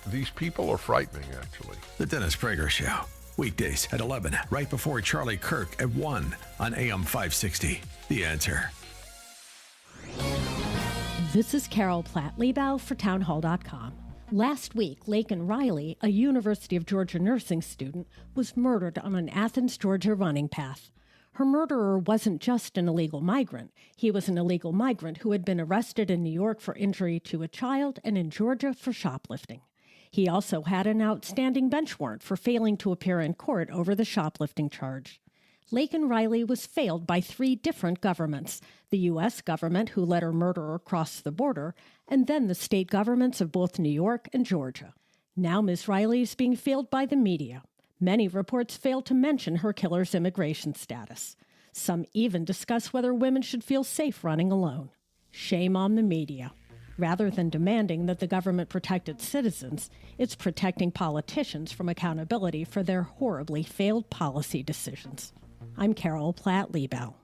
These people are frightening, actually. The Dennis Prager Show. Weekdays at 11, right before Charlie Kirk at 1 on AM 560. The Answer. This is Carol Platt-Liebau for townhall.com. Last week, Laken Riley, a University of Georgia nursing student, was murdered on an Athens, Georgia running path. Her murderer wasn't just an illegal migrant. He was an illegal migrant who had been arrested in New York for injury to a child and in Georgia for shoplifting. He also had an outstanding bench warrant for failing to appear in court over the shoplifting charge. Laken Riley was failed by 3 different governments: the U.S. government, who let her murderer cross the border, and then the state governments of both New York and Georgia. Now Ms. Riley is being failed by the media. Many reports fail to mention her killer's immigration status. Some even discuss whether women should feel safe running alone. Shame on the media. Rather than demanding that the government protect its citizens, it's protecting politicians from accountability for their horribly failed policy decisions. I'm Carol Platt-Liebau.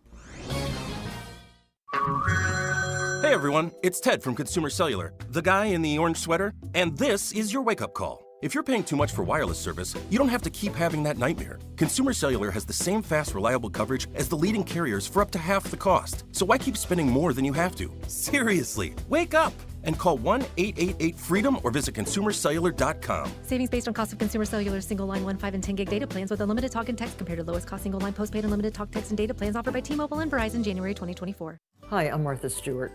Hey everyone, it's Ted from Consumer Cellular, the guy in the orange sweater, and this is your wake-up call. If you're paying too much for wireless service, you don't have to keep having that nightmare. Consumer Cellular has the same fast, reliable coverage as the leading carriers for up to half the cost. So why keep spending more than you have to? Seriously, wake up and call 1-888-FREEDOM or visit consumercellular.com. Savings based on cost of Consumer Cellular single line 1, 5, and 10 gig data plans with unlimited talk and text compared to lowest cost single line postpaid unlimited talk, text, and data plans offered by T-Mobile and Verizon January 2024. Hi, I'm Martha Stewart.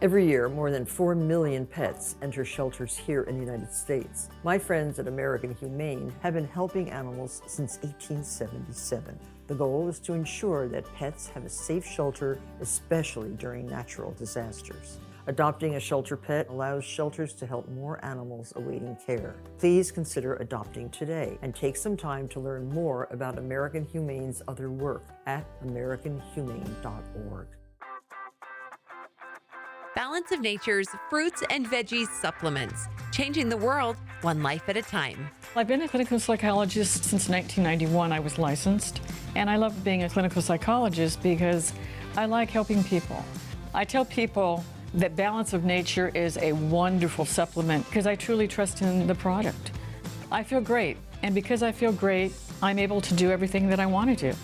Every year, more than 4 million pets enter shelters here in the United States. My friends at American Humane have been helping animals since 1877. The goal is to ensure that pets have a safe shelter, especially during natural disasters. Adopting a shelter pet allows shelters to help more animals awaiting care. Please consider adopting today and take some time to learn more about American Humane's other work at americanhumane.org. Balance of Nature's fruits and veggies supplements, changing the world one life at a time. I've been a clinical psychologist since 1991. I was licensed, and I love being a clinical psychologist because I like helping people. I tell people that Balance of Nature is a wonderful supplement because I truly trust in the product. I feel great, and because I feel great, I'm able to do everything that I want to do.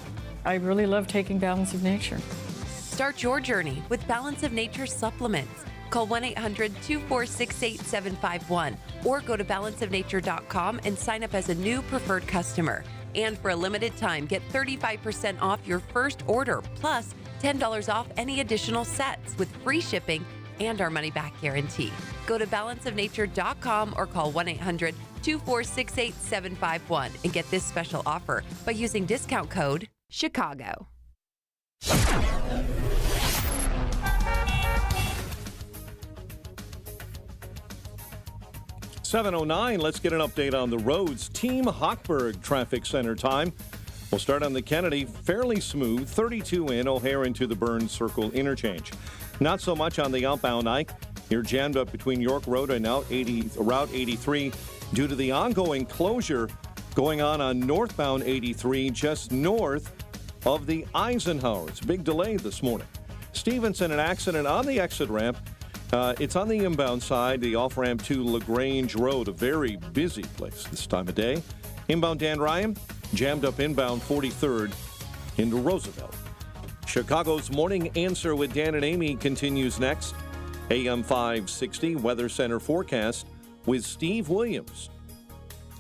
I really love taking Balance of Nature. Start your journey with Balance of Nature supplements. Call 1-800-246-8751 or go to balanceofnature.com and sign up as a new preferred customer. And for a limited time, get 35% off your first order, plus $10 off any additional sets with free shipping and our money-back guarantee. Go to balanceofnature.com or call 1-800-246-8751 and get this special offer by using discount code CHICAGO. 7:09, let's get an update on the roads. Team Hochberg Traffic Center time. We'll start on the Kennedy, fairly smooth, 32 in, O'Hare into the Burns Circle interchange. Not so much on the outbound Ike. You're jammed up between York Road and Route 83 due to the ongoing closure going on northbound 83 just north of the Eisenhowers. Big delay this morning. Stevenson, an accident on the exit ramp. It's on the inbound side, the off-ramp to LaGrange Road, a very busy place this time of day. Inbound Dan Ryan, jammed up inbound 43rd into Roosevelt. Chicago's Morning Answer with Dan and Amy continues next. AM 560 Weather Center forecast with Steve Williams.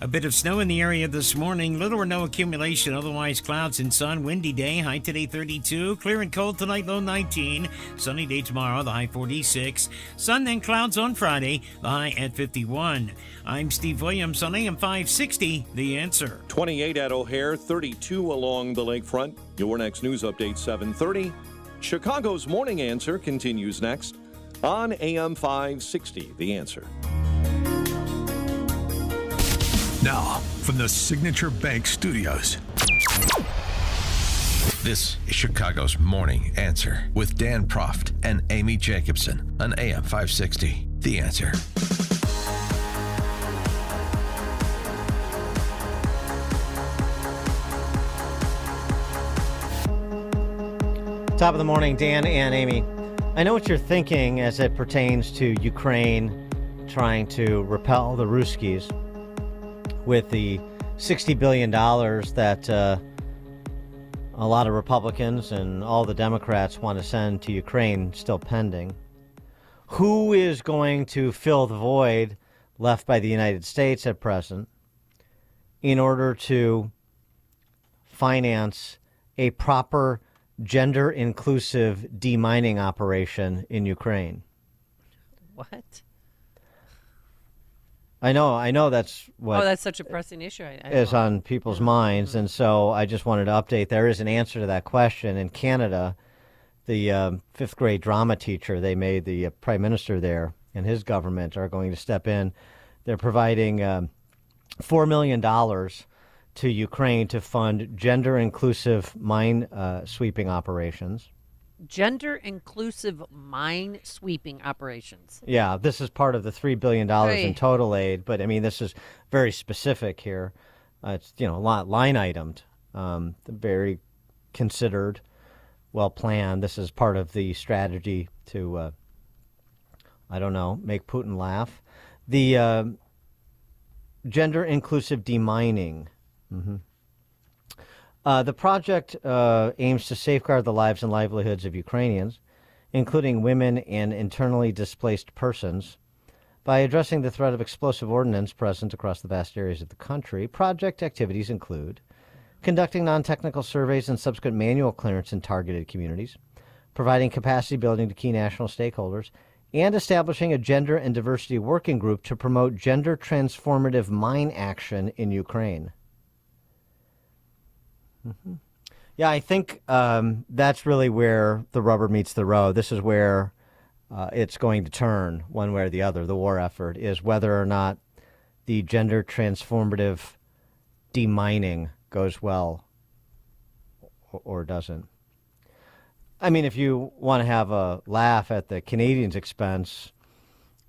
A bit of snow in the area this morning. Little or no accumulation. Otherwise, clouds and sun. Windy day. High today 32. Clear and cold tonight. Low 19. Sunny day tomorrow. The high 46. Sun then clouds on Friday. The high at 51. I'm Steve Williams on AM 560. The Answer. 28 at O'Hare. 32 along the lakefront. Your next news update 7:30. Chicago's Morning Answer continues next on AM 560. The Answer. Now, from the Signature Bank Studios. This is Chicago's Morning Answer with Dan Proft and Amy Jacobson on AM 560. The Answer. Top of the morning, Dan and Amy. I know what you're thinking as it pertains to Ukraine trying to repel the Ruskies with the $60 billion that a lot of Republicans and all the Democrats want to send to Ukraine still pending. Who is going to fill the void left by the United States at present in order to finance a proper gender-inclusive demining operation in Ukraine? What? I know that's what. Oh, that's such a pressing issue. Is on people's minds, and so I just wanted to update. There is an answer to that question. In Canada, the fifth grade drama teacher, they made the prime minister there and his government are going to step in. They're providing $4 million to Ukraine to fund gender-inclusive mine sweeping operations. Gender-inclusive mine sweeping operations. Yeah, this is part of the $3 billion in total aid, but I mean, this is very specific here. It's, line itemed, very considered, well planned. This is part of the strategy to, make Putin laugh. The gender-inclusive demining. Mm-hmm. The project aims to safeguard the lives and livelihoods of Ukrainians, including women and internally displaced persons, by addressing the threat of explosive ordnance present across the vast areas of the country. Project activities include conducting non-technical surveys and subsequent manual clearance in targeted communities, providing capacity building to key national stakeholders, and establishing a gender and diversity working group to promote gender transformative mine action in Ukraine. Mm-hmm. Yeah, I think that's really where the rubber meets the road. This is where it's going to turn one way or the other. The war effort is whether or not the gender transformative demining goes well or doesn't. I mean, if you want to have a laugh at the Canadians' expense,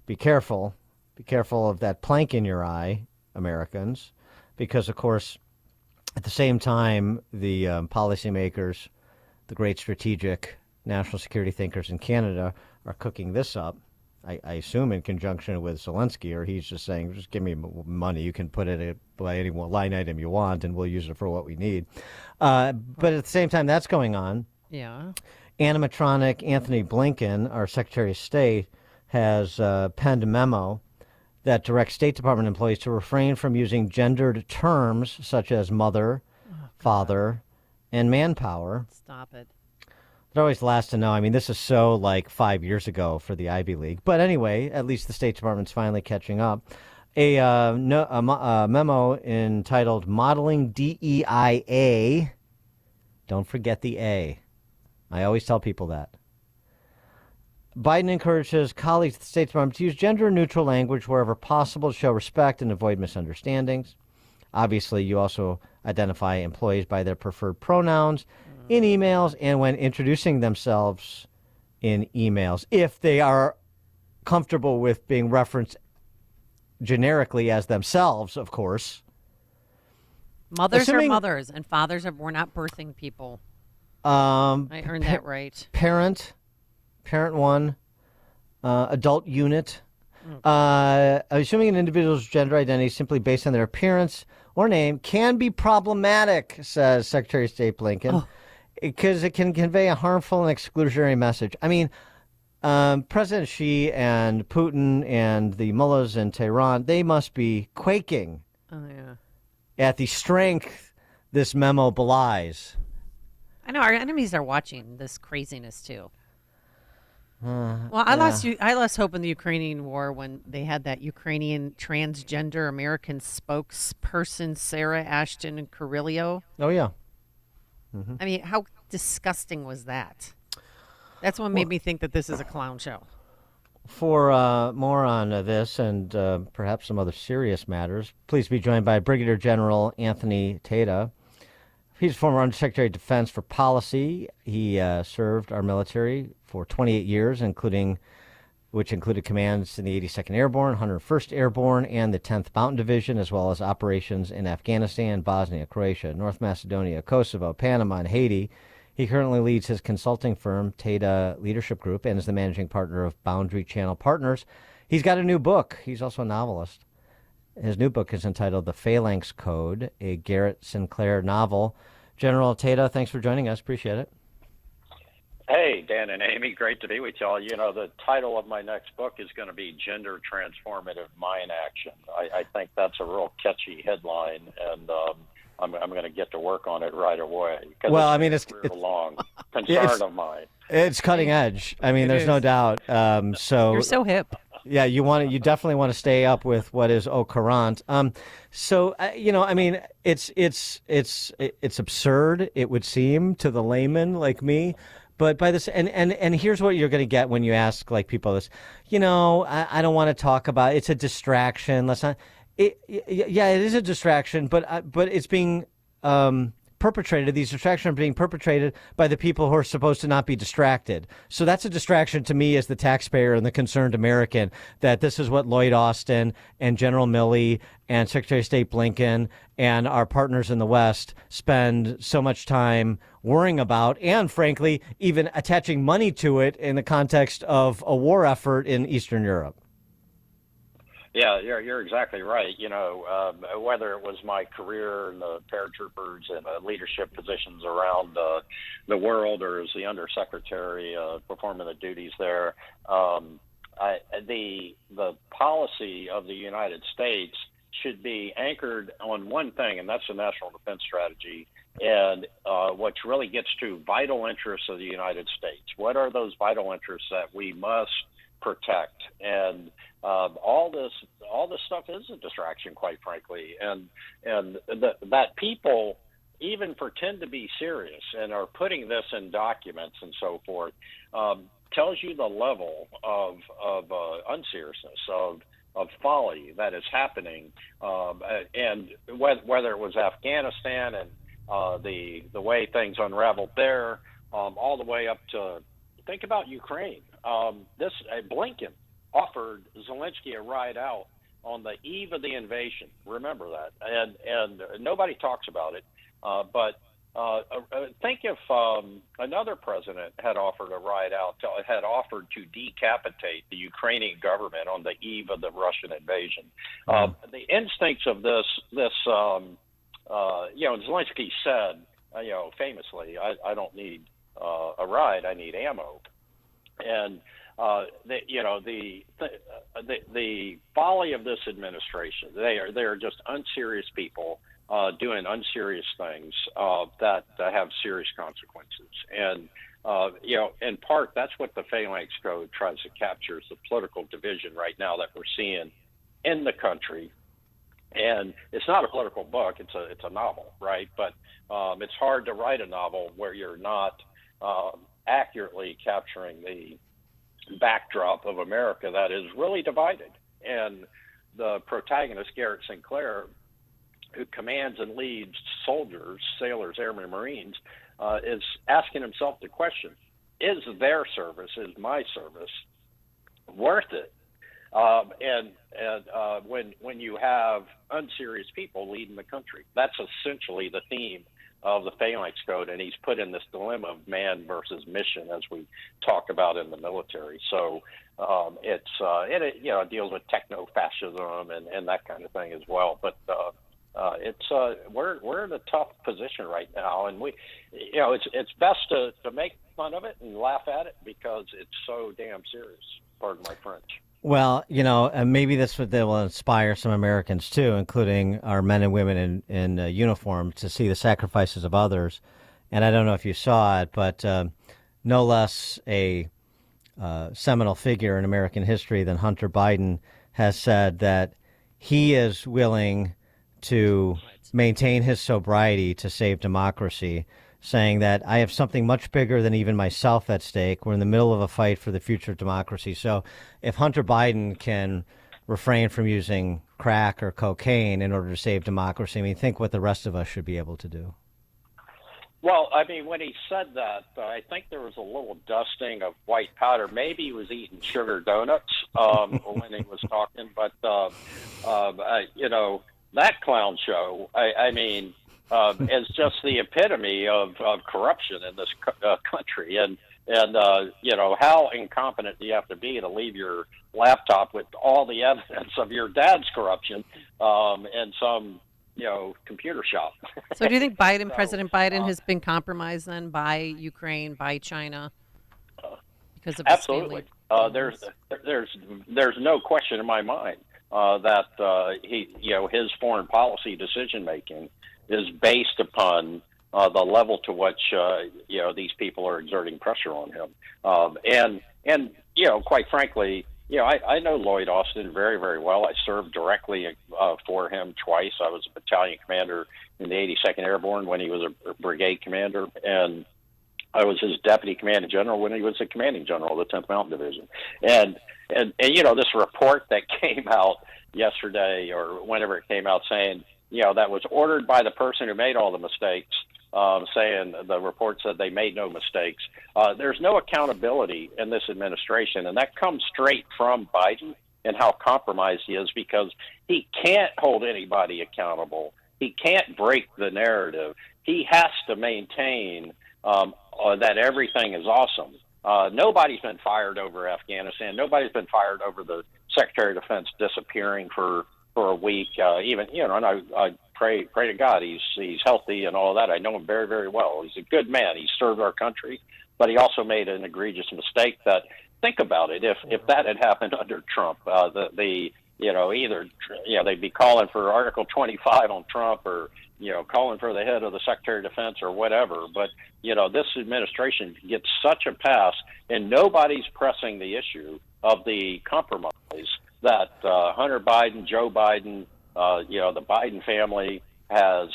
be careful. Be careful of that plank in your eye, Americans, because, of course, at the same time, the policymakers, the great strategic national security thinkers in Canada are cooking this up, I assume in conjunction with Zelensky, or he's just saying, just give me money. You can put it by any line item you want, and we'll use it for what we need. But at the same time that's going on, yeah, animatronic Anthony Blinken, our Secretary of State, has penned a memo that directs State Department employees to refrain from using gendered terms such as mother, father, and manpower. Stop it. It always lasts to know. I mean, this is so like 5 years ago for the Ivy League. But anyway, at least the State Department's finally catching up. A memo entitled Modeling DEIA. Don't forget the A. I always tell people that. Biden encourages colleagues at the State Department to use gender-neutral language wherever possible to show respect and avoid misunderstandings. Obviously, you also identify employees by their preferred pronouns in emails and when introducing themselves in emails, if they are comfortable with being referenced generically as themselves, of course. Mothers are mothers, and fathers we're not birthing people. I earned that right. Parent 1, adult unit. Assuming an individual's gender identity simply based on their appearance or name can be problematic, says Secretary of State Blinken, because it can convey a harmful and exclusionary message. I mean, President Xi and Putin and the mullahs in Tehran, they must be quaking at the strength this memo belies. I know our enemies are watching this craziness too. I lost hope in the Ukrainian war when they had that Ukrainian transgender American spokesperson, Sarah Ashton Carrillo. Oh, yeah. Mm-hmm. I mean, how disgusting was that? That's what made me think that this is a clown show. For more on this and perhaps some other serious matters, please be joined by Brigadier General Anthony Tata. He's former Undersecretary of Defense for Policy. He served our military for 28 years, which included commands in the 82nd Airborne, 101st Airborne, and the 10th Mountain Division, as well as operations in Afghanistan, Bosnia, Croatia, North Macedonia, Kosovo, Panama, and Haiti. He currently leads his consulting firm, Tata Leadership Group, and is the managing partner of Boundary Channel Partners. He's got a new book. He's also a novelist. His new book is entitled The Phalanx Code, a Garrett Sinclair novel. General Tata, thanks for joining us. Appreciate it. Hey, Dan and Amy, great to be with y'all. You know, the title of my next book is going to be Gender Transformative Mind Action. I think that's a real catchy headline, and I'm going to get to work on it right away. Well, I mean, it's a long concern of mine. It's cutting edge. I mean, there's no doubt. So you're so hip. Yeah, you definitely want to stay up with what is au courant. So I mean, it's absurd. It would seem to the layman like me. But by this, and here's what you're going to get when you ask like people this, I don't want to talk about it. It's a distraction. Let's not. It is a distraction, but it's being perpetrated. These distractions are being perpetrated by the people who are supposed to not be distracted. So that's a distraction to me as the taxpayer and the concerned American, that this is what Lloyd Austin and General Milley and Secretary of State Blinken and our partners in the West spend so much time worrying about, and frankly, even attaching money to it in the context of a war effort in Eastern Europe. Yeah, you're exactly right. Whether it was my career in the paratroopers and leadership positions around the world, or as the undersecretary performing the duties there, the policy of the United States should be anchored on one thing, and that's the national defense strategy, and which really gets to vital interests of the United States. What are those vital interests that we must protect? And all this stuff is a distraction, quite frankly, and that people even pretend to be serious and are putting this in documents and so forth tells you the level of unseriousness, of folly that is happening, and whether it was Afghanistan and the way things unraveled there, all the way up to think about Ukraine. Blinken offered Zelensky a ride out on the eve of the invasion. Remember that, and nobody talks about it. But think if another president had offered a ride out, had offered to decapitate the Ukrainian government on the eve of the Russian invasion. The instincts of this, Zelensky said, famously, I don't need a ride, I need ammo, and. The folly of this administration, they are just unserious people doing unserious things that have serious consequences. And, in part, that's what the Phalanx Code tries to capture, is the political division right now that we're seeing in the country. And it's not a political book, it's a novel, right? But it's hard to write a novel where you're not accurately capturing the backdrop of America that is really divided. And the protagonist, Garrett Sinclair, who commands and leads soldiers, sailors, airmen, Marines, is asking himself the question, is their service, is my service worth it When you have unserious people leading the country, that's essentially the theme of the Phalanx Code, and he's put in this dilemma of man versus mission, as we talk about in the military. So it deals with techno-fascism and that kind of thing as well. But we're in a tough position right now, and it's best to make fun of it and laugh at it because it's so damn serious. Pardon my French. Well, maybe that's what they will inspire some Americans too, including our men and women in uniform, to see the sacrifices of others. And I don't know if you saw it, but no less a seminal figure in American history than Hunter Biden has said that he is willing to maintain his sobriety to save democracy, saying that I have something much bigger than even myself at stake. We're in the middle of a fight for the future of democracy. So if Hunter Biden can refrain from using crack or cocaine in order to save democracy, think what the rest of us should be able to do. Well, when he said that, I think there was a little dusting of white powder. Maybe he was eating sugar donuts when he was talking. But, that clown show, is just the epitome of corruption in this country. And how incompetent do you have to be to leave your laptop with all the evidence of your dad's corruption in some computer shop? So do you think President Biden has been compromised then by Ukraine, by China? Because of absolutely. There's no question in my mind that his foreign policy decision making is based upon the level to which these people are exerting pressure on him. And quite frankly, I know Lloyd Austin very, very well. I served directly for him twice. I was a battalion commander in the 82nd Airborne when he was a brigade commander, and I was his deputy commanding general when he was a commanding general of the 10th Mountain Division. And this report that came out yesterday or whenever it came out saying, that was ordered by the person who made all the mistakes, saying the report said they made no mistakes. There's no accountability in this administration, and that comes straight from Biden and how compromised he is, because he can't hold anybody accountable. He can't break the narrative. He has to maintain that everything is awesome. Nobody's been fired over Afghanistan. Nobody's been fired over the Secretary of Defense disappearing for a week. And I pray to God he's healthy and all of that. I know him very, very well. He's a good man. He served our country, but he also made an egregious mistake. That, think about it, if that had happened under Trump, they'd be calling for Article 25 on Trump, or calling for the head of the Secretary of Defense or whatever. But this administration gets such a pass, and nobody's pressing the issue of the compromise that Hunter Biden, Joe Biden, the Biden family has.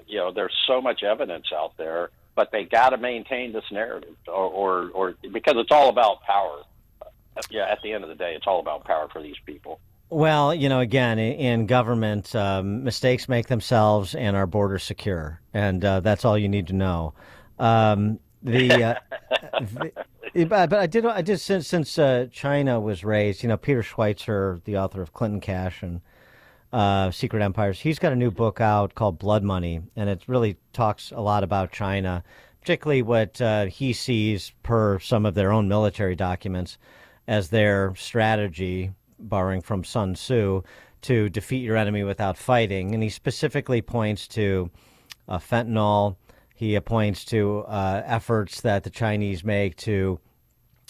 There's so much evidence out there, but they got to maintain this narrative, or because it's all about power. At the end of the day, it's all about power for these people. Well, again, in government, mistakes make themselves and our borders secure, and that's all you need to know. But I did since China was raised. Peter Schweitzer, the author of Clinton Cash and Secret Empires, he's got a new book out called Blood Money, and it really talks a lot about China, particularly what he sees, per some of their own military documents, as their strategy, borrowing from Sun Tzu, to defeat your enemy without fighting. And he specifically points to fentanyl. He points to efforts that the Chinese make to,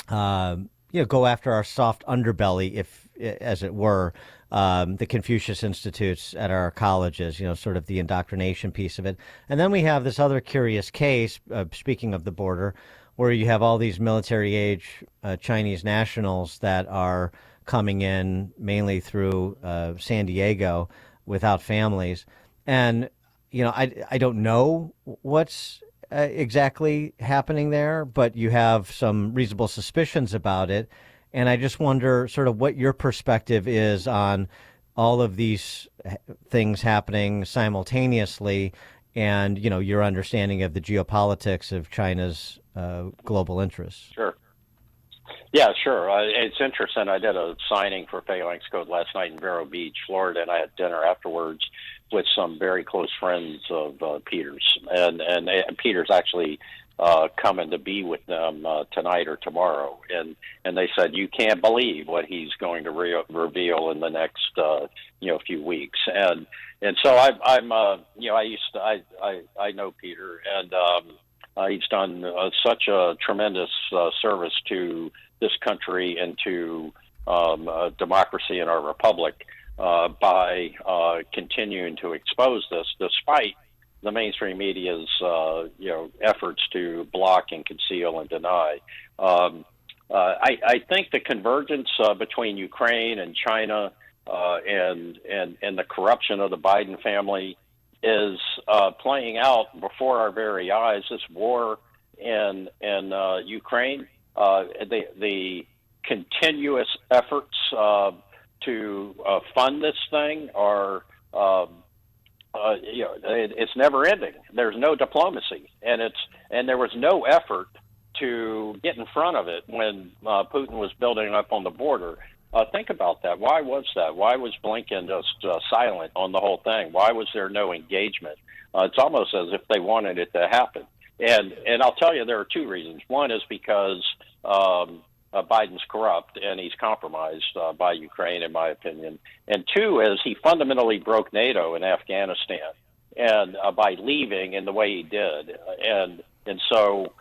go after our soft underbelly, as it were, the Confucius Institutes at our colleges, sort of the indoctrination piece of it. And then we have this other curious case, speaking of the border, where you have all these military-age Chinese nationals that are coming in mainly through San Diego without families. And, I don't know what's exactly happening there, but you have some reasonable suspicions about it. And I just wonder sort of what your perspective is on all of these things happening simultaneously, and, your understanding of the geopolitics of China's global interests. Sure. Yeah, sure. It's interesting. I did a signing for Phalanx Code last night in Vero Beach, Florida, and I had dinner afterwards with some very close friends of Peter's. And Peter's actually coming to be with them tonight or tomorrow. And they said, you can't believe what he's going to reveal in the next few weeks. And so I know Peter, and he's done such a tremendous service to this country and to democracy in our republic by continuing to expose this, despite the mainstream media's efforts to block and conceal and deny. I think the convergence between Ukraine and China and the corruption of the Biden family is playing out before our very eyes. This war in Ukraine, the continuous efforts to fund this thing are, it's never ending. There's no diplomacy, and there was no effort to get in front of it when Putin was building up on the border. Think about that. Why was that? Why was Blinken just silent on the whole thing? Why was there no engagement? It's almost as if they wanted it to happen. And I'll tell you, there are two reasons. One is because Biden's corrupt and he's compromised by Ukraine, in my opinion. And two is he fundamentally broke NATO in Afghanistan, and by leaving in the way he did. And so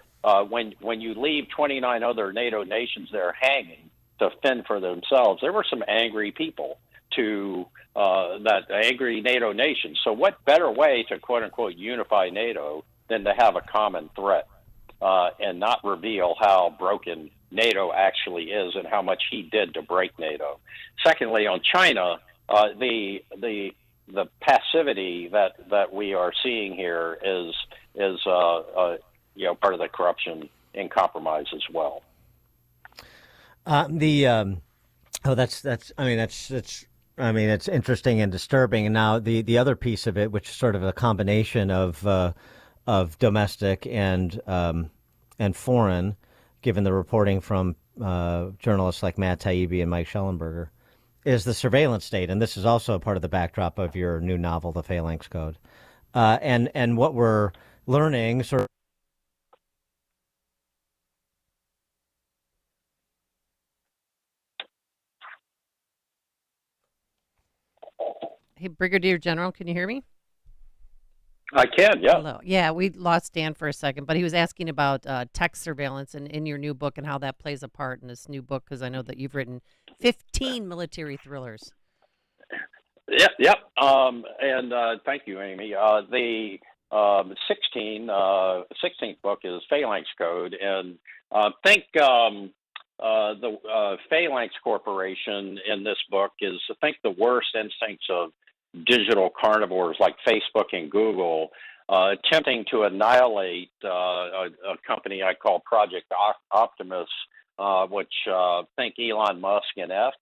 when you leave 29 other NATO nations there hanging to fend for themselves, there were some angry people to that angry NATO nation. So what better way to quote unquote unify NATO than to have a common threat and not reveal how broken NATO actually is and how much he did to break NATO. Secondly, on China, the passivity that we are seeing here is part of the corruption and compromise as well. It's interesting and disturbing. And now the other piece of it, which is sort of a combination of domestic and foreign, given the reporting from journalists like Matt Taibbi and Mike Schellenberger, is the surveillance state. And this is also a part of the backdrop of your new novel, The Phalanx Code. And what we're learning sort of. Hey, Brigadier General, can you hear me? I can, yeah. Hello. Yeah, we lost Dan for a second, but he was asking about tech surveillance and in your new book and how that plays a part in this new book, because I know that you've written 15 military thrillers. Yep. And thank you, Amy. The 16th book is Phalanx Code, and think the Phalanx Corporation in this book is, I think, the worst instincts of digital carnivores like Facebook and Google, attempting to annihilate a company I call Project Optimus, which think Elon Musk and X,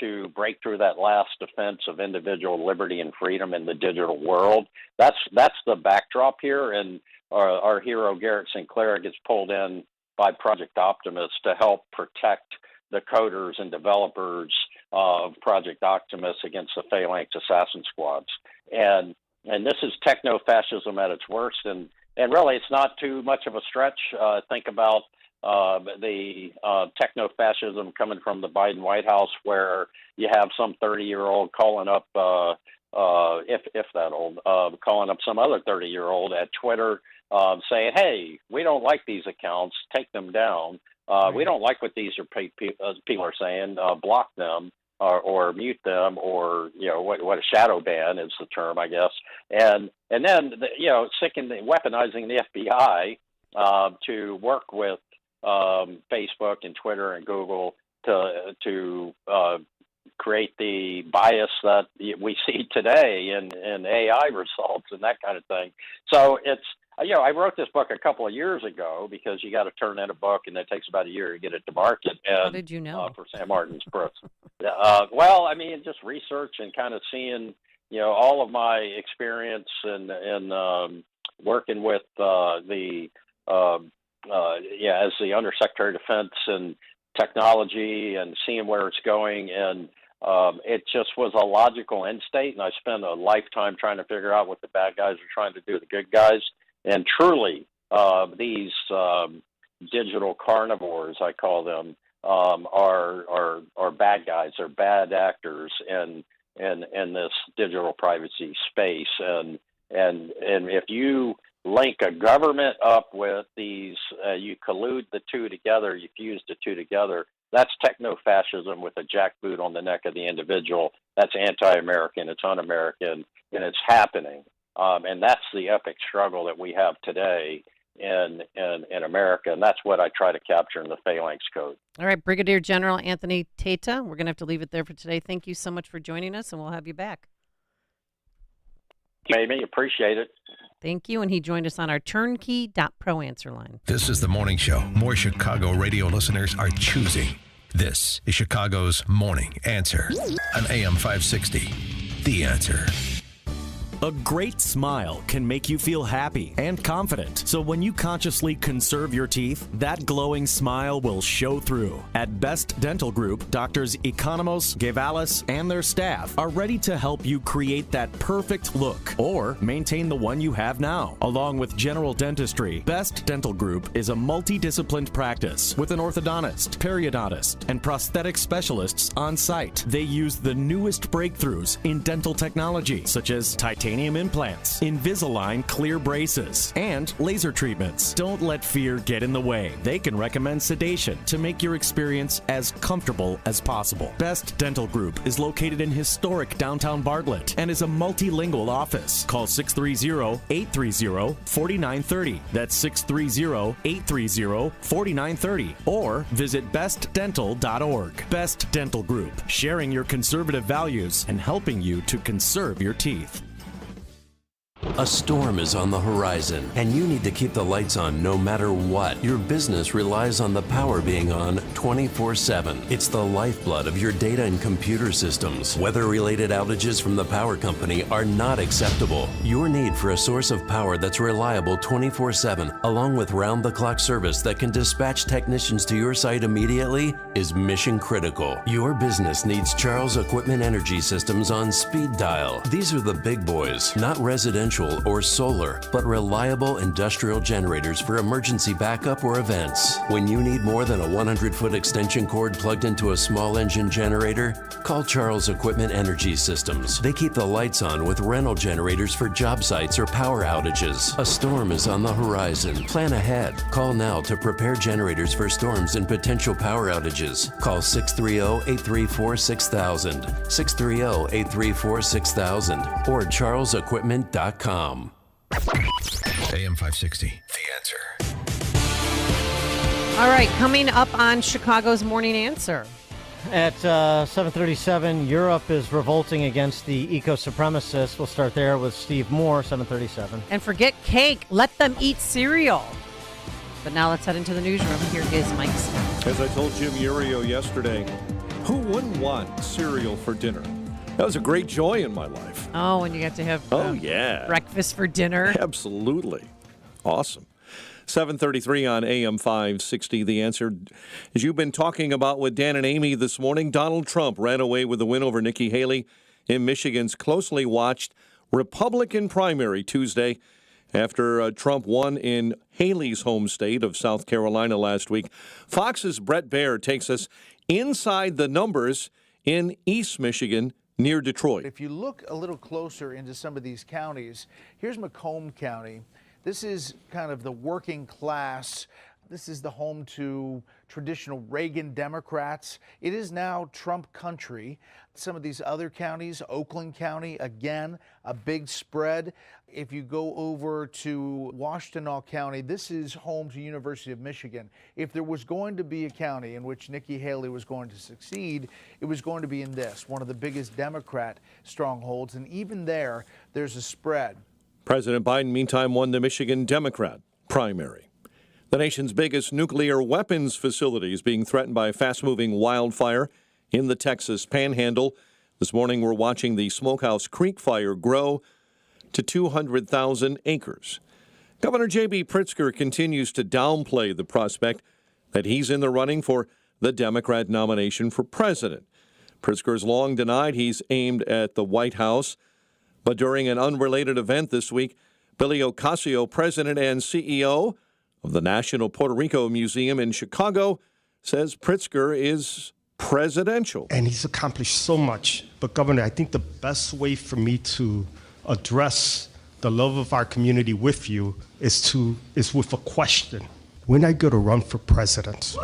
to break through that last defense of individual liberty and freedom in the digital world. That's the backdrop here, and our hero Garrett Sinclair gets pulled in by Project Optimus to help protect the coders and developers of Project Optimus against the Phalanx assassin squads. And this is techno-fascism at its worst, and really it's not too much of a stretch. Think about the techno-fascism coming from the Biden White House, where you have some 30-year-old calling up, if that old, calling up some other 30-year-old at Twitter, saying, hey, we don't like these accounts, take them down. We don't like what these people are saying, block them or mute them, or, what a shadow ban is the term, I guess. And then, weaponizing the FBI to work with Facebook and Twitter and Google to create the bias that we see today in AI results and that kind of thing. So it's, I wrote this book a couple of years ago because you got to turn in a book, and it takes about a year to get it to market. And, how did you know? For Sam Martin's Press. Well, I mean, just research and kind of seeing, all of my experience and working with as the Undersecretary of Defense and technology and seeing where it's going. And it just was a logical end state. And I spent a lifetime trying to figure out what the bad guys are trying to do to the good guys. And truly, these digital carnivores, I call them, are bad guys. They're bad actors in this digital privacy space. And if you link a government up with these, you collude the two together, you fuse the two together, that's techno-fascism with a jackboot on the neck of the individual. That's anti-American, it's un-American, and it's happening. And that's the epic struggle that we have today in America, and that's what I try to capture in the Phalanx Code. All right, Brigadier General Anthony Tata, we're going to have to leave it there for today. Thank you so much for joining us, and we'll have you back. Amy, appreciate it. Thank you, and he joined us on our turnkey.pro answer line. This is the morning show more Chicago radio listeners are choosing. This is Chicago's Morning Answer on AM 560. The Answer. A great smile can make you feel happy and confident. So when you consciously conserve your teeth, that glowing smile will show through. At Best Dental Group, Doctors Economos, Gavalis, and their staff are ready to help you create that perfect look or maintain the one you have now. Along with general dentistry, Best Dental Group is a multidisciplined practice with an orthodontist, periodontist, and prosthetic specialists on site. They use the newest breakthroughs in dental technology, such as titanium implants, Invisalign clear braces, and laser treatments. Don't let fear get in the way. They can recommend sedation to make your experience as comfortable as possible. Best Dental Group is located in historic downtown Bartlett and is a multilingual office. Call 630-830-4930. That's 630-830-4930. Or visit bestdental.org. Best Dental Group, sharing your conservative values and helping you to conserve your teeth. A storm is on the horizon, and you need to keep the lights on no matter what. Your business relies on the power being on 24/7. It's the lifeblood of your data and computer systems. Weather-related outages from the power company are not acceptable. Your need for a source of power that's reliable 24/7, along with round-the-clock service that can dispatch technicians to your site immediately, is mission critical. Your business needs Charles Equipment Energy Systems on speed dial. These are the big boys, not residential or solar, but reliable industrial generators for emergency backup or events. When you need more than a 100-foot extension cord plugged into a small engine generator, call Charles Equipment Energy Systems. They keep the lights on with rental generators for job sites or power outages. A storm is on the horizon. Plan ahead. Call now to prepare generators for storms and potential power outages. Call 630-834-6000, 630-834-6000, or charlesequipment.com. AM 560, The Answer. All right, coming up on Chicago's Morning Answer. At 7:37, Europe is revolting against the eco-supremacists. We'll start there with Steve Moore, 7:37. And forget cake. Let them eat cereal. But now let's head into the newsroom. Here is Mike Smith. As I told Jim Urio yesterday, who wouldn't want cereal for dinner? That was a great joy in my life. Oh, and you got to have breakfast for dinner. Absolutely. Awesome. 7:33 on AM 560. The Answer. As you've been talking about with Dan and Amy this morning, Donald Trump ran away with the win over Nikki Haley in Michigan's closely watched Republican primary Tuesday after Trump won in Haley's home state of South Carolina last week. Fox's Brett Baer takes us inside the numbers in East Michigan, near Detroit. If you look a little closer into some of these counties, here's Macomb County. This is kind of the working class. This is the home to traditional Reagan Democrats. It is now Trump country. Some of these other counties, Oakland County, again, a big spread. If you go over to Washtenaw County, this is home to University of Michigan. If there was going to be a county in which Nikki Haley was going to succeed, it was going to be in this, one of the biggest Democrat strongholds. And even there's a spread. President Biden, meantime, won the Michigan Democrat primary. The nation's biggest nuclear weapons facility is being threatened by a fast-moving wildfire in the Texas Panhandle. This morning, we're watching the Smokehouse Creek fire grow to 200,000 acres. Governor J.B. Pritzker continues to downplay the prospect that he's in the running for the Democrat nomination for president. Pritzker's long denied he's aimed at the White House, but during an unrelated event this week, Billy Ocasio, president and CEO of the National Puerto Rico Museum in Chicago, says Pritzker is presidential. And he's accomplished so much. But, Governor, I think the best way for me to address the love of our community with you is with a question. When are you going to run for president?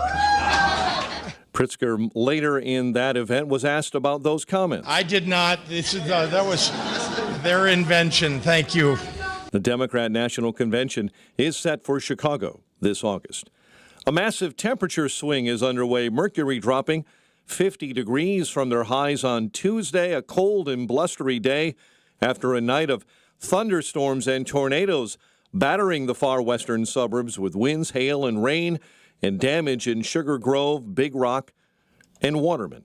Pritzker later in that event was asked about those comments. I did not. That was their invention. Thank you. The Democrat National Convention is set for Chicago this August. A massive temperature swing is underway, mercury dropping 50 degrees from their highs on Tuesday, a cold and blustery day after a night of thunderstorms and tornadoes battering the far western suburbs with winds, hail, and rain, and damage in Sugar Grove, Big Rock, and Waterman.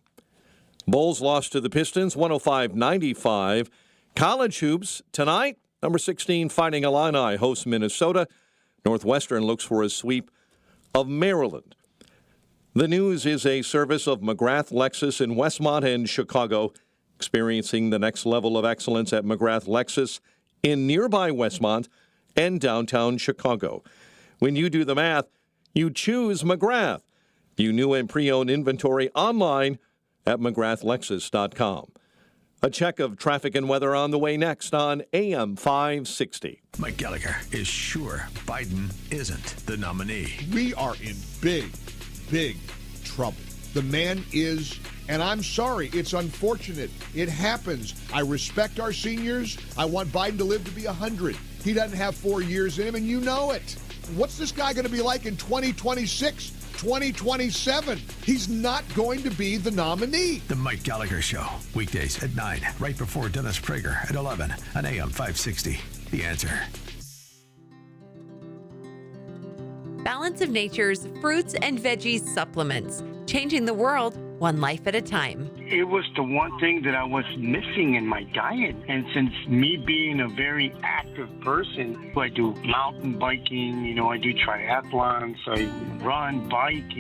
Bulls lost to the Pistons 105-95. College hoops tonight, number 16 Fighting Illini hosts Minnesota. Northwestern looks for a sweep of Maryland. The News is a service of McGrath Lexus in Westmont and Chicago, experiencing the next level of excellence at McGrath Lexus in nearby Westmont and downtown Chicago. When you do the math, you choose McGrath. View new and pre-owned inventory online at McGrathLexus.com. A check of traffic and weather on the way next on AM 560. Mike Gallagher is sure Biden isn't the nominee. We are in big trouble. The man is, and I'm sorry, it's unfortunate. It happens. I respect our seniors. I want Biden to live to be 100. He doesn't have 4 years in him, and you know it. What's this guy going to be like in 2026, 2027? He's not going to be the nominee. The Mike Gallagher Show, weekdays at 9, right before Dennis Prager at 11 on AM 560. The Answer. Balance of Nature's fruits and veggies supplements, changing the world one life at a time. It was the one thing that I was missing in my diet. And since me being a very active person, I do mountain biking, I do triathlons, I run, bike,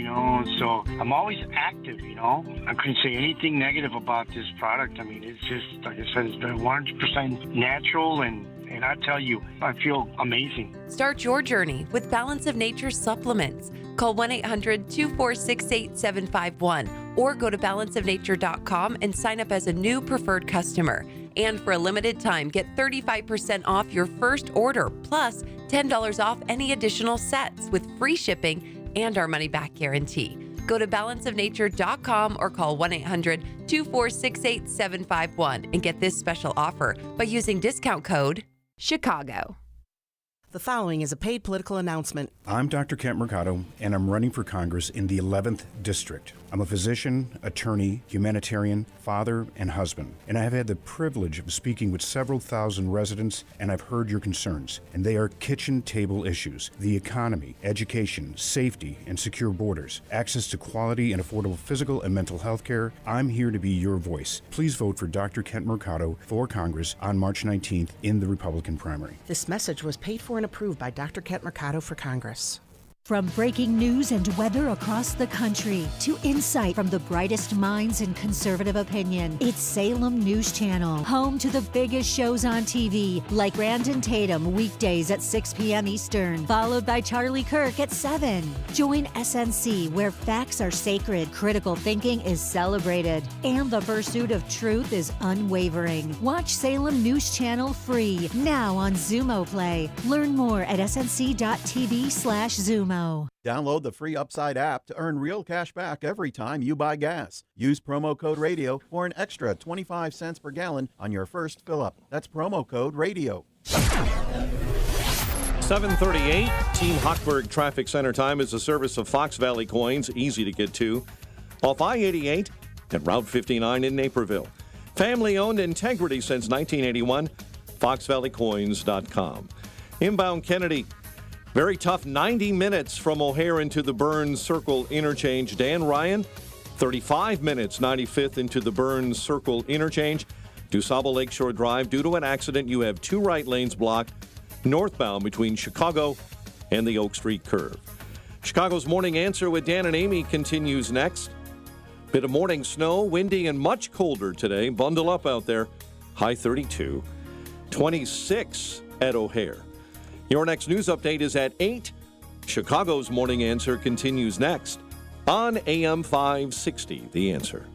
so I'm always active, I couldn't say anything negative about this product. I mean, it's just, like I said, it's been 100% natural, and I tell you, I feel amazing. Start your journey with Balance of Nature supplements. Call 1-800-246-8751 or go to balanceofnature.com and sign up as a new preferred customer. And for a limited time, get 35% off your first order, plus $10 off any additional sets with free shipping and our money-back guarantee. Go to balanceofnature.com or call 1-800-246-8751 and get this special offer by using discount code Chicago. The following is a paid political announcement. I'm Dr. Kent Mercado, and I'm running for Congress in the 11th District. I'm a physician, attorney, humanitarian, father, and husband. And I have had the privilege of speaking with several thousand residents, and I've heard your concerns. And they are kitchen table issues: the economy, education, safety, and secure borders, access to quality and affordable physical and mental health care. I'm here to be your voice. Please vote for Dr. Kent Mercado for Congress on March 19th in the Republican primary. This message was paid for and approved by Dr. Kent Mercado for Congress. From breaking news and weather across the country to insight from the brightest minds in conservative opinion, it's Salem News Channel, home to the biggest shows on TV, like Brandon Tatum weekdays at 6 p.m. Eastern, followed by Charlie Kirk at 7. Join SNC, where facts are sacred, critical thinking is celebrated, and the pursuit of truth is unwavering. Watch Salem News Channel free, now on Zumo Play. Learn more at snc.tv/Zumo. Download the free Upside app to earn real cash back every time you buy gas. Use promo code RADIO for an extra 25 cents per gallon on your first fill-up. That's promo code RADIO. 7:38, Team Hochberg Traffic Center time is a service of Fox Valley Coins, easy to get to, off I-88 and Route 59 in Naperville. Family-owned, integrity since 1981, foxvalleycoins.com. Inbound Kennedy. Very tough 90 minutes from O'Hare into the Burns Circle interchange. Dan Ryan, 35 minutes, 95th into the Burns Circle interchange. DuSable Lakeshore Drive, due to an accident, you have 2 right lanes blocked northbound between Chicago and the Oak Street curve. Chicago's Morning Answer with Dan and Amy continues next. Bit of morning snow, windy and much colder today. Bundle up out there. High 32, 26 at O'Hare. Your next news update is at 8. Chicago's Morning Answer continues next on AM 560, The Answer.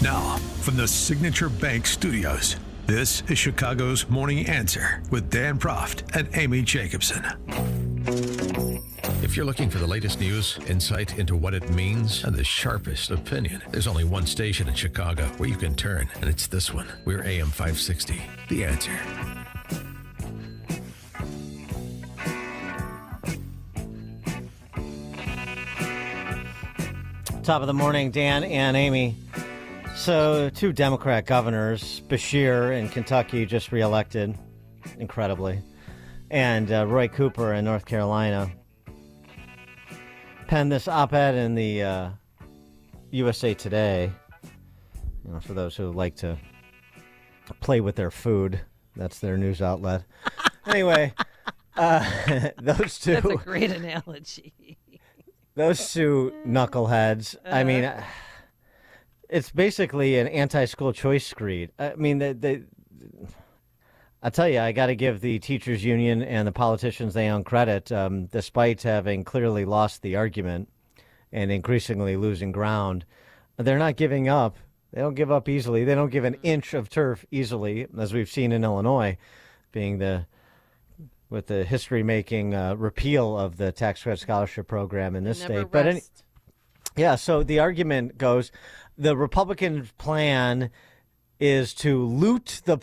Now, from the Signature Bank Studios, this is Chicago's Morning Answer with Dan Proft and Amy Jacobson. If you're looking for the latest news, insight into what it means, and the sharpest opinion, there's only one station in Chicago where you can turn, and it's this one. We're AM 560, The Answer. Top of the morning, Dan and Amy. So, 2 Democrat governors, Beshear in Kentucky, just reelected, incredibly, and Roy Cooper in North Carolina, penned this op-ed in the USA Today. You know, for those who like to play with their food, that's their news outlet. Anyway, those two. That's a great analogy. Those 2 knuckleheads. I mean, it's basically an anti-school choice screed. I mean, I tell you, I got to give the teachers union and the politicians they own credit, despite having clearly lost the argument and increasingly losing ground. They're not giving up. They don't give up easily. They don't give an inch of turf easily, as we've seen in Illinois, with the history-making repeal of the tax credit scholarship program in this state. But so the argument goes, the Republican plan is to loot the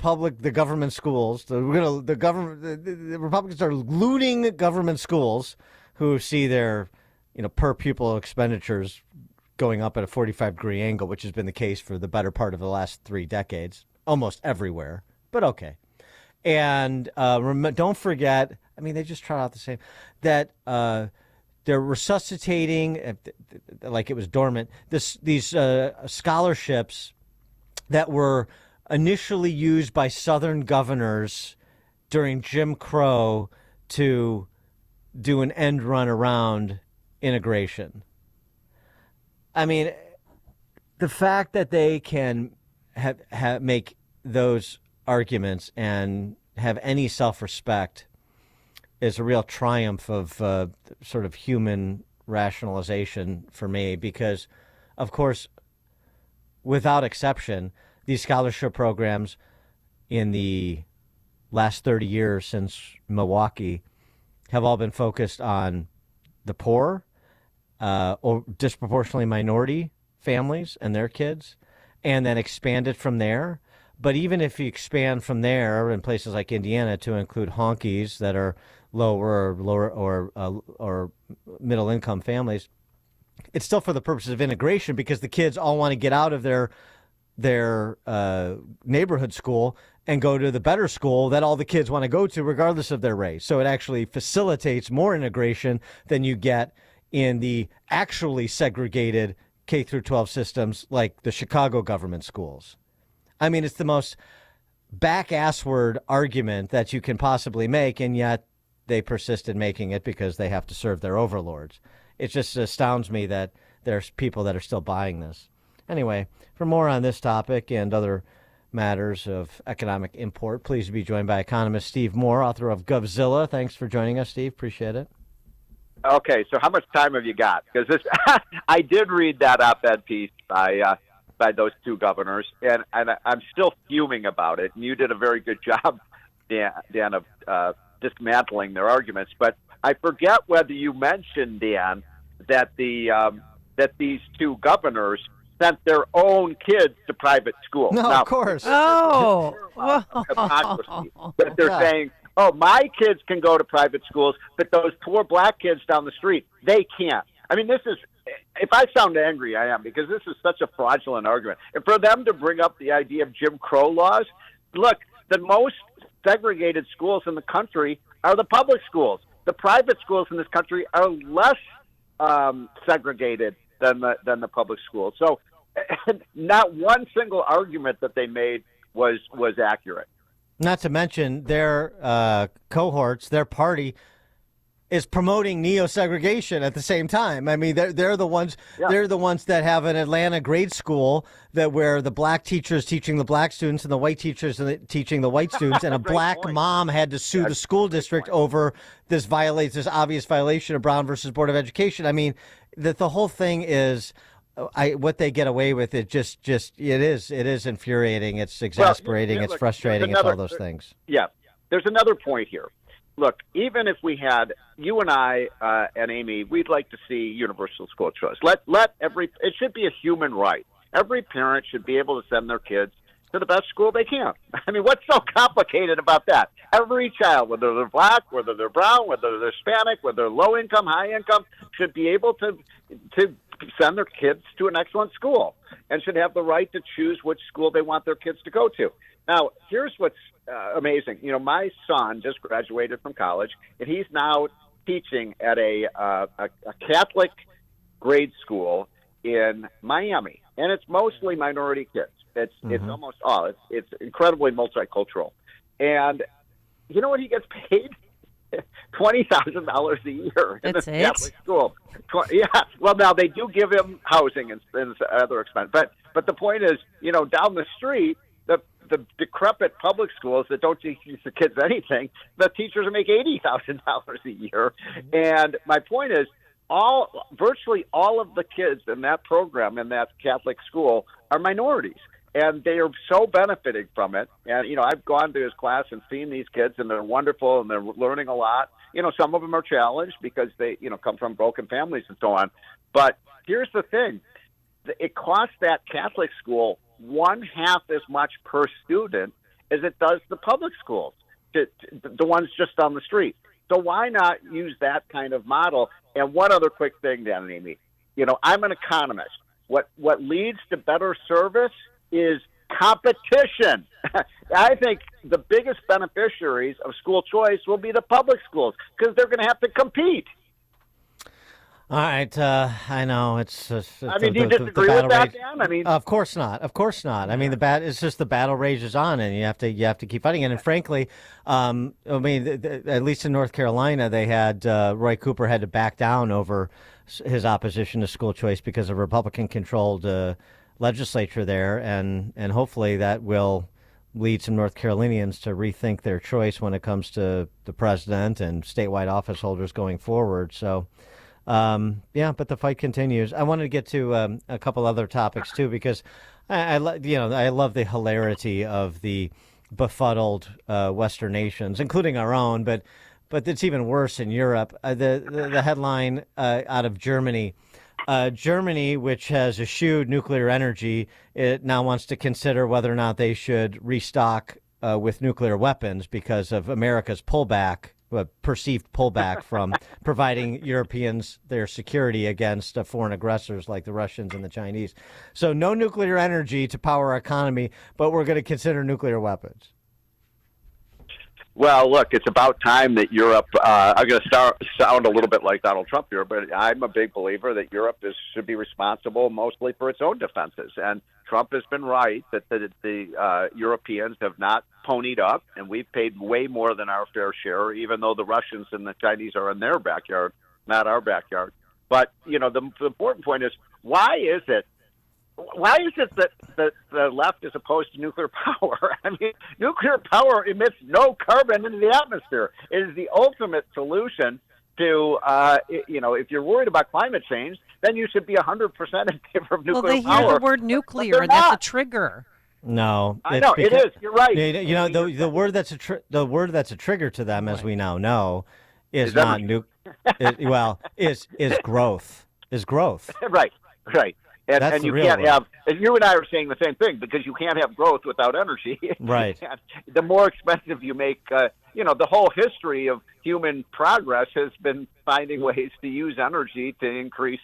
government schools. The Republicans are looting government schools, who see their, per pupil expenditures going up at a 45-degree angle, which has been the case for the better part of the last 3 decades, almost everywhere. But okay. And don't forget, I mean, they just trot out the same, that they're resuscitating, like it was dormant, these scholarships that were initially used by Southern governors during Jim Crow to do an end run around integration. I mean, the fact that they can make those arguments and have any self-respect is a real triumph of sort of human rationalization for me, because, of course, without exception, these scholarship programs in the last 30 years since Milwaukee have all been focused on the poor, or disproportionately minority families and their kids, and then expanded from there. But even if you expand from there in places like Indiana to include honkies that are lower or middle income families, it's still for the purposes of integration, because the kids all want to get out of their neighborhood school and go to the better school that all the kids want to go to, regardless of their race. So it actually facilitates more integration than you get in the actually segregated K through 12 systems like the Chicago government schools. I mean, it's the most back-assward argument that you can possibly make, and yet they persist in making it because they have to serve their overlords. It just astounds me that there's people that are still buying this. Anyway, for more on this topic and other matters of economic import, please be joined by economist Steve Moore, author of Govzilla. Thanks for joining us, Steve. Appreciate it. Okay, so how much time have you got? Because this, I did read that op-ed piece by those 2 governors, and I'm still fuming about it. And you did a very good job, Dan, of dismantling their arguments. But I forget whether you mentioned, Dan, that that these 2 governors sent their own kids to private schools. No, now, of course. Oh, but they're saying, oh, my kids can go to private schools, but those poor black kids down the street, they can't. I mean, this is, if I sound angry, I am, because this is such a fraudulent argument. And for them to bring up the idea of Jim Crow laws, look, the most segregated schools in the country are the public schools. The private schools in this country are less segregated than the public schools. So not one single argument that they made was accurate. Not to mention their cohorts, their party is promoting neo-segregation at the same time. I mean, they're the ones they're the ones that have an Atlanta grade school that where the black teachers teaching the black students and the white teachers teaching the white students, and a black mom had to sue the school district over this obvious violation of Brown versus Board of Education. I mean, the whole thing is what they get away with. It is infuriating. It's exasperating. It's frustrating. It's all those things. Yeah, there's another point here. Look, even if we had you and I and Amy, we'd like to see universal school choice. It should be a human right. Every parent should be able to send their kids to the best school they can. I mean, what's so complicated about that? Every child, whether they're black, whether they're brown, whether they're Hispanic, whether they're low income, high income, should be able to send their kids to an excellent school and should have the right to choose which school they want their kids to go to. Now, here's what's amazing. You know, my son just graduated from college, and he's now teaching at a Catholic grade school in Miami, and it's mostly minority kids. It's almost all. It's incredibly multicultural, and you know what he gets paid? $20,000 a year in this Catholic school. Yeah. Well, now they do give him housing and other expense, but the point is, you know, down the street, the decrepit public schools that don't teach the kids anything, the teachers make $80,000 a year. And my point is, virtually all of the kids in that program in that Catholic school are minorities, and they are so benefiting from it. And you know, I've gone to his class and seen these kids, and they're wonderful, and they're learning a lot. You know, some of them are challenged because they, you know, come from broken families and so on. But here's the thing: it costs that Catholic school 1/2 as much per student as it does the public schools, the ones just on the street. So why not use that kind of model? And one other quick thing, Dan and Amy. You know, I'm an economist. What leads to better service is competition. I think the biggest beneficiaries of school choice will be the public schools because they're going to have to compete. All right, I know it's. I mean, do you disagree with that, Dan? I mean, of course not. Of course not. I mean, it's just the battle rages on, and you have to keep fighting it. And frankly, I mean, at least in North Carolina, they had Roy Cooper had to back down over his opposition to school choice because of Republican-controlled legislature there, and hopefully that will lead some North Carolinians to rethink their choice when it comes to the president and statewide office holders going forward. So. But the fight continues. I wanted to get to a couple other topics too, because I love the hilarity of the befuddled Western nations, including our own. But it's even worse in Europe. The headline out of Germany. Germany, which has eschewed nuclear energy, it now wants to consider whether or not they should restock with nuclear weapons because of America's perceived pullback from providing Europeans their security against foreign aggressors like the Russians and the Chinese. So no nuclear energy to power our economy, but we're going to consider nuclear weapons. Well, look, it's about time that Europe, I'm going to sound a little bit like Donald Trump here, but I'm a big believer that Europe should be responsible mostly for its own defenses. And Trump has been right that the Europeans have not ponied up, and we've paid way more than our fair share, even though the Russians and the Chinese are in their backyard, not our backyard. But, you know, the important point is, why is it that the left is opposed to nuclear power? I mean, nuclear power emits no carbon into the atmosphere. It is the ultimate solution to, if you're worried about climate change, then you should be 100% in favor of nuclear power. Well, they hear the word nuclear, and that's a trigger. No, I know it is. You're right. You know, the word that's a trigger to them, as we now know, is not is growth. Is growth. Right. And you can't have, and you and I are saying the same thing, because you can't have growth without energy. Right. The more expensive you make, the whole history of human progress has been finding ways to use energy to increase,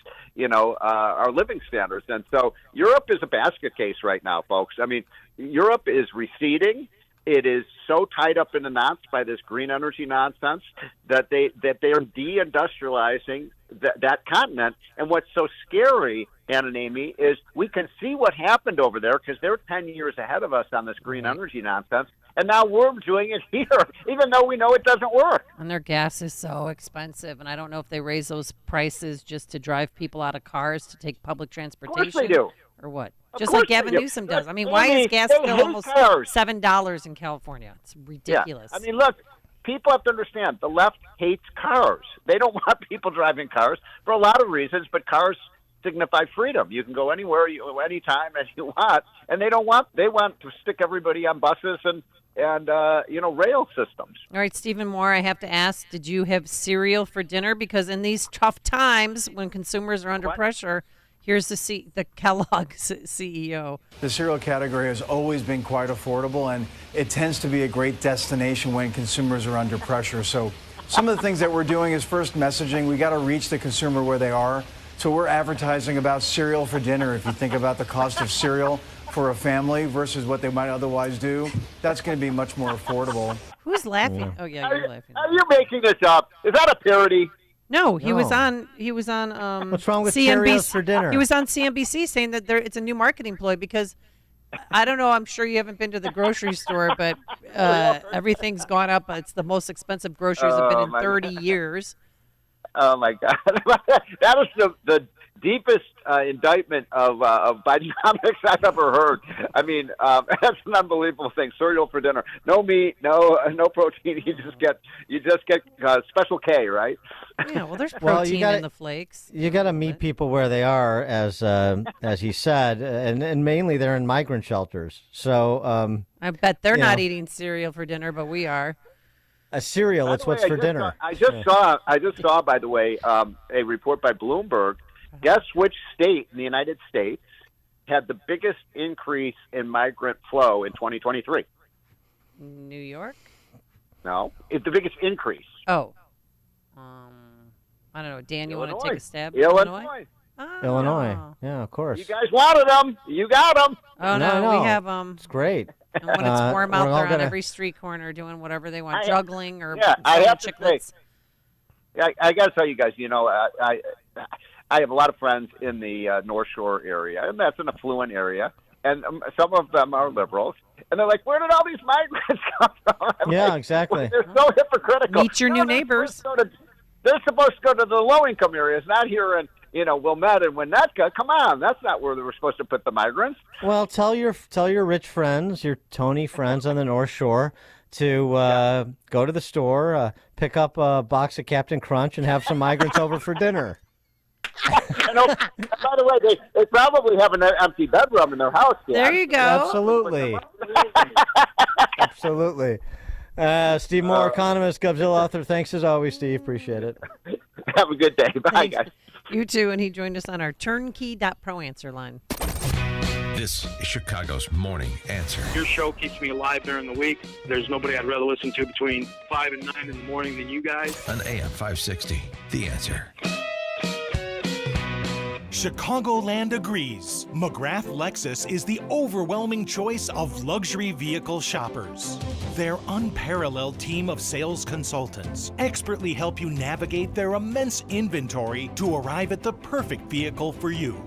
our living standards. And so Europe is a basket case right now, folks. I mean, Europe is receding. it is so tied up in the knots by this green energy nonsense that they are deindustrializing that continent. And what's so scary, Ann and Amy, is we can see what happened over there because they're 10 years ahead of us on this green energy nonsense. And now we're doing it here, even though we know it doesn't work. And their gas is so expensive. And I don't know if they raise those prices just to drive people out of cars to take public transportation. Of course they do. Or what? Of Just course like Gavin they do. Newsom does. I mean, Amy, why is gas they still hate almost cars. $7 in California? It's ridiculous. Yeah. I mean, look, people have to understand the left hates cars. They don't want people driving cars for a lot of reasons, but cars signify freedom. You can go anywhere, anytime, as you want, and they want to stick everybody on buses and rail systems. All right, Stephen Moore, I have to ask, did you have cereal for dinner? Because in these tough times when consumers are under pressure, here's the Kellogg's CEO. The cereal category has always been quite affordable, and it tends to be a great destination when consumers are under pressure. So some of the things that we're doing is first messaging. We got to reach the consumer where they are. So we're advertising about cereal for dinner. If you think about the cost of cereal for a family versus what they might otherwise do, that's going to be much more affordable. Who's laughing? Yeah. Oh, yeah, you're laughing. Are you making this up? Is that a parody? No, he was on. What's wrong with CNBC Cheerios for dinner? He was on CNBC saying that it's a new marketing ploy because I don't know. I'm sure you haven't been to the grocery store, but everything's gone up. It's the most expensive groceries have been in 30 years. Oh my God, that was the deepest indictment of Bidenomics I've ever heard. I mean, that's an unbelievable thing. Cereal for dinner, no meat, no protein. You just get Special K, right? Yeah, well, there's protein in the flakes. You got to meet people where they are, as he said, and mainly they're in migrant shelters. So I bet they're not eating cereal for dinner, but we are. A cereal, it's what's for dinner. I just saw, by the way, a report by Bloomberg. Guess which state in the United States had the biggest increase in migrant flow in 2023? New York? No, it's the biggest increase. Oh. I don't know. Dan, you want to take a stab? Illinois. Illinois. Yeah, of course. You guys wanted them. You got them. Oh, no, we have them. It's great. And when it's warm out, they're on every street corner doing whatever they want, juggling or I have chiclets. To say, I got to tell you guys, I have a lot of friends in the North Shore area, and that's an affluent area, and some of them are liberals, and they're like, where did all these migrants come from? Exactly. They're so hypocritical. Meet your new neighbors. They're supposed to go to the low-income areas, not here in Wilmette and Winnetka. Come on, that's not where they were supposed to put the migrants. Well, tell your rich friends, your Tony friends on the North Shore, to go to the store, pick up a box of Captain Crunch, and have some migrants over for dinner. By the way, they probably have an empty bedroom in their house. Yeah. There you go. Absolutely. Absolutely. Steve Moore, economist, Gubzilla author. Thanks as always, Steve. Appreciate it. Have a good day. Bye, guys. You too. And he joined us on our turnkey.pro answer line. This is Chicago's Morning Answer. Your show keeps me alive during the week. There's nobody I'd rather listen to between 5 and 9 in the morning than you guys. On AM 560, The Answer. Chicagoland agrees. McGrath Lexus is the overwhelming choice of luxury vehicle shoppers. Their unparalleled team of sales consultants expertly help you navigate their immense inventory to arrive at the perfect vehicle for you.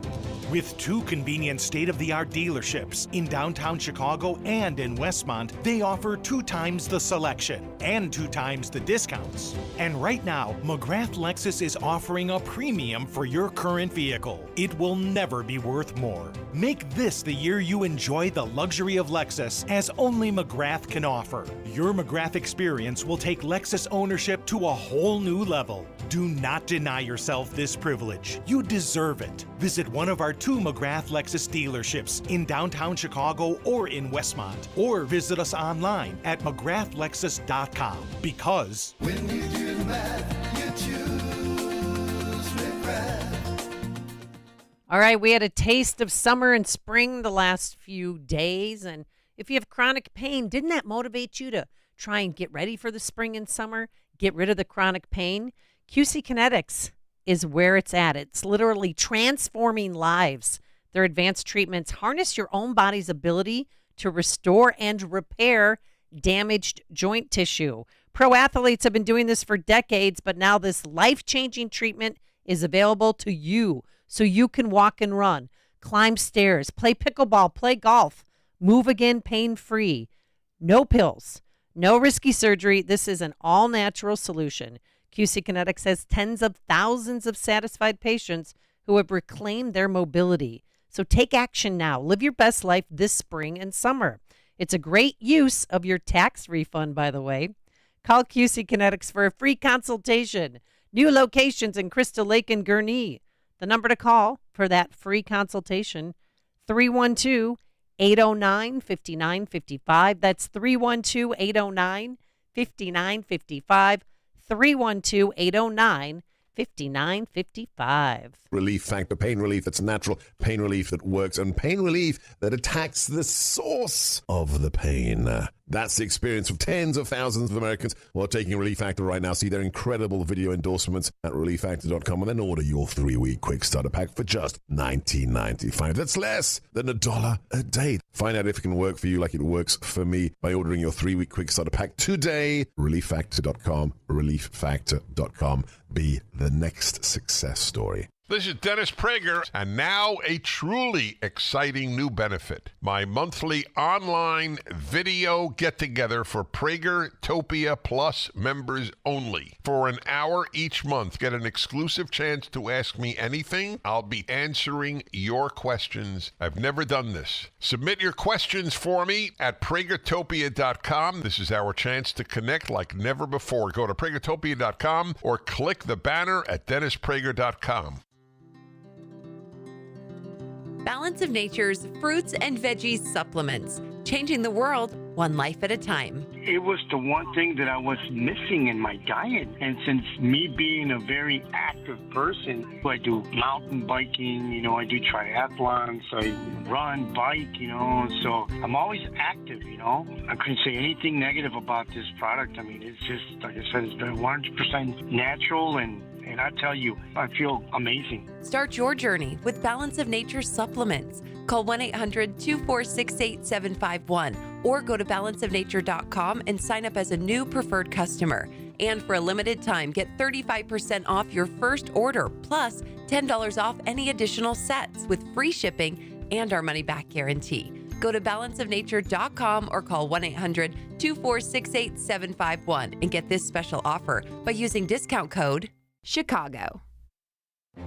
With 2 convenient state-of-the-art dealerships in downtown Chicago and in Westmont, they offer 2 times the selection and 2 times the discounts. And right now, McGrath Lexus is offering a premium for your current vehicle. It will never be worth more. Make this the year you enjoy the luxury of Lexus, as only McGrath can offer. Your McGrath experience will take Lexus ownership to a whole new level. Do not deny yourself this privilege. You deserve it. Visit one of our 2 McGrath Lexus dealerships in downtown Chicago or in Westmont, or visit us online at McGrathLexus.com, because when you do the math, you choose McGrath. All right, we had a taste of summer and spring the last few days, and if you have chronic pain, didn't that motivate you to try and get ready for the spring and summer? Get rid of the chronic pain? QC Kinetics is where it's at. It's literally transforming lives. Their advanced treatments harness your own body's ability to restore and repair damaged joint tissue. Pro athletes have been doing this for decades, but now this life-changing treatment is available to you so you can walk and run, climb stairs, play pickleball, play golf, move again pain-free. No pills, no risky surgery. This is an all-natural solution. QC Kinetics has tens of thousands of satisfied patients who have reclaimed their mobility. So take action now. Live your best life this spring and summer. It's a great use of your tax refund, by the way. Call QC Kinetics for a free consultation. New locations in Crystal Lake and Gurnee. The number to call for that free consultation, 312-809-5955. That's 312-809-5955. 312-809-5955. Relief Factor, pain relief that's natural, pain relief that works, and pain relief that attacks the source of the pain. That's the experience of tens of thousands of Americans who are taking Relief Factor right now. See their incredible video endorsements at relieffactor.com and then order your 3-week quick starter pack for just $19.95. That's less than $1 a day. Find out if it can work for you like it works for me by ordering your 3-week quick starter pack today. relieffactor.com, relieffactor.com. Be the next success story. This is Dennis Prager, and now a truly exciting new benefit. My monthly online video get-together for Pragertopia Plus members only. For an hour each month, get an exclusive chance to ask me anything. I'll be answering your questions. I've never done this. Submit your questions for me at Pragertopia.com. This is our chance to connect like never before. Go to Pragertopia.com or click the banner at DennisPrager.com. Balance of Nature's fruits and veggies supplements, changing the world one life at a time. It was the one thing that I was missing in my diet. And since me being a very active person, I do mountain biking, I do triathlons, I run, bike, so I'm always active, I couldn't say anything negative about this product. I mean, it's just, like I said, it's been 100% natural, and I tell you, I feel amazing. Start your journey with Balance of Nature supplements. Call 1-800-246-8751 or go to balanceofnature.com and sign up as a new preferred customer. And for a limited time, get 35% off your first order, plus $10 off any additional sets with free shipping and our money-back guarantee. Go to balanceofnature.com or call 1-800-246-8751 and get this special offer by using discount code Chicago.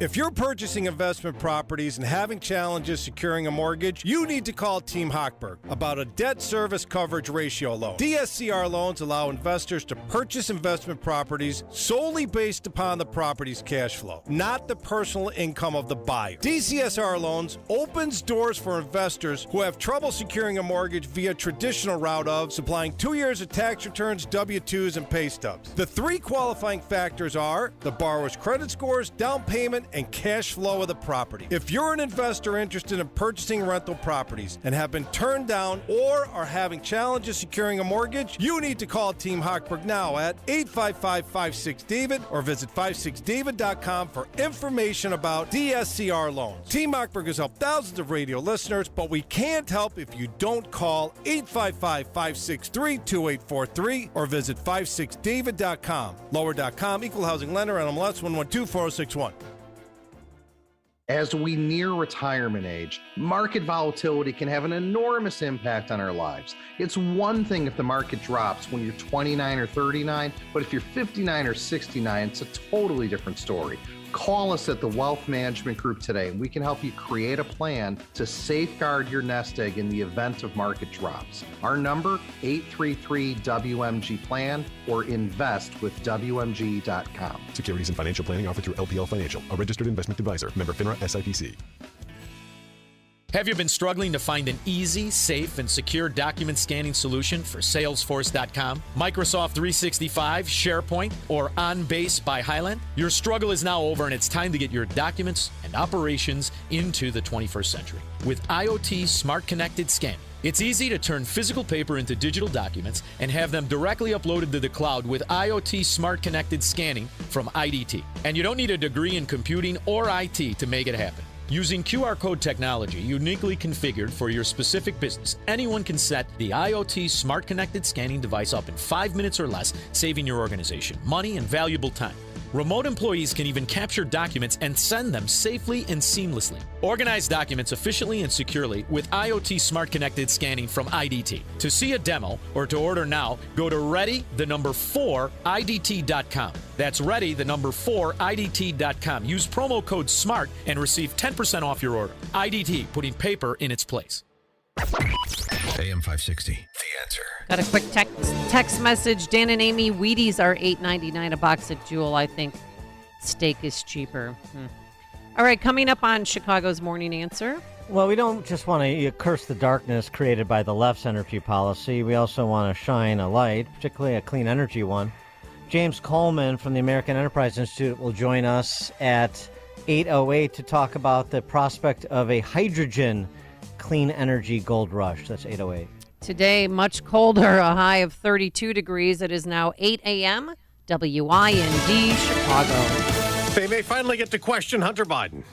If you're purchasing investment properties and having challenges securing a mortgage, you need to call Team Hochberg about a debt service coverage ratio loan. DSCR loans allow investors to purchase investment properties solely based upon the property's cash flow, not the personal income of the buyer. DCSR loans opens doors for investors who have trouble securing a mortgage via traditional route of supplying 2 years of tax returns, W-2s, and pay stubs. The 3 qualifying factors are the borrower's credit scores, down payment, and cash flow of the property. If you're an investor interested in purchasing rental properties and have been turned down or are having challenges securing a mortgage, you need to call Team Hochberg now at 855-56-DAVID or visit 56david.com for information about DSCR loans. Team Hochberg has helped thousands of radio listeners, but we can't help if you don't call 855-563-2843 or visit 56david.com. Lower.com, equal housing lender, NMLS 1124061. As we near retirement age, market volatility can have an enormous impact on our lives. It's one thing if the market drops when you're 29 or 39, but if you're 59 or 69, it's a totally different story. Call us at the Wealth Management Group today, and we can help you create a plan to safeguard your nest egg in the event of market drops. Our number, 833-WMG-PLAN or invest with WMG.com. Securities and financial planning offered through LPL Financial, a registered investment advisor. Member FINRA SIPC. Have you been struggling to find an easy, safe, and secure document scanning solution for Salesforce.com, Microsoft 365, SharePoint, or OnBase by Highland? Your struggle is now over, and it's time to get your documents and operations into the 21st century with IoT Smart Connected Scanning. It's easy to turn physical paper into digital documents and have them directly uploaded to the cloud with IoT Smart Connected Scanning from IDT. And you don't need a degree in computing or IT to make it happen. Using QR code technology uniquely configured for your specific business, anyone can set the IoT Smart Connected Scanning device up in 5 minutes or less, saving your organization money and valuable time. Remote employees can even capture documents and send them safely and seamlessly. Organize documents efficiently and securely with IoT Smart Connected Scanning from IDT. To see a demo or to order now, go to ready4idt.com. That's ready4idt.com. Use promo code SMART and receive 10% off your order. IDT, putting paper in its place. AM 560, The Answer. Got a quick text message. Dan and Amy, Wheaties are $8.99 a box at Jewel. I think steak is cheaper. All right, coming up on Chicago's Morning Answer. Well, we don't just want to curse the darkness created by the left's energy policy. We also want to shine a light, particularly a clean energy one. James Coleman from the American Enterprise Institute will join us at 8:08 to talk about the prospect of a hydrogen clean energy gold rush. That's 8:08. Today, much colder, a high of 32 degrees. It is now 8 a.m. WIND, Chicago. They may finally get to question Hunter Biden.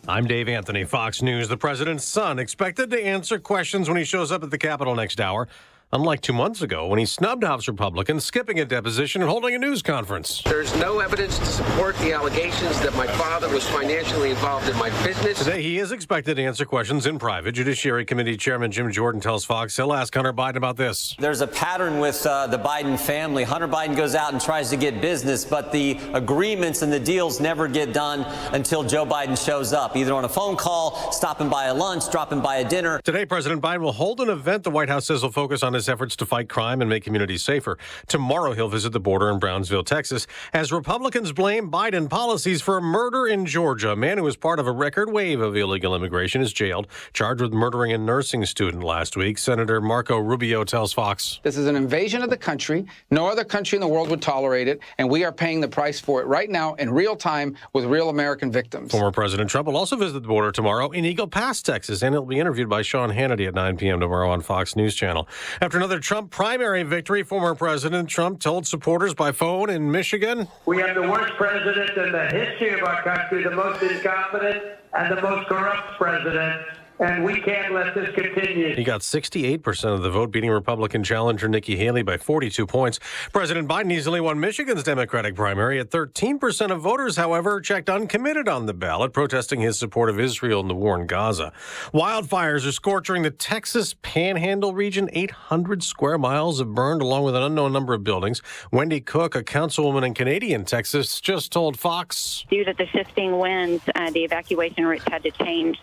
I'm Dave Anthony, Fox News. The president's son expected to answer questions when he shows up at the Capitol next hour. Unlike 2 months ago when he snubbed House Republicans, skipping a deposition and holding a news conference. There's no evidence to support the allegations that my father was financially involved in my business. Today, he is expected to answer questions in private. Judiciary Committee Chairman Jim Jordan tells Fox he'll ask Hunter Biden about this. There's a pattern with the Biden family. Hunter Biden goes out and tries to get business, but the agreements and the deals never get done until Joe Biden shows up, either on a phone call, stopping by a lunch, dropping by a dinner. Today, President Biden will hold an event the White House says will focus on his efforts to fight crime and make communities safer. Tomorrow, he'll visit the border in Brownsville, Texas, as Republicans blame Biden policies for a murder in Georgia. A man who was part of a record wave of illegal immigration is jailed, charged with murdering a nursing student last week. Senator Marco Rubio tells Fox. This is an invasion of the country. No other country in the world would tolerate it, and we are paying the price for it right now in real time with real American victims. Former President Trump will also visit the border tomorrow in Eagle Pass, Texas, and he'll be interviewed by Sean Hannity at 9 p.m. tomorrow on Fox News Channel. After another Trump primary victory, former President Trump told supporters by phone in Michigan, "We have the worst president in the history of our country, the most incompetent and the most corrupt president, and we can't let this continue." He got 68% of the vote, beating Republican challenger Nikki Haley by 42 points. President Biden easily won Michigan's Democratic primary. At 13% of voters, however, checked uncommitted on the ballot, protesting his support of Israel in the war in Gaza. Wildfires are scorching the Texas Panhandle region. 800 square miles have burned, along with an unknown number of buildings. Wendy Cook, a councilwoman in Canadian Texas, just told Fox. Due to the shifting winds, the evacuation routes had to change,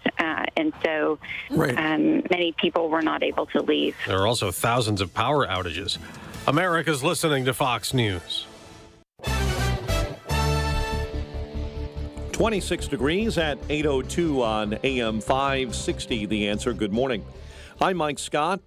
and so many people were not able to leave. There are also thousands of power outages. America's listening to Fox News. 26 degrees at 8:02 on AM 560. The Answer. Good morning. I'm Mike Scott.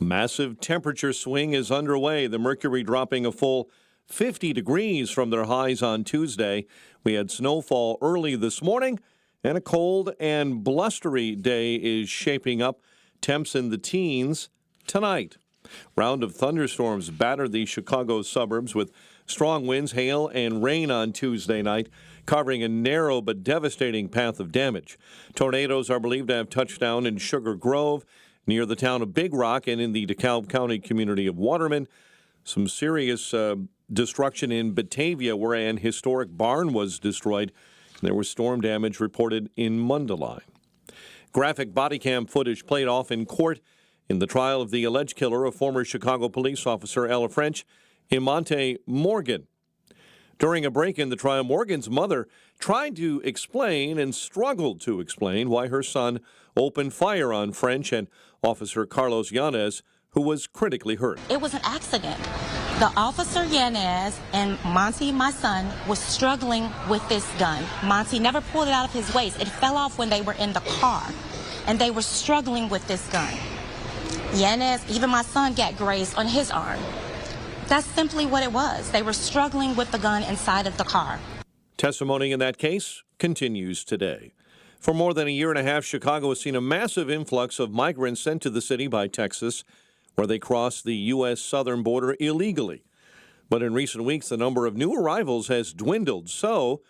A massive temperature swing is underway. The mercury dropping a full 50 degrees from their highs on Tuesday. We had snowfall early this morning, and a cold and blustery day is shaping up. Temps in the teens tonight. Round of thunderstorms battered the Chicago suburbs with strong winds, hail, and rain on Tuesday night, covering a narrow but devastating path of damage. Tornadoes are believed to have touched down in Sugar Grove, near the town of Big Rock, and in the DeKalb County community of Waterman. Some serious destruction in Batavia, where an historic barn was destroyed. There was storm damage reported in Mundelein. Graphic body cam footage played off in court in the trial of the alleged killer of former Chicago police officer Ella French, Imonte Morgan. During a break in the trial, Morgan's mother tried to explain and struggled to explain why her son opened fire on French and Officer Carlos Yanez, who was critically hurt. It was an accident. The officer Yanez and Monty, my son, was struggling with this gun. Monty never pulled it out of his waist. It fell off when they were in the car, and they were struggling with this gun. Yanez, even my son, got grazed on his arm. That's simply what it was. They were struggling with the gun inside of the car. Testimony in that case continues today. For more than a year and a half, Chicago has seen a massive influx of migrants sent to the city by Texas, where they cross the U.S. southern border illegally. But in recent weeks, the number of new arrivals has dwindled. So,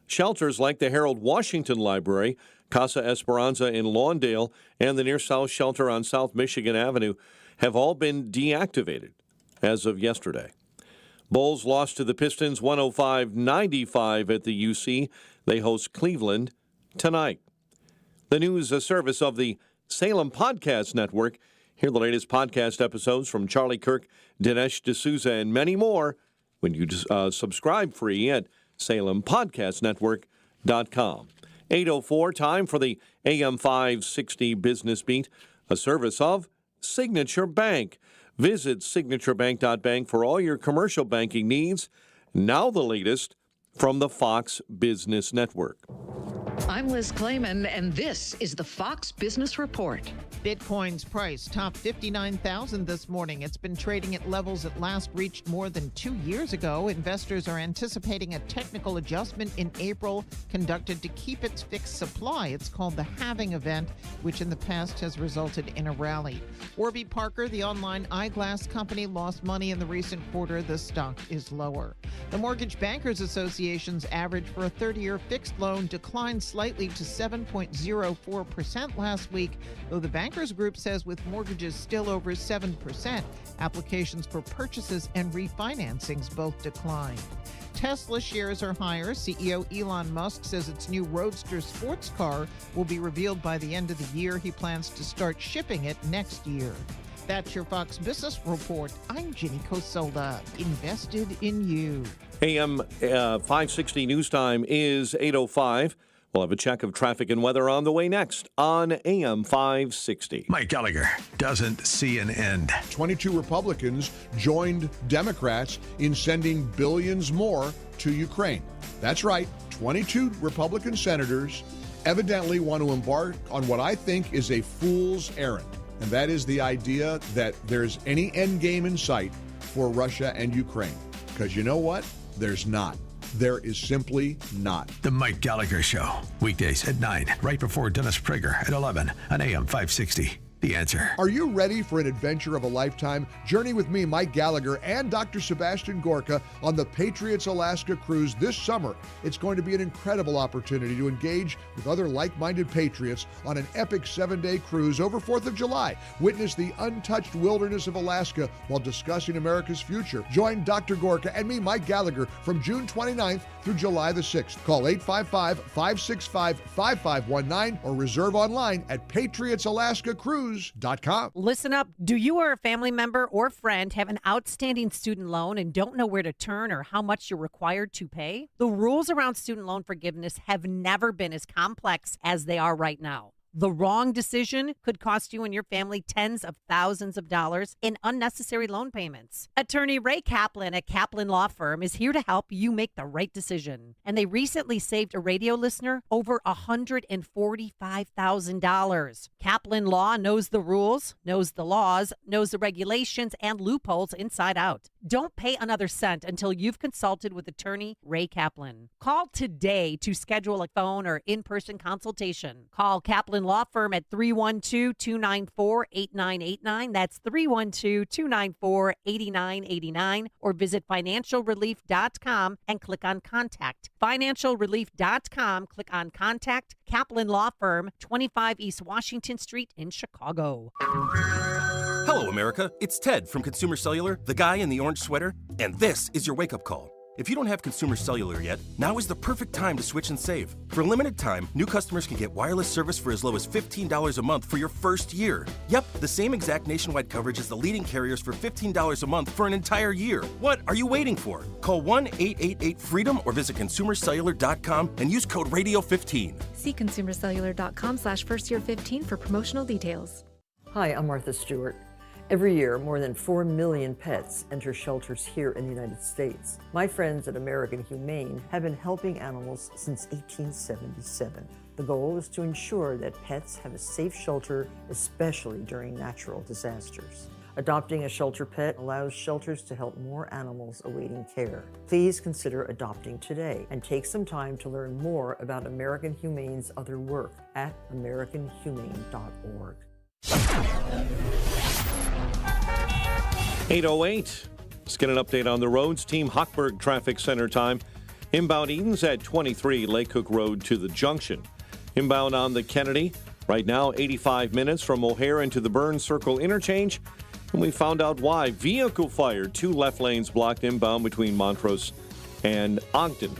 shelters like the Harold Washington Library Casa Esperanza in Lawndale and the Near South Shelter on South Michigan Avenue have all been deactivated as of yesterday. Bulls lost to the Pistons 105-95 at the UC. They host Cleveland tonight. The news, a service of the Salem Podcast Network. Hear the latest podcast episodes from Charlie Kirk, Dinesh D'Souza, and many more when you subscribe free at salempodcastnetwork.com. 8:04, time for the AM 560 Business Beat, a service of Signature Bank. Visit signaturebank.bank for all your commercial banking needs. Now the latest from the Fox Business Network. I'm Liz Clayman, and this is the Fox Business Report. Bitcoin's price topped 59,000 this morning. It's been trading at levels it last reached more than 2 years ago. Investors are anticipating a technical adjustment in April conducted to keep its fixed supply. It's called the halving event, which in the past has resulted in a rally. Warby Parker, the online eyeglass company, lost money in the recent quarter. The stock is lower. The Mortgage Bankers Association's average for a 30-year fixed loan declined slightly to 7.04% last week, though the Bankers Group says with mortgages still over 7%, applications for purchases and refinancings both declined. Tesla shares are higher. CEO Elon Musk says its new Roadster sports car will be revealed by the end of the year. He plans to start shipping it next year. That's your Fox Business Report. I'm Ginny Cosola, invested in you. AM 560 news time is 8:05. We'll have a check of traffic and weather on the way next on AM 560. Mike Gallagher doesn't see an end. 22 Republicans joined Democrats in sending billions more to Ukraine. That's right, 22 Republican senators evidently want to embark on what I think is a fool's errand. And that is the idea that there's any end game in sight for Russia and Ukraine. Because you know what? There's not. There is simply not. The Mike Gallagher Show, weekdays at 9, right before Dennis Prager at 11 on AM 560. The Answer. Are you ready for an adventure of a lifetime? Journey with me, Mike Gallagher, and Dr. Sebastian Gorka on the Patriots Alaska cruise this summer. It's going to be an incredible opportunity to engage with other like-minded patriots on an epic 7-day cruise over 4th of July. Witness the untouched wilderness of Alaska while discussing America's future. Join Dr. Gorka and me, Mike Gallagher, from June 29th through July the 6th. Call 855-565-5519 or reserve online at patriotsalaskacruise.com. Listen up. Do you or a family member or friend have an outstanding student loan and don't know where to turn or how much you're required to pay? The rules around student loan forgiveness have never been as complex as they are right now. The wrong decision could cost you and your family tens of thousands of dollars in unnecessary loan payments. Attorney Ray Kaplan at Kaplan Law Firm is here to help you make the right decision. And they recently saved a radio listener over $145,000. Kaplan Law knows the rules, knows the laws, knows the regulations and loopholes inside out. Don't pay another cent until you've consulted with attorney Ray Kaplan. Call today to schedule a phone or in-person consultation. Call Kaplan Law Firm at 312-294-8989. That's 312-294-8989. Or visit financialrelief.com and click on Contact. Financialrelief.com, click on Contact. Kaplan Law Firm, 25 East Washington Street in Chicago. Hello, America. It's Ted from Consumer Cellular, the guy in the orange sweater, and this is your wake-up call. If you don't have Consumer Cellular yet, now is the perfect time to switch and save. For a limited time, new customers can get wireless service for as low as $15 a month for your first year. Yep, the same exact nationwide coverage as the leading carriers for $15 a month for an entire year. What are you waiting for? Call 1-888-FREEDOM or visit consumercellular.com and use code RADIO15. See consumercellular.com/firstyear15 for promotional details. Hi, I'm Martha Stewart. Every year, more than 4 million pets enter shelters here in the United States. My friends at American Humane have been helping animals since 1877. The goal is to ensure that pets have a safe shelter, especially during natural disasters. Adopting a shelter pet allows shelters to help more animals awaiting care. Please consider adopting today and take some time to learn more about American Humane's other work at americanhumane.org. 8:08. Let's get an update on the roads. Team Hochberg Traffic Center time. Inbound Edens at 23 Lake Cook Road to the junction. Inbound on the Kennedy. Right now, 85 minutes from O'Hare into the Burns Circle interchange. And we found out why. Vehicle fire. 2 left lanes blocked inbound between Montrose and Ogden.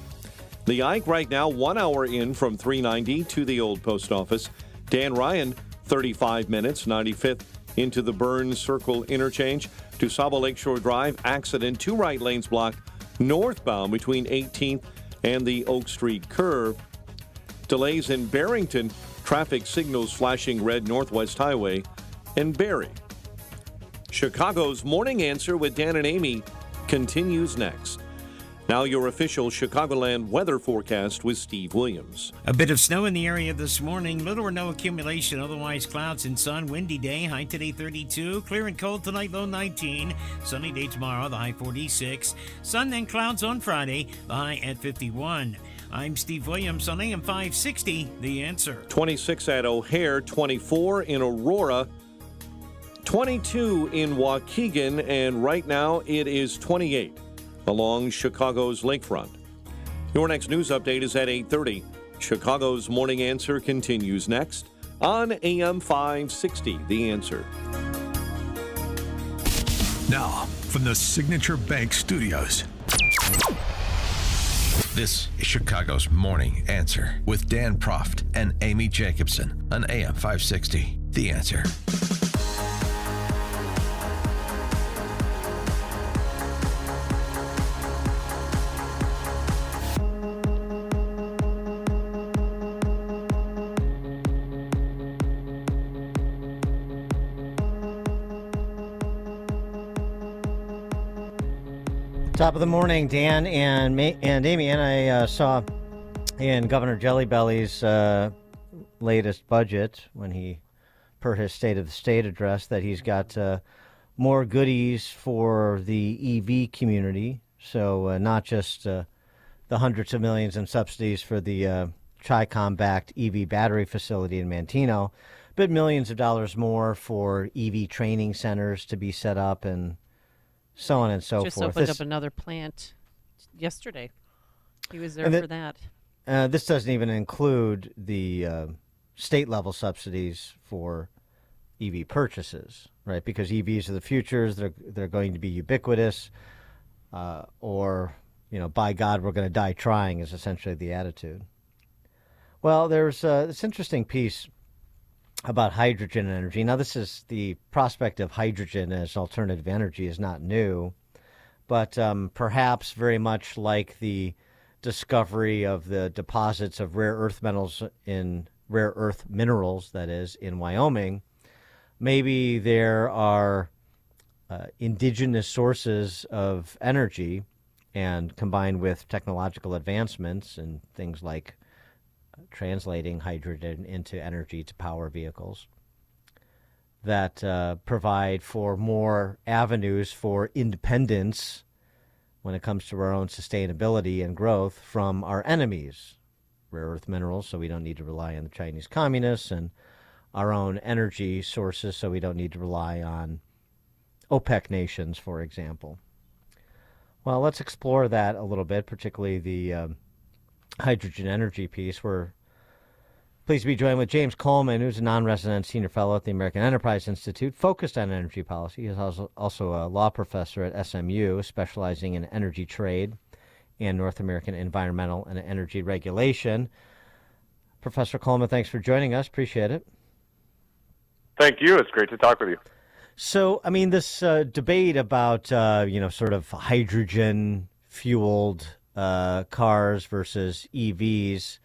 The Ike right now, 1 hour in from 390 to the old post office. Dan Ryan, 35 minutes, 95th into the Burns Circle interchange. DuSable Lakeshore Drive, accident, 2 right lanes blocked northbound between 18th and the Oak Street curve. Delays in Barrington, traffic signals flashing red Northwest Highway and Barrie. Chicago's Morning Answer with Dan and Amy continues next. Now your official Chicagoland weather forecast with Steve Williams. A bit of snow in the area this morning. Little or no accumulation. Otherwise, clouds and sun. Windy day. High today 32. Clear and cold tonight, low 19. Sunny day tomorrow, the high 46. Sun and clouds on Friday, the high at 51. I'm Steve Williams on AM 560, The Answer. 26 at O'Hare, 24 in Aurora, 22 in Waukegan, and right now it is 28 along Chicago's lakefront. Your next news update is at 8:30. Chicago's Morning Answer continues next on AM 560, The Answer. Now, from the Signature Bank Studios, this is Chicago's Morning Answer with Dan Proft and Amy Jacobson on AM 560, The Answer. Top of the morning, Dan and Amy, and I saw in Governor Jelly Belly's latest budget, when he, per his State of the State address, that he's got more goodies for the EV community. So not just the hundreds of millions in subsidies for the Chi-Com-backed EV battery facility in Manteno, but millions of dollars more for EV training centers to be set up and so on and so Just forth. opened up another plant yesterday. He was there for that. This doesn't even include the state-level subsidies for EV purchases, right? Because EVs are the futures. They're going to be ubiquitous, or, by God, we're going to die trying is essentially the attitude. Well, there's this interesting piece about hydrogen energy. Now, this is the prospect of hydrogen as alternative energy is not new, but perhaps very much like the discovery of the deposits of rare earth minerals, that is, in Wyoming, maybe there are indigenous sources of energy, and combined with technological advancements and things like translating hydrogen into energy to power vehicles, that provide for more avenues for independence when it comes to our own sustainability and growth from our enemies, rare earth minerals, so we don't need to rely on the Chinese communists, and our own energy sources, so we don't need to rely on OPEC nations, for example. Well, let's explore that a little bit, particularly the hydrogen energy piece. We're pleased to be joined with James Coleman, who's a non-resident senior fellow at the American Enterprise Institute, focused on energy policy. He's also a law professor at SMU, specializing in energy trade and North American environmental and energy regulation. Professor Coleman, thanks for joining us. Appreciate it. Thank you. It's great to talk with you. So, I mean, this debate about, sort of hydrogen-fueled cars versus EVs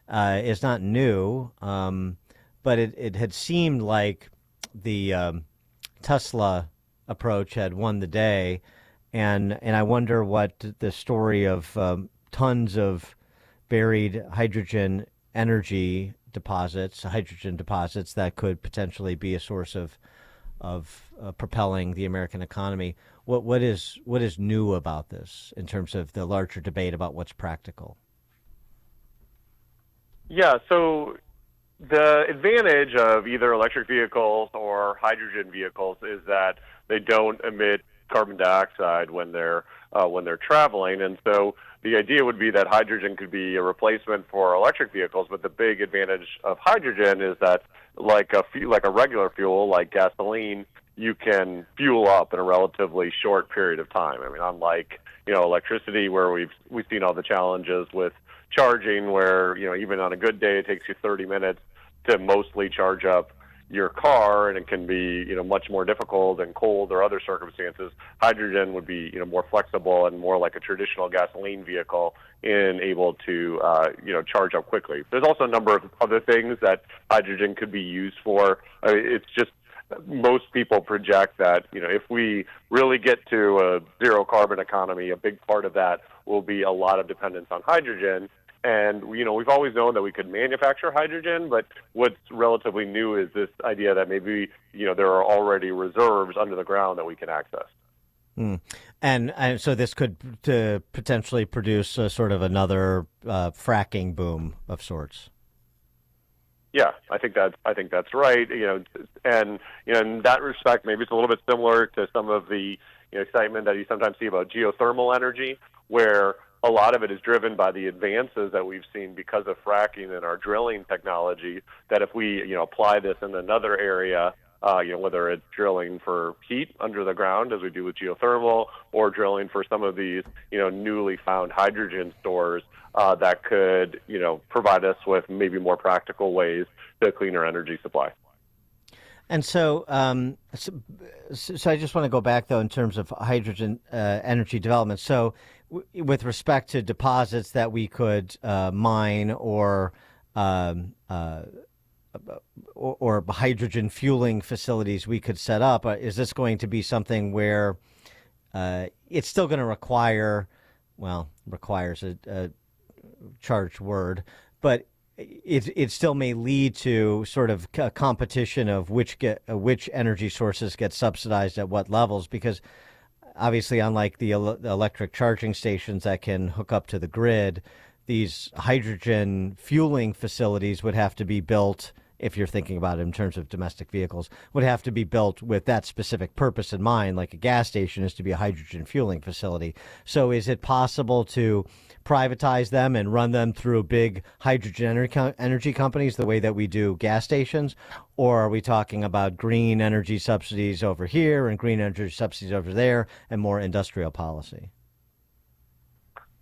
is not new, but it had seemed like the Tesla approach had won the day, and I wonder what the story of tons of buried hydrogen energy deposits, hydrogen deposits that could potentially be a source of propelling the American economy. What is new about this in terms of the larger debate about what's practical? Yeah, so the advantage of either electric vehicles or hydrogen vehicles is that they don't emit carbon dioxide when they're traveling. And so the idea would be that hydrogen could be a replacement for electric vehicles. But the big advantage of hydrogen is that, like a regular fuel, like gasoline, you can fuel up in a relatively short period of time. I mean, unlike electricity, where we've seen all the challenges with charging, where even on a good day it takes you 30 minutes to mostly charge up your car, and it can be much more difficult in cold or other circumstances. Hydrogen would be more flexible and more like a traditional gasoline vehicle, and able to charge up quickly. There's also a number of other things that hydrogen could be used for. It's just most people project that if we really get to a zero carbon economy, a big part of that will be a lot of dependence on hydrogen. And we've always known that we could manufacture hydrogen, but what's relatively new is this idea that maybe there are already reserves under the ground that we can access. And so this could potentially produce a sort of another fracking boom of sorts. Yeah, I think that's right. And in that respect, maybe it's a little bit similar to some of the excitement that you sometimes see about geothermal energy, where a lot of it is driven by the advances that we've seen because of fracking and our drilling technology, that if we apply this in another area, whether it's drilling for heat under the ground, as we do with geothermal, or drilling for some of these newly found hydrogen stores, that could provide us with maybe more practical ways to cleaner energy supply. And so I just want to go back, though, in terms of hydrogen energy development. So with respect to deposits that we could mine or hydrogen fueling facilities we could set up, is this going to be something where it's still going to requires a charged word, but it still may lead to sort of a competition of which energy sources get subsidized at what levels, because obviously, unlike the electric charging stations that can hook up to the grid, these hydrogen fueling facilities would have to be built, if you're thinking about it in terms of domestic vehicles, would have to be built with that specific purpose in mind, like a gas station is to be a hydrogen fueling facility. So is it possible to privatize them and run them through big hydrogen energy companies the way that we do gas stations? Or are we talking about green energy subsidies over here and green energy subsidies over there and more industrial policy?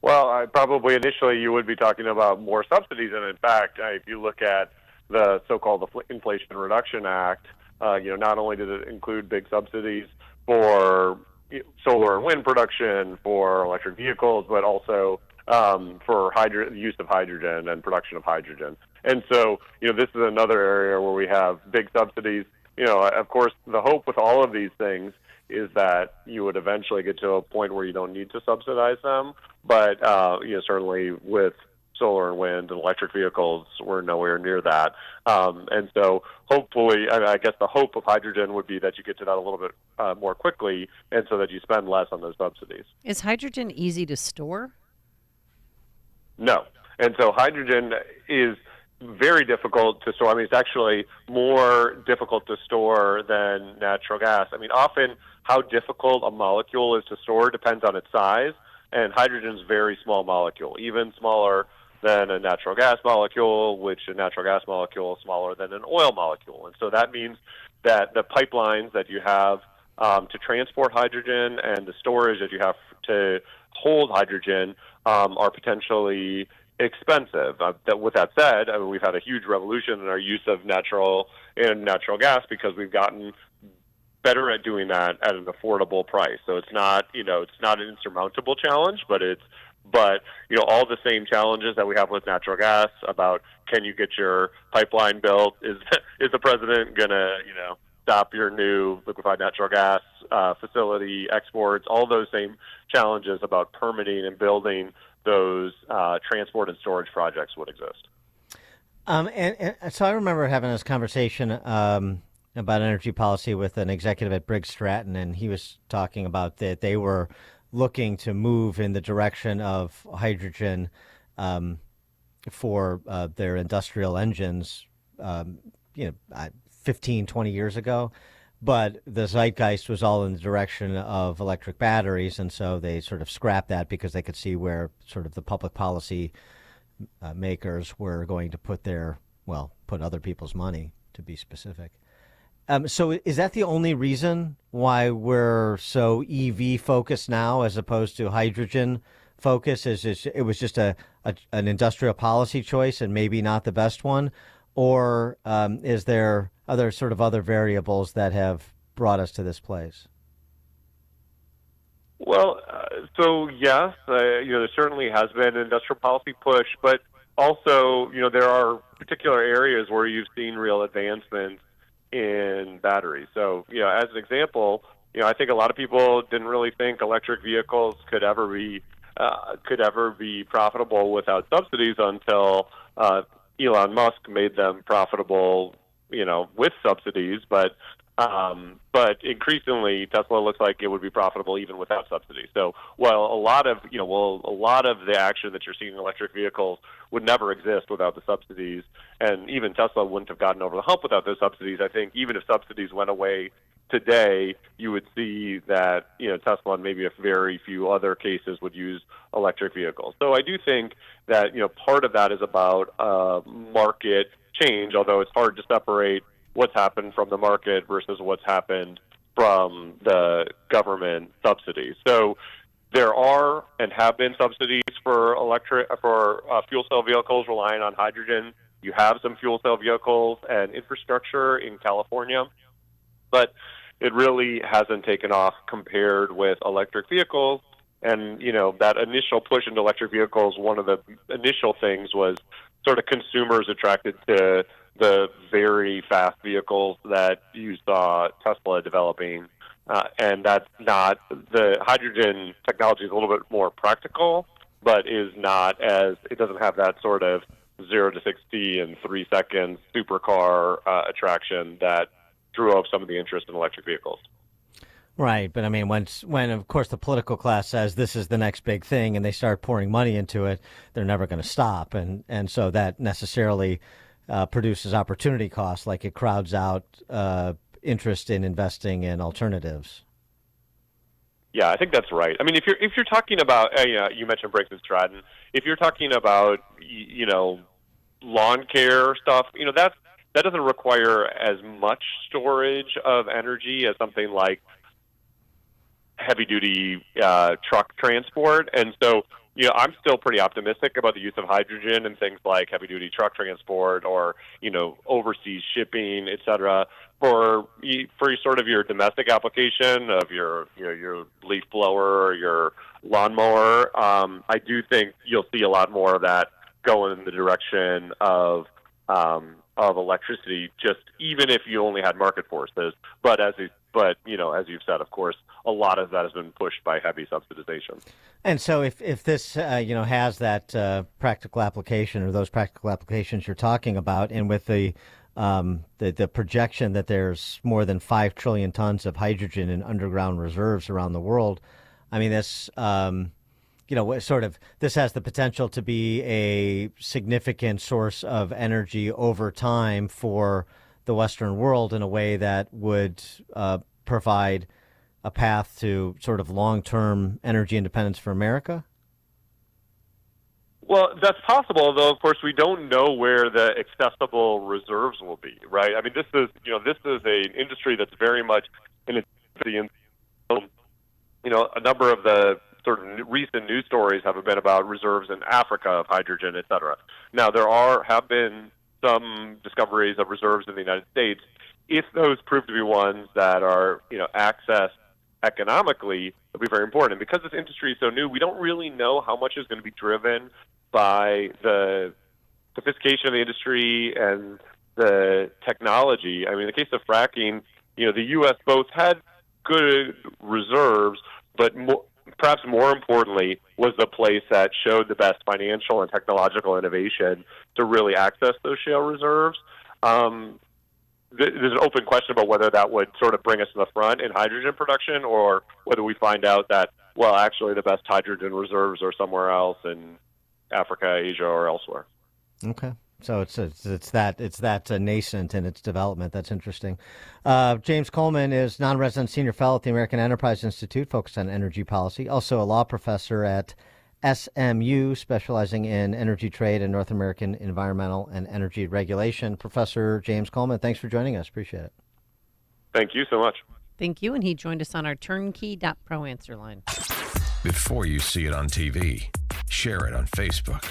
Well, probably initially you would be talking about more subsidies. And in fact, if you look at the so-called Inflation Reduction Act, not only does it include big subsidies for solar and wind production, for electric vehicles, but also for use of hydrogen and production of hydrogen. And so, this is another area where we have big subsidies. Of course, the hope with all of these things is that you would eventually get to a point where you don't need to subsidize them. But, certainly with solar and wind and electric vehicles, we're nowhere near that. And so hopefully, I guess the hope of hydrogen would be that you get to that a little bit more quickly, and so that you spend less on those subsidies. Is hydrogen easy to store? No. And so hydrogen is very difficult to store. I mean, it's actually more difficult to store than natural gas. I mean, often how difficult a molecule is to store depends on its size, and hydrogen is a very small molecule, even smaller than a natural gas molecule, which a natural gas molecule is smaller than an oil molecule. And so that means that the pipelines that you have to transport hydrogen and the storage that you have to hold hydrogen are potentially expensive. With that said, we've had a huge revolution in our use of natural gas, because we've gotten better at doing that at an affordable price. So it's not an insurmountable challenge, but all the same challenges that we have with natural gas about, can you get your pipeline built? Is the president gonna stop your new liquefied natural gas facility exports? All those same challenges about permitting and building those transport and storage projects would exist. And so I remember having this conversation about energy policy with an executive at Briggs Stratton, and he was talking about that they were looking to move in the direction of hydrogen for their industrial engines, 15, 20 years ago. but the zeitgeist was all in the direction of electric batteries, and so they sort of scrapped that because they could see where sort of the public policy makers were going to put other people's money, to be specific. So is that the only reason why we're so EV focused now as opposed to hydrogen focused? It was just an industrial policy choice and maybe not the best one? Or is there other variables that have brought us to this place? Well, so yes, there certainly has been an industrial policy push, but also, there are particular areas where you've seen real advancements in batteries. So, as an example, I think a lot of people didn't really think electric vehicles could ever be profitable without subsidies until Elon Musk made them profitable, with subsidies. But increasingly, Tesla looks like it would be profitable even without subsidies. So, while a lot of the action that you're seeing in electric vehicles would never exist without the subsidies, and even Tesla wouldn't have gotten over the hump without those subsidies. I think even if subsidies went away today, you would see that Tesla and maybe a very few other cases would use electric vehicles. So I do think that part of that is about market change, although it's hard to separate what's happened from the market versus what's happened from the government subsidies. So there are and have been subsidies for fuel cell vehicles relying on hydrogen. You have some fuel cell vehicles and infrastructure in California, but it really hasn't taken off compared with electric vehicles. And, that initial push into electric vehicles, one of the initial things was sort of consumers attracted to the very fast vehicles that you saw Tesla developing. And that's not, the hydrogen technology is a little bit more practical, but it doesn't have that sort of 0 to 60 in 3 seconds supercar attraction that drew up some of the interest in electric vehicles. Right, but I mean, when of course the political class says this is the next big thing and they start pouring money into it, they're never going to stop, and so that necessarily produces opportunity costs, like it crowds out interest in investing in alternatives. Yeah, I think that's right. I mean, if you're talking about, you mentioned Briggs & Stratton. If you're talking about, lawn care stuff, that doesn't require as much storage of energy as something like heavy-duty truck transport. And so, I'm still pretty optimistic about the use of hydrogen in things like heavy-duty truck transport or, overseas shipping, et cetera, for sort of your domestic application of your leaf blower or your lawnmower. I do think you'll see a lot more of that going in the direction of electricity, just even if you only had market forces. But as you've said, of course, a lot of that has been pushed by heavy subsidization. And so if this has that practical application, or those practical applications you're talking about, and with the projection that there's more than 5 trillion tons of hydrogen in underground reserves around the world, I mean, this this has the potential to be a significant source of energy over time for the Western world in a way that would provide a path to sort of long-term energy independence for America? Well, that's possible, though. Of course, we don't know where the accessible reserves will be, right? I mean, this is an industry that's very much in its infancy. A number of the sort of recent news stories have been about reserves in Africa of hydrogen, et cetera. Now, there have been some discoveries of reserves in the United States. If those prove to be ones that are, accessed economically, it'll be very important. And because this industry is so new, we don't really know how much is going to be driven by the sophistication of the industry and the technology. I mean, in the case of fracking, the U.S. both had good reserves, but perhaps more importantly was the place that showed the best financial and technological innovation to really access those shale reserves. There's an open question about whether that would sort of bring us to the front in hydrogen production, or whether we find out that, well, actually the best hydrogen reserves are somewhere else in Africa, Asia, or elsewhere. Okay. So it's that nascent in its development. That's interesting. James Coleman is non-resident senior fellow at the American Enterprise Institute, focused on energy policy. Also a law professor at SMU, specializing in energy trade and North American environmental and energy regulation. Professor James Coleman, thanks for joining us. Appreciate it. Thank you so much. Thank you. And he joined us on our turnkey.pro answer line. Before you see it on TV, share it on Facebook,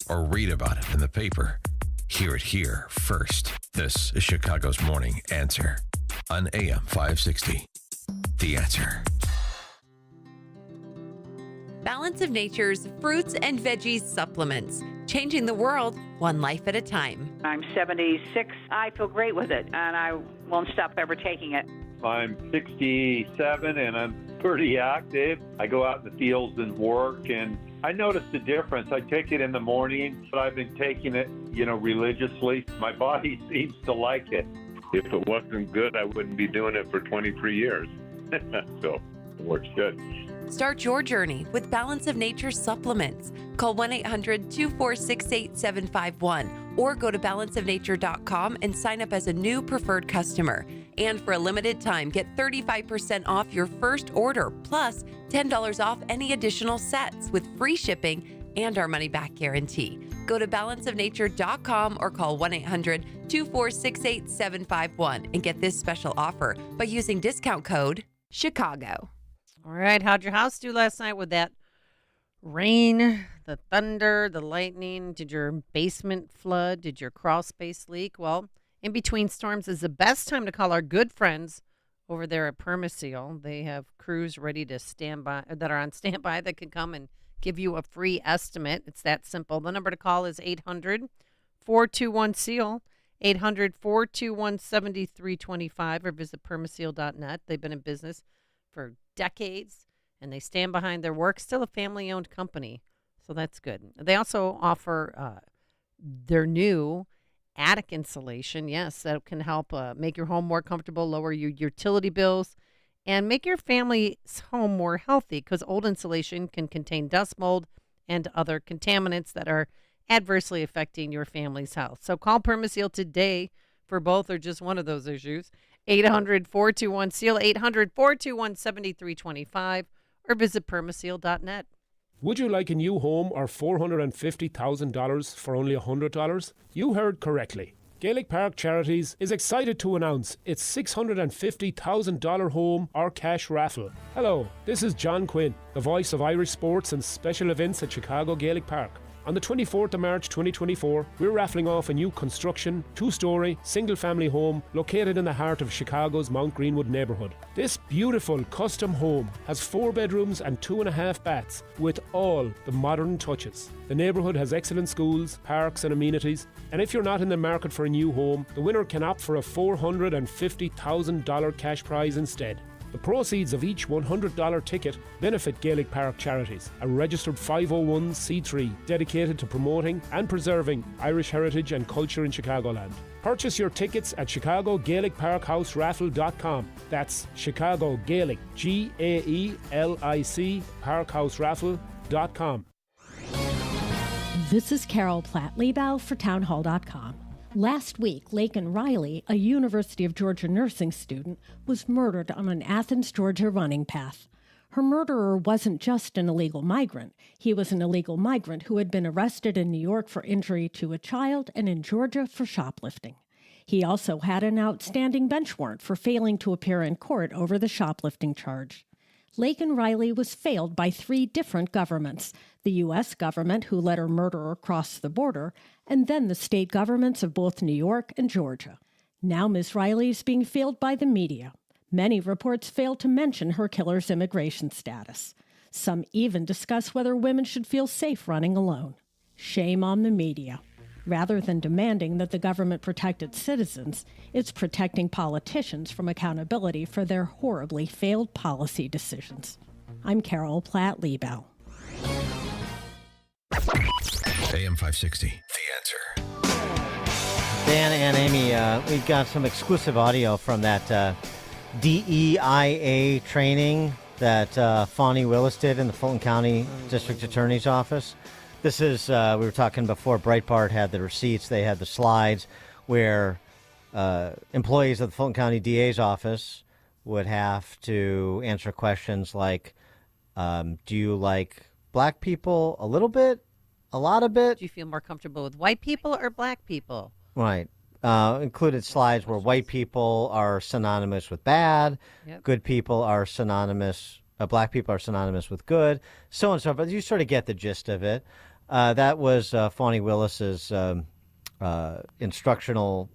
or read about it in the paper, hear it here first. This is Chicago's Morning Answer on AM 560. The Answer. Balance of Nature's fruits and veggies supplements, changing the world one life at a time. I'm 76. I feel great with it, and I won't stop ever taking it. I'm 67, and I'm pretty active. I go out in the fields and work, and I noticed a difference. I take it in the morning, but I've been taking it, religiously. My body seems to like it. If it wasn't good, I wouldn't be doing it for 23 years. So it works good. Start your journey with Balance of Nature supplements. Call 1-800-246-8751 or go to balanceofnature.com and sign up as a new preferred customer. And for a limited time, get 35% off your first order, plus $10 off any additional sets with free shipping and our money-back guarantee. Go to balanceofnature.com or call 1-800-246-8751 and get this special offer by using discount code CHICAGO. All right, how'd your house do last night with that rain, the thunder, the lightning? Did your basement flood? Did your crawl space leak? Well, in between storms is the best time to call our good friends over there at Permaseal. They have crews ready to stand by, that are on standby, that can come and give you a free estimate. It's that simple. The number to call is 800-421-SEAL, 800-421-7325, or visit permaseal.net. They've been in business for decades, and they stand behind their work. Still a family-owned company, so that's good. They also offer their new attic insulation. Yes, that can help make your home more comfortable, lower your utility bills, and make your family's home more healthy, because old insulation can contain dust, mold, and other contaminants that are adversely affecting your family's health. So call Permaseal today for both or just one of those issues. 800-421-SEAL, 800-421-7325, or visit permaseal.net. Would you like a new home or $450,000 for only $100? You heard correctly. Gaelic Park Charities is excited to announce its $650,000 home or cash raffle. Hello, this is John Quinn, the voice of Irish sports and special events at Chicago Gaelic Park. On the 24th of March 2024, we're raffling off a new construction, two-story, single-family home located in the heart of Chicago's Mount Greenwood neighborhood. This beautiful custom home has 4 bedrooms and 2.5 baths with all the modern touches. The neighborhood has excellent schools, parks and amenities, and if you're not in the market for a new home, the winner can opt for a $450,000 cash prize instead. The proceeds of each $100 ticket benefit Gaelic Park Charities, a registered 501c3 dedicated to promoting and preserving Irish heritage and culture in Chicagoland. Purchase your tickets at ChicagoGaelicParkHouseRaffle.com. That's Chicago Gaelic, Gaelic, ParkHouseRaffle.com. This is Carol Platt-Liebau for townhall.com. Last week, Laken Riley, a University of Georgia nursing student, was murdered on an Athens, Georgia running path. Her murderer wasn't just an illegal migrant. He was an illegal migrant who had been arrested in New York for injury to a child and in Georgia for shoplifting. He also had an outstanding bench warrant for failing to appear in court over the shoplifting charge. Laken Riley was failed by 3 different governments: the U.S. government, who let her murderer cross the border, and then the state governments of both New York and Georgia. Now Ms. Riley is being failed by the media. Many reports fail to mention her killer's immigration status. Some even discuss whether women should feel safe running alone. Shame on the media. Rather than demanding that the government protect its citizens, it's protecting politicians from accountability for their horribly failed policy decisions. I'm Carol Platt-Liebau. AM 560, The Answer. Dan and Amy, we've got some exclusive audio from that DEIA training that Fani Willis did in the Fulton County District Attorney's Office. This is, we were talking before, Breitbart had the receipts, they had the slides where employees of the Fulton County DA's office would have to answer questions like, do you like black people a little bit, a lot of bit? Do you feel more comfortable with white people or black people? Right. Included slides where white people are synonymous with bad, good people are synonymous, black people are synonymous with good, so on and so forth. You sort of get the gist of it. That was Fani Willis's instructional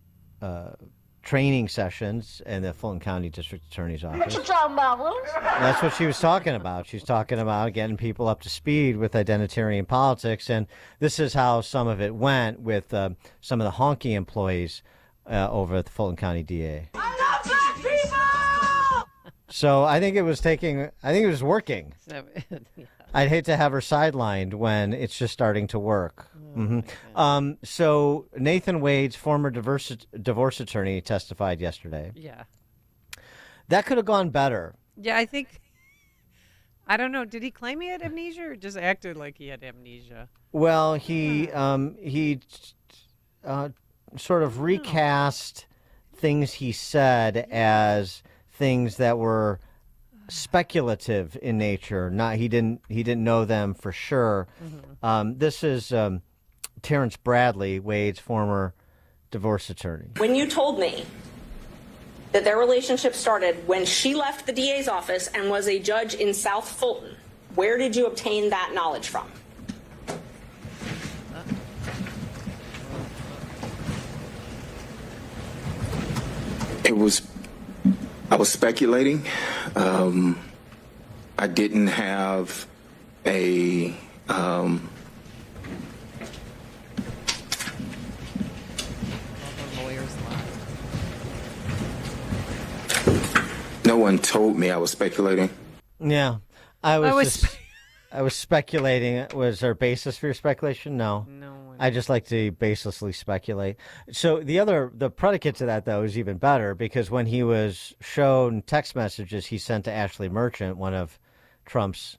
training sessions in the Fulton County District Attorney's Office. What you talking about, Willis? That's what she was talking about. She's talking about getting people up to speed with identitarian politics, and this is how some of it went with some of the honky employees over at the Fulton County DA. I love black people! So I think it was working. I'd hate to have her sidelined when it's just starting to work. So Nathan Wade's former divorce attorney testified yesterday. Yeah. That could have gone better. Yeah, I don't know. Did he claim he had amnesia or just acted like he had amnesia? Well, he sort of recast things he said as things that were speculative in nature. He didn't know them for sure. This is Terrence Bradley, Wade's former divorce attorney. When you told me that their relationship started when she left the DA's office and was a judge in South Fulton, where did you obtain that knowledge from? I was speculating. I didn't have a no one told me I was speculating. Yeah, I was speculating. Was there a basis for your speculation? No. I just like to baselessly speculate. So the predicate to that, though, is even better because when he was shown text messages he sent to Ashley Merchant, one of Trump's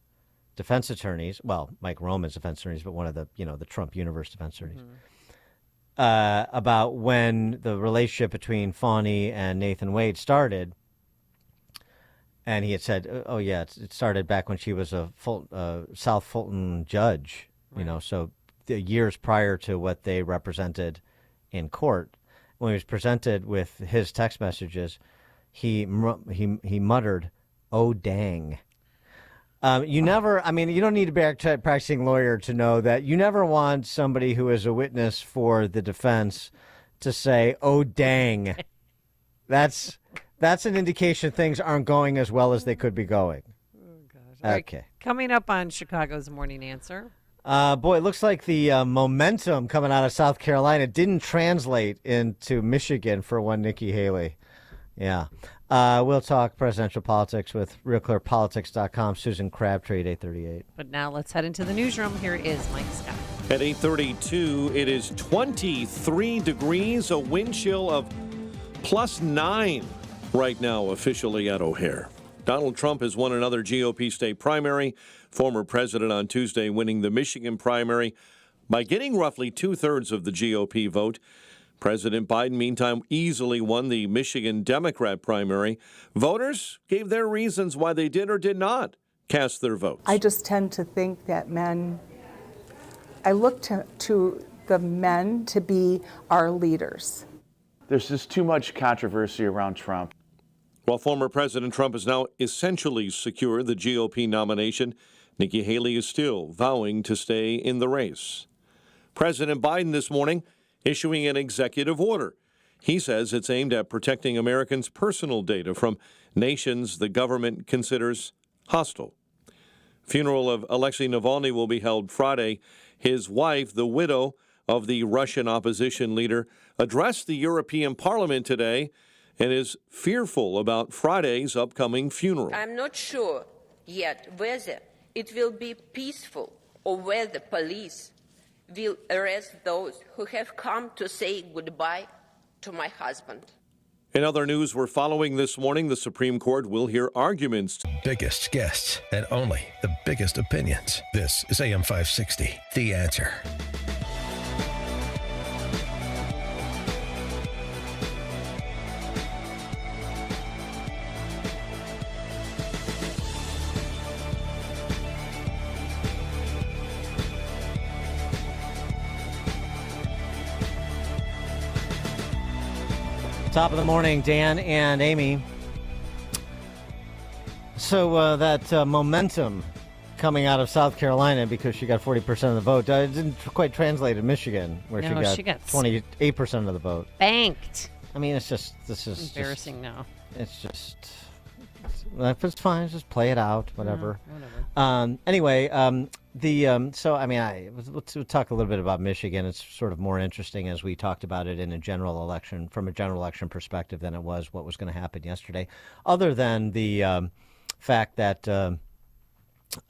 defense attorneys, well, Mike Roman's defense attorneys, but one of the Trump universe defense attorneys, about when the relationship between Fani and Nathan Wade started. And he had said, oh, yeah, it started back when she was a South Fulton judge, so the years prior to what they represented in court. When he was presented with his text messages, he muttered, "Oh, dang." You don't need to be a practicing lawyer to know that you never want somebody who is a witness for the defense to say, "Oh, dang." That's an indication things aren't going as well as they could be going. Oh, gosh. Okay. Right, coming up on Chicago's Morning Answer. Boy, it looks like the momentum coming out of South Carolina didn't translate into Michigan for one Nikki Haley. Yeah. We'll talk presidential politics with RealClearPolitics.com. Susan Crabtree at 8:38. But now let's head into the newsroom. Here is Mike Scott. At 8:32, it is 23 degrees, a wind chill of +9 right now officially at O'Hare. Donald Trump has won another GOP state primary. Former president on Tuesday winning the Michigan primary by getting roughly 2/3 of the GOP vote. President Biden, meantime, easily won the Michigan Democrat primary. Voters gave their reasons why they did or did not cast their votes. I just tend to think that I look to the men to be our leaders. There's just too much controversy around Trump. While former President Trump has now essentially secured the GOP nomination, Nikki Haley is still vowing to stay in the race. President Biden this morning issuing an executive order. He says it's aimed at protecting Americans' personal data from nations the government considers hostile. Funeral of Alexei Navalny will be held Friday. His wife, the widow of the Russian opposition leader, addressed the European Parliament today and is fearful about Friday's upcoming funeral. I'm not sure yet whether it will be peaceful or whether police will arrest those who have come to say goodbye to my husband. In other news we're following this morning, the Supreme Court will hear arguments. Biggest guests and only the biggest opinions. This is AM 560, The Answer. Top of the morning, Dan and Amy. So that momentum coming out of South Carolina, because she got 40% of the vote, didn't quite translate in Michigan, where No, she got 28% of the vote. Banked. I mean, it's just, this is embarrassing now. It's just, it's fine. Just play it out, whatever. Whatever. Anyway, so I mean, let's talk a little bit about Michigan. It's sort of more interesting as we talked about it in a general election, from a general election perspective, than it was what was going to happen yesterday. Other than the fact that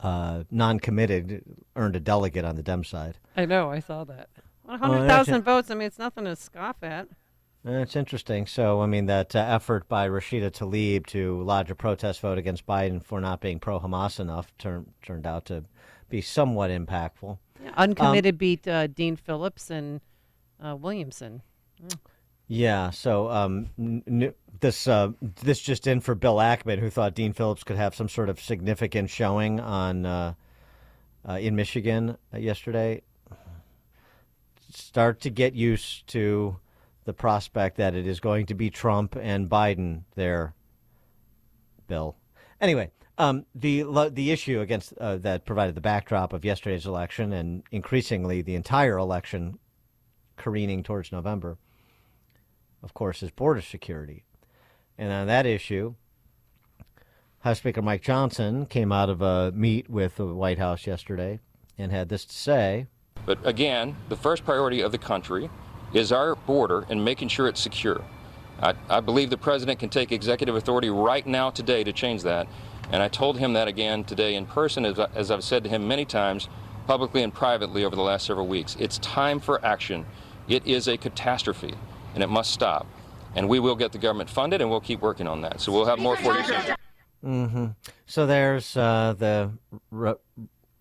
non-committed earned a delegate on the Dem side. I know. I saw that. 100,000 votes. I mean, it's nothing to scoff at. It's interesting. So, I mean, that effort by Rashida Tlaib to lodge a protest vote against Biden for not being pro-Hamas enough turned out to be somewhat impactful. Yeah, uncommitted beat Dean Phillips and Williamson. Yeah, so this just in for Bill Ackman, who thought Dean Phillips could have some sort of significant showing on in Michigan yesterday. Start to get used to the prospect that it is going to be Trump and Biden there, Bill. Anyway, the issue against that provided the backdrop of yesterday's election, and increasingly the entire election careening towards November, of course, is border security. And on that issue, House Speaker Mike Johnson came out of a meet with the White House yesterday and had this to say. But again, the first priority of the country is our border and making sure it's secure. I believe the president can take executive authority right now today to change that. And I told him that again today in person, as I've said to him many times, publicly and privately over the last several weeks. It's time for action. It is a catastrophe, and it must stop. And we will get the government funded, and we'll keep working on that. So we'll have more for you soon. Mm-hmm. So there's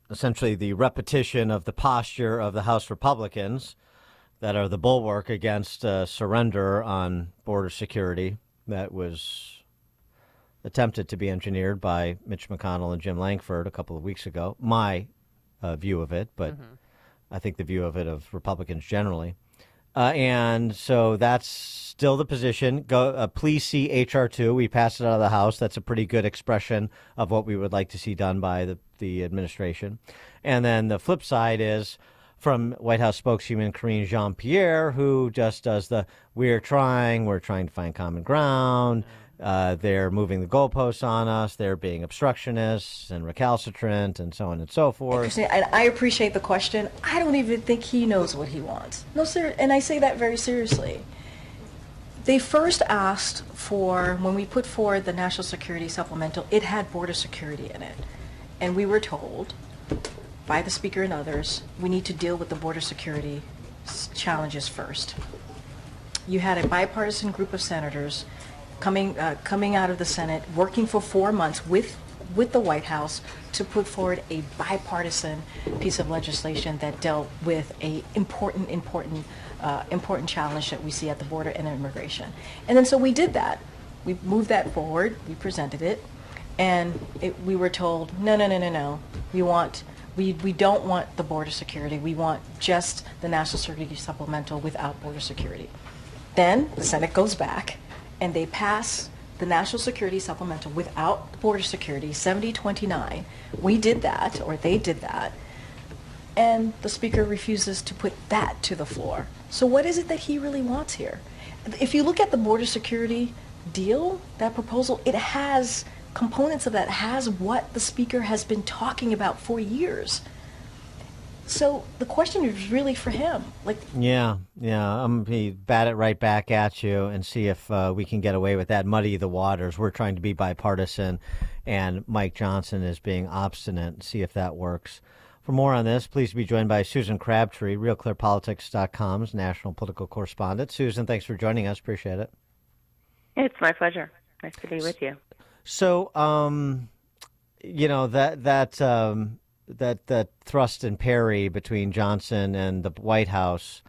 essentially the repetition of the posture of the House Republicans that are the bulwark against surrender on border security that was attempted to be engineered by Mitch McConnell and Jim Langford a couple of weeks ago. My view of it, but I think the view of it of Republicans generally. And so that's still the position. Please see H.R. 2. We passed it out of the House. That's a pretty good expression of what we would like to see done by the administration. And then the flip side is from White House spokeswoman Karine Jean-Pierre, who just does we're trying to find common ground. They're moving the goalposts on us. They're being obstructionists and recalcitrant and so on and so forth. And I appreciate the question. I don't even think he knows what he wants. No, sir. And I say that very seriously. They first asked for, when we put forward the National Security Supplemental, it had border security in it. And we were told by the Speaker and others, we need to deal with the border security challenges first. You had a bipartisan group of senators coming out of the Senate, working for 4 months with the White House to put forward a bipartisan piece of legislation that dealt with a important challenge that we see at the border and immigration. And then so we did that. We moved that forward. We presented it, and we were told, no. We don't want the border security. We want just the National Security Supplemental without border security. Then the Senate goes back, and they pass the National Security Supplemental without border security, 70-29. We did that, or they did that, and the Speaker refuses to put that to the floor. So what is it that he really wants here? If you look at the border security deal, that proposal, it has components of that, has what the Speaker has been talking about for years. So the question is really for him. Yeah. He bat it right back at you and see if we can get away with that. Muddy the waters. We're trying to be bipartisan, and Mike Johnson is being obstinate. See if that works. For more on this, please be joined by Susan Crabtree, RealClearPolitics.com's national political correspondent. Susan, thanks for joining us. Appreciate it. It's my pleasure. Nice to be with you. So, that thrust and parry between Johnson and the White House,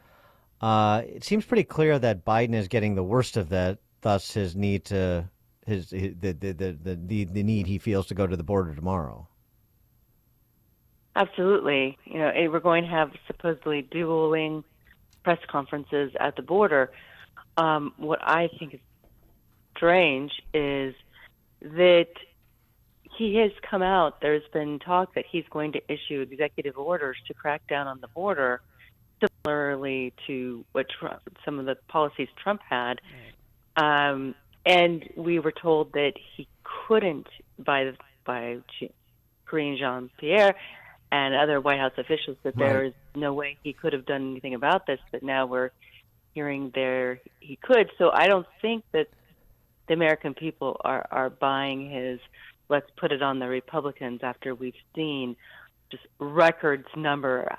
it seems pretty clear that Biden is getting the worst of that. Thus, his need to the need he feels to go to the border tomorrow. Absolutely. We're going to have supposedly dueling press conferences at the border. What I think is strange is that he has come out. There's been talk that he's going to issue executive orders to crack down on the border, similarly to what some of the policies Trump had. And we were told that he couldn't, by Karine Jean-Pierre and other White House officials, that there is no way he could have done anything about this. But now we're hearing he could. So I don't think that the American people are buying his let's put it on the Republicans after we've seen just records number,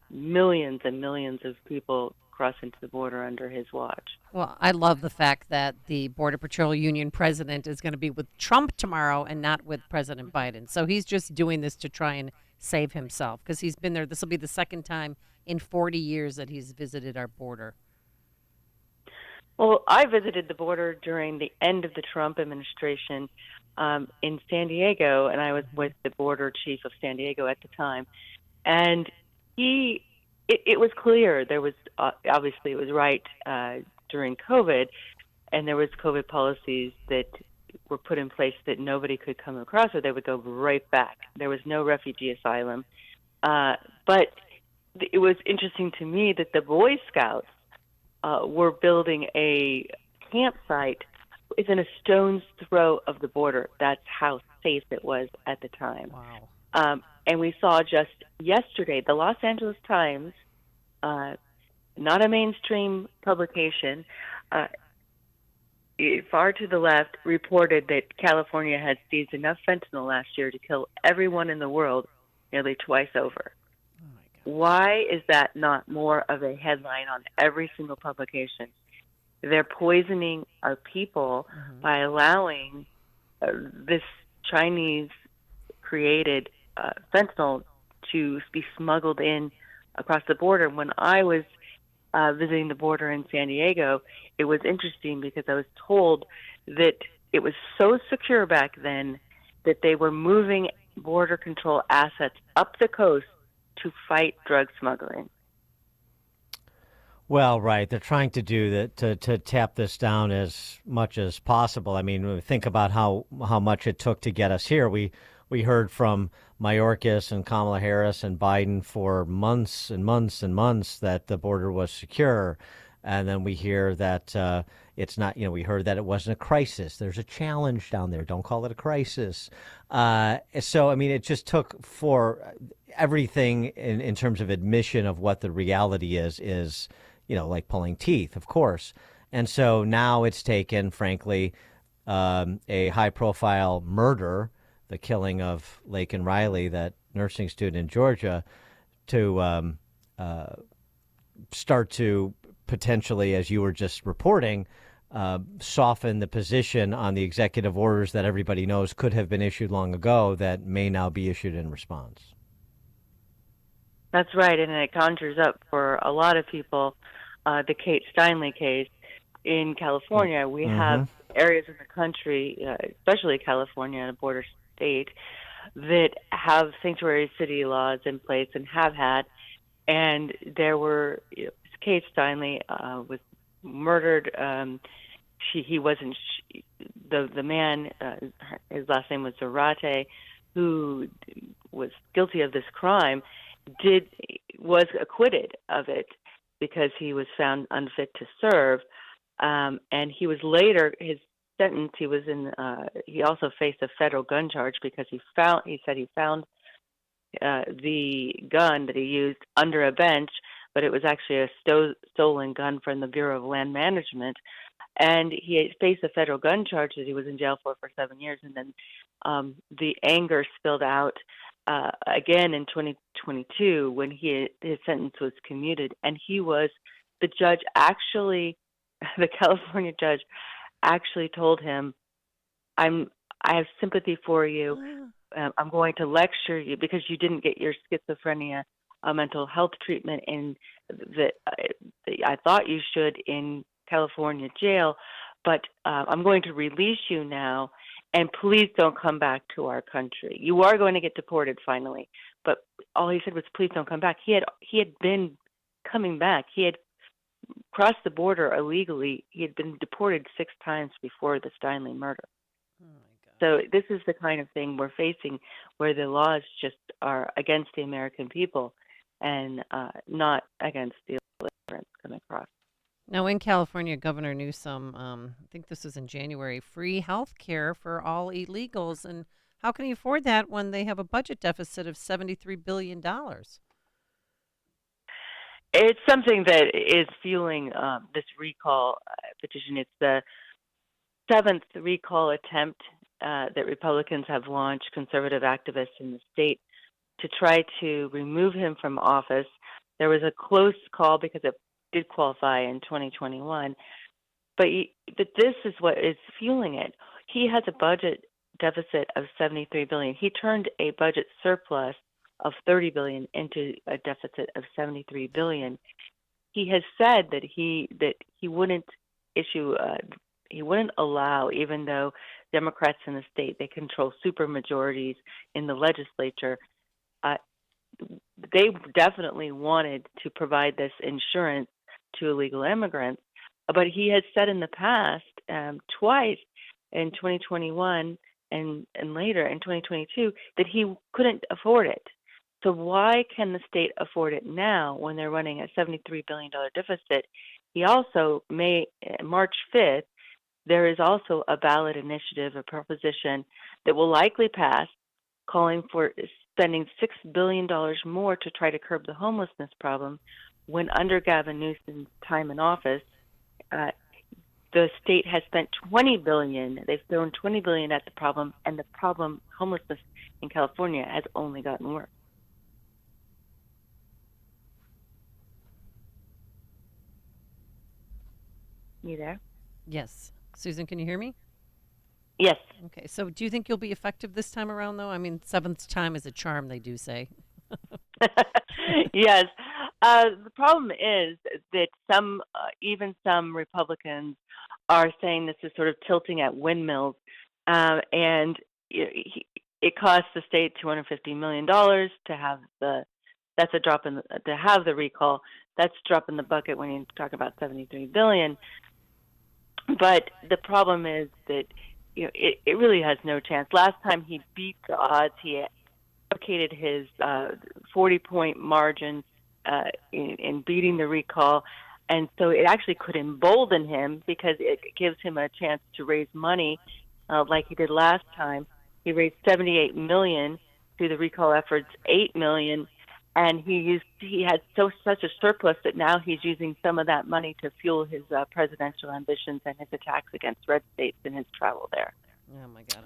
millions and millions of people cross into the border under his watch. Well, I love the fact that the Border Patrol Union president is going to be with Trump tomorrow and not with President Biden. So he's just doing this to try and save himself because he's been there. This will be the second time in 40 years that he's visited our border. Well, I visited the border during the end of the Trump administration in San Diego, and I was with the border chief of San Diego at the time. And it was clear there was, obviously it was right during COVID, and there was COVID policies that were put in place that nobody could come across or they would go right back. There was no refugee asylum. But it was interesting to me that the Boy Scouts were building a campsite within a stone's throw of the border. That's how safe it was at the time. Wow. And we saw just yesterday, the Los Angeles Times, not a mainstream publication, far to the left, reported that California had seized enough fentanyl last year to kill everyone in the world nearly twice over. Why is that not more of a headline on every single publication? They're poisoning our people by allowing this Chinese-created fentanyl to be smuggled in across the border. When I was visiting the border in San Diego, it was interesting because I was told that it was so secure back then that they were moving border control assets up the coast to fight drug smuggling. Well, right. They're trying to do that to tap this down as much as possible. I mean, think about how much it took to get us here. We heard from Mayorkas and Kamala Harris and Biden for months and months and months that the border was secure. And then we hear that it's not, we heard that it wasn't a crisis. There's a challenge down there. Don't call it a crisis. So, I mean, it just took for everything in terms of admission of what the reality is, like pulling teeth, of course. And so now it's taken, frankly, a high-profile murder, the killing of Laken Riley, that nursing student in Georgia, to start to potentially, as you were just reporting, soften the position on the executive orders that everybody knows could have been issued long ago that may now be issued in response. That's right, and it conjures up for a lot of people the Kate Steinle case in California. We have areas in the country, especially California, a border state, that have sanctuary city laws in place and have had. And there were, Kate Steinle was murdered. He wasn't, the man, his last name was Zarate, who was guilty of this crime, was acquitted of it because he was found unfit to serve. And he was later, his sentence, he also faced a federal gun charge because he said he found the gun that he used under a bench, but it was actually a stolen gun from the Bureau of Land Management. And he faced a federal gun charge that he was in jail for 7 years. And then the anger spilled out again in 2022 when his sentence was commuted. And the California judge actually told him, I have sympathy for you. I'm going to lecture you because you didn't get your schizophrenia mental health treatment that I thought you should in California jail, but I'm going to release you now, and please don't come back to our country. You are going to get deported finally, but all he said was, please don't come back. He had been coming back. He had crossed the border illegally. He had been deported 6 times before the Steinle murder. So this is the kind of thing we're facing, where the laws just are against the American people and not against the immigrants coming across. Now, in California, Governor Newsom, I think this was in January, free health care for all illegals. And how can he afford that when they have a budget deficit of $73 billion? It's something that is fueling this recall petition. It's the 7th recall attempt that Republicans have launched, conservative activists in the state, to try to remove him from office. There was a close call because it did qualify in 2021, but this is what is fueling it. He has a budget deficit of $73 billion. He turned a budget surplus of $30 billion into a deficit of $73 billion. He has said that he wouldn't issue he wouldn't allow, even though Democrats in the state, they control supermajorities in the legislature, they definitely wanted to provide this insurance to illegal immigrants. But he has said in the past, twice in 2021 and later in 2022, that he couldn't afford it. So why can the state afford it now when they're running a $73 billion deficit? He also, March 5th, there is also a ballot initiative, a proposition that will likely pass, calling for spending $6 billion more to try to curb the homelessness problem, when under Gavin Newsom's time in office, the state has spent $20 billion. They've thrown $20 billion at the problem, and the problem, homelessness in California, has only gotten worse. You there? Yes. Susan, can you hear me? Yes. Okay. So do you think you'll be effective this time around, though? I mean, 7th time is a charm, they do say. Yes. The problem is that even some Republicans are saying this is sort of tilting at windmills, and it costs the state $250 million to have that's a drop to have the recall. That's a drop in the bucket when you talk about $73 billion. But the problem is that it really has no chance. Last time he beat the odds, he advocated his 40-point margin in beating the recall, and so it actually could embolden him because it gives him a chance to raise money like he did last time. He raised $78 million through the recall efforts, $8 million. And he had such a surplus that now he's using some of that money to fuel his presidential ambitions and his attacks against red states in his travel there. Oh, my God.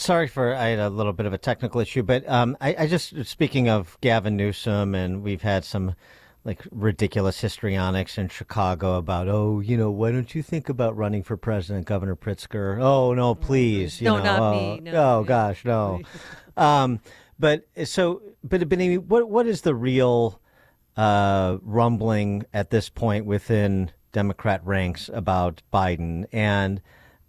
Sorry I had a little bit of a technical issue, but I just, speaking of Gavin Newsom, and we've had some like ridiculous histrionics in Chicago about, why don't you think about running for president, Governor Pritzker? Oh, no, please. Not me. No, oh, gosh, no. But what is the real rumbling at this point within Democrat ranks about Biden and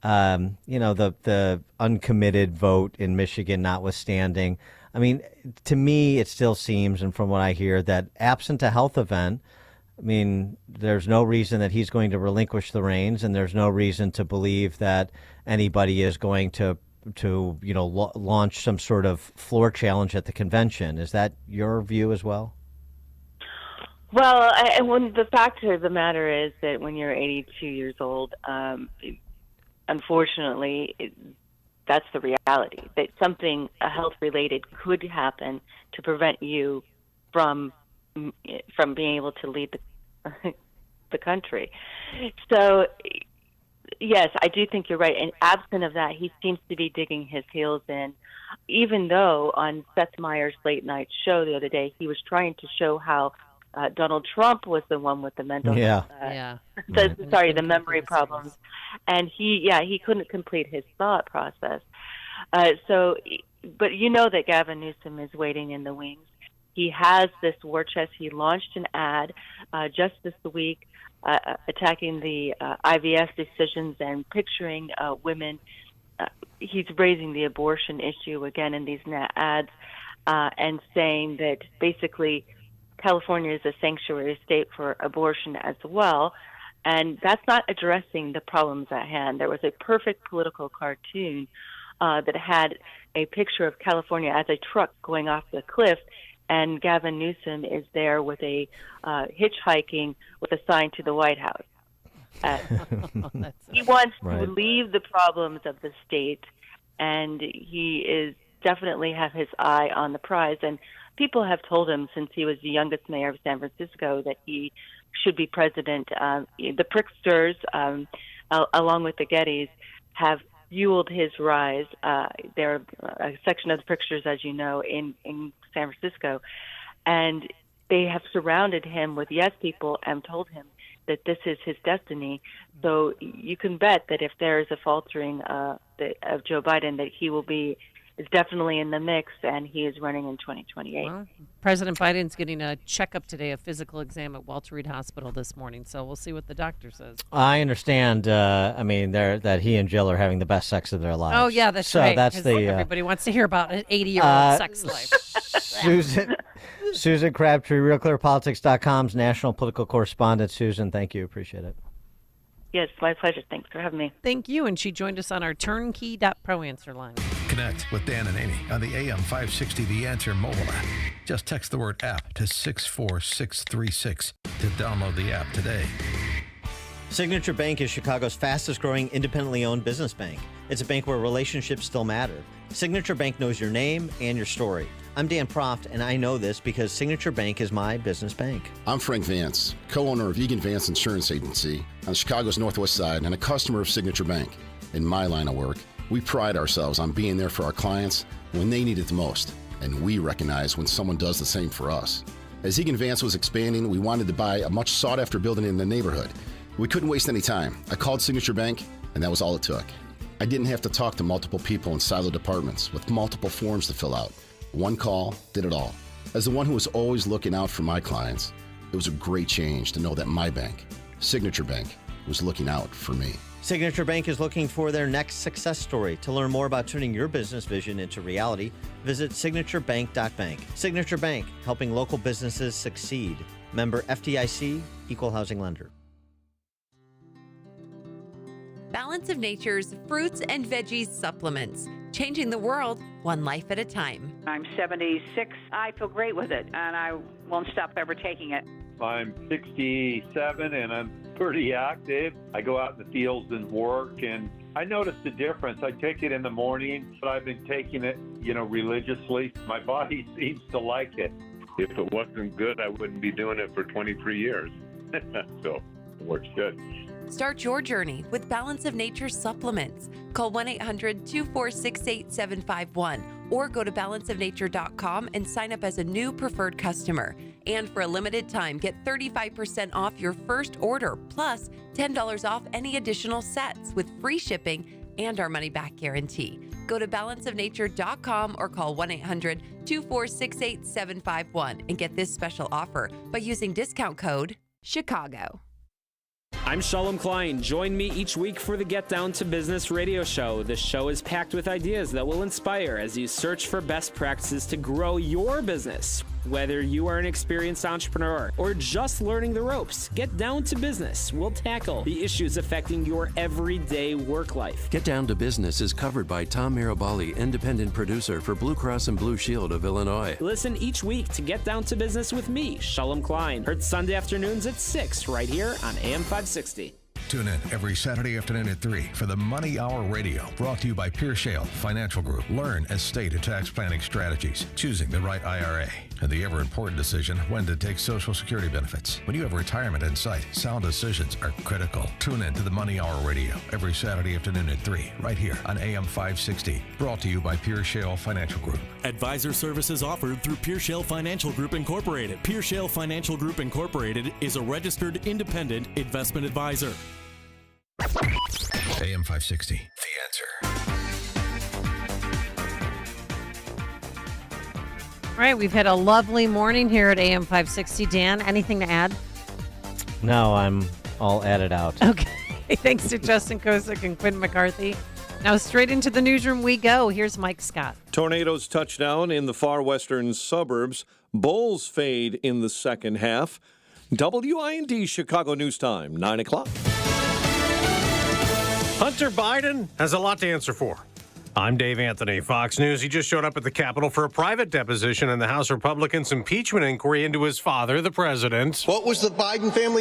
the uncommitted vote in Michigan notwithstanding? I mean, to me, it still seems, and from what I hear, that absent a health event, I mean, there's no reason that he's going to relinquish the reins, and there's no reason to believe that anybody is going to launch some sort of floor challenge at the convention. Is that your view as well? Well, the fact of the matter is that when you're 82 years old, unfortunately, that's the reality. That something health-related could happen to prevent you from being able to lead the country. So. Yes, I do think you're right. And absent of that, he seems to be digging his heels in, even though on Seth Meyers' late night show the other day, he was trying to show how Donald Trump was the one with the mental the memory problems, and he couldn't complete his thought process. But you know that Gavin Newsom is waiting in the wings. He has this war chest. He launched an ad just this week attacking the IVF decisions and picturing women. He's raising the abortion issue again in these ads and saying that basically California is a sanctuary state for abortion as well. And that's not addressing the problems at hand. There was a perfect political cartoon that had a picture of California as a truck going off the cliff, and Gavin Newsom is there with a hitchhiking with a sign to the White House. He wants to relieve the problems of the state, and he is definitely have his eye on the prize. And people have told him since he was the youngest mayor of San Francisco that he should be president. The Pricksters, along with the Gettys, have fueled his rise. They're a section of the Pricksters, as you know, in San Francisco, and they have surrounded him with yes people and told him that this is his destiny. So you can bet that if there is a faltering of Joe Biden, that he is definitely in the mix, and he is running in 2028. Well, President Biden's getting a checkup today, a physical exam at Walter Reed Hospital this morning, so we'll see what the doctor says. I understand, that he and Jill are having the best sex of their lives. Oh, yeah, that's right. Everybody wants to hear about an 80-year-old sex life. Susan Crabtree, RealClearPolitics.com's national political correspondent. Susan, thank you. Appreciate it. Yes, my pleasure. Thanks for having me. Thank you. And she joined us on our turnkey.pro answer line. Connect with Dan and Amy on the AM 560 The Answer mobile app. Just text the word app to 64636 to download the app today. Signature Bank is Chicago's fastest growing independently owned business bank. It's a bank where relationships still matter. Signature Bank knows your name and your story. I'm Dan Proft, and I know this because Signature Bank is my business bank. I'm Frank Vance, co-owner of Egan Vance Insurance Agency on Chicago's Northwest Side and a customer of Signature Bank. In my line of work, we pride ourselves on being there for our clients when they need it the most, and we recognize when someone does the same for us. As Egan Vance was expanding, we wanted to buy a much sought-after building in the neighborhood. We couldn't waste any time. I called Signature Bank, and that was all it took. I didn't have to talk to multiple people in silo departments with multiple forms to fill out. One call did it all. As the one who was always looking out for my clients, it was a great change to know that my bank, Signature Bank, was looking out for me. Signature Bank is looking for their next success story. To learn more about turning your business vision into reality, visit signaturebank.bank. Signature Bank, helping local businesses succeed. Member FDIC, Equal Housing Lender. Balance of Nature's fruits and veggies supplements, changing the world one life at a time. I'm 76. I feel great with it, and I won't stop ever taking it. I'm 67, and I'm pretty active. I go out in the fields and work, and I noticed a difference. I take it in the morning, but I've been taking it, religiously. My body seems to like it. If it wasn't good, I wouldn't be doing it for 23 years. So it works good. Start your journey with Balance of Nature supplements. Call 1-800-246-8751 or go to balanceofnature.com and sign up as a new preferred customer. And for a limited time, get 35% off your first order, plus $10 off any additional sets with free shipping and our money-back guarantee. Go to balanceofnature.com or call 1-800-246-8751 and get this special offer by using discount code CHICAGO. I'm Shalom Klein. Join me each week for the Get Down to Business radio show. This show is packed with ideas that will inspire as you search for best practices to grow your business. Whether you are an experienced entrepreneur or just learning the ropes, Get Down to Business will tackle the issues affecting your everyday work life. Get Down to Business is covered by Tom Mirabali, independent producer for Blue Cross and Blue Shield of Illinois. Listen each week to Get Down to Business with me, Shalom Klein. Heard Sunday afternoons at 6 right here on AM 560. Tune in every Saturday afternoon at 3 for the Money Hour Radio, brought to you by Pierre Shale Financial Group. Learn estate and tax planning strategies, choosing the right IRA. And the ever-important decision when to take Social Security benefits. When you have retirement in sight, sound decisions are critical. Tune in to the Money Hour Radio every Saturday afternoon at 3, right here on AM 560. Brought to you by Pierre Shale Financial Group. Advisor services offered through Pierre Shale Financial Group Incorporated. Pierre Shale Financial Group Incorporated is a registered independent investment advisor. AM 560, The Answer. All right, we've had a lovely morning here at AM 560. Dan, anything to add? No, I'm all added out. Okay, thanks to Justin Kosick and Quinn McCarthy. Now straight into the newsroom we go. Here's Mike Scott. Tornadoes touch down in the far western suburbs. Bulls fade in the second half. WIND Chicago News Time, 9 o'clock. Hunter Biden has a lot to answer for. I'm Dave Anthony, Fox News. He just showed up at the Capitol for a private deposition in the House Republicans' impeachment inquiry into his father, the president. What was the Biden family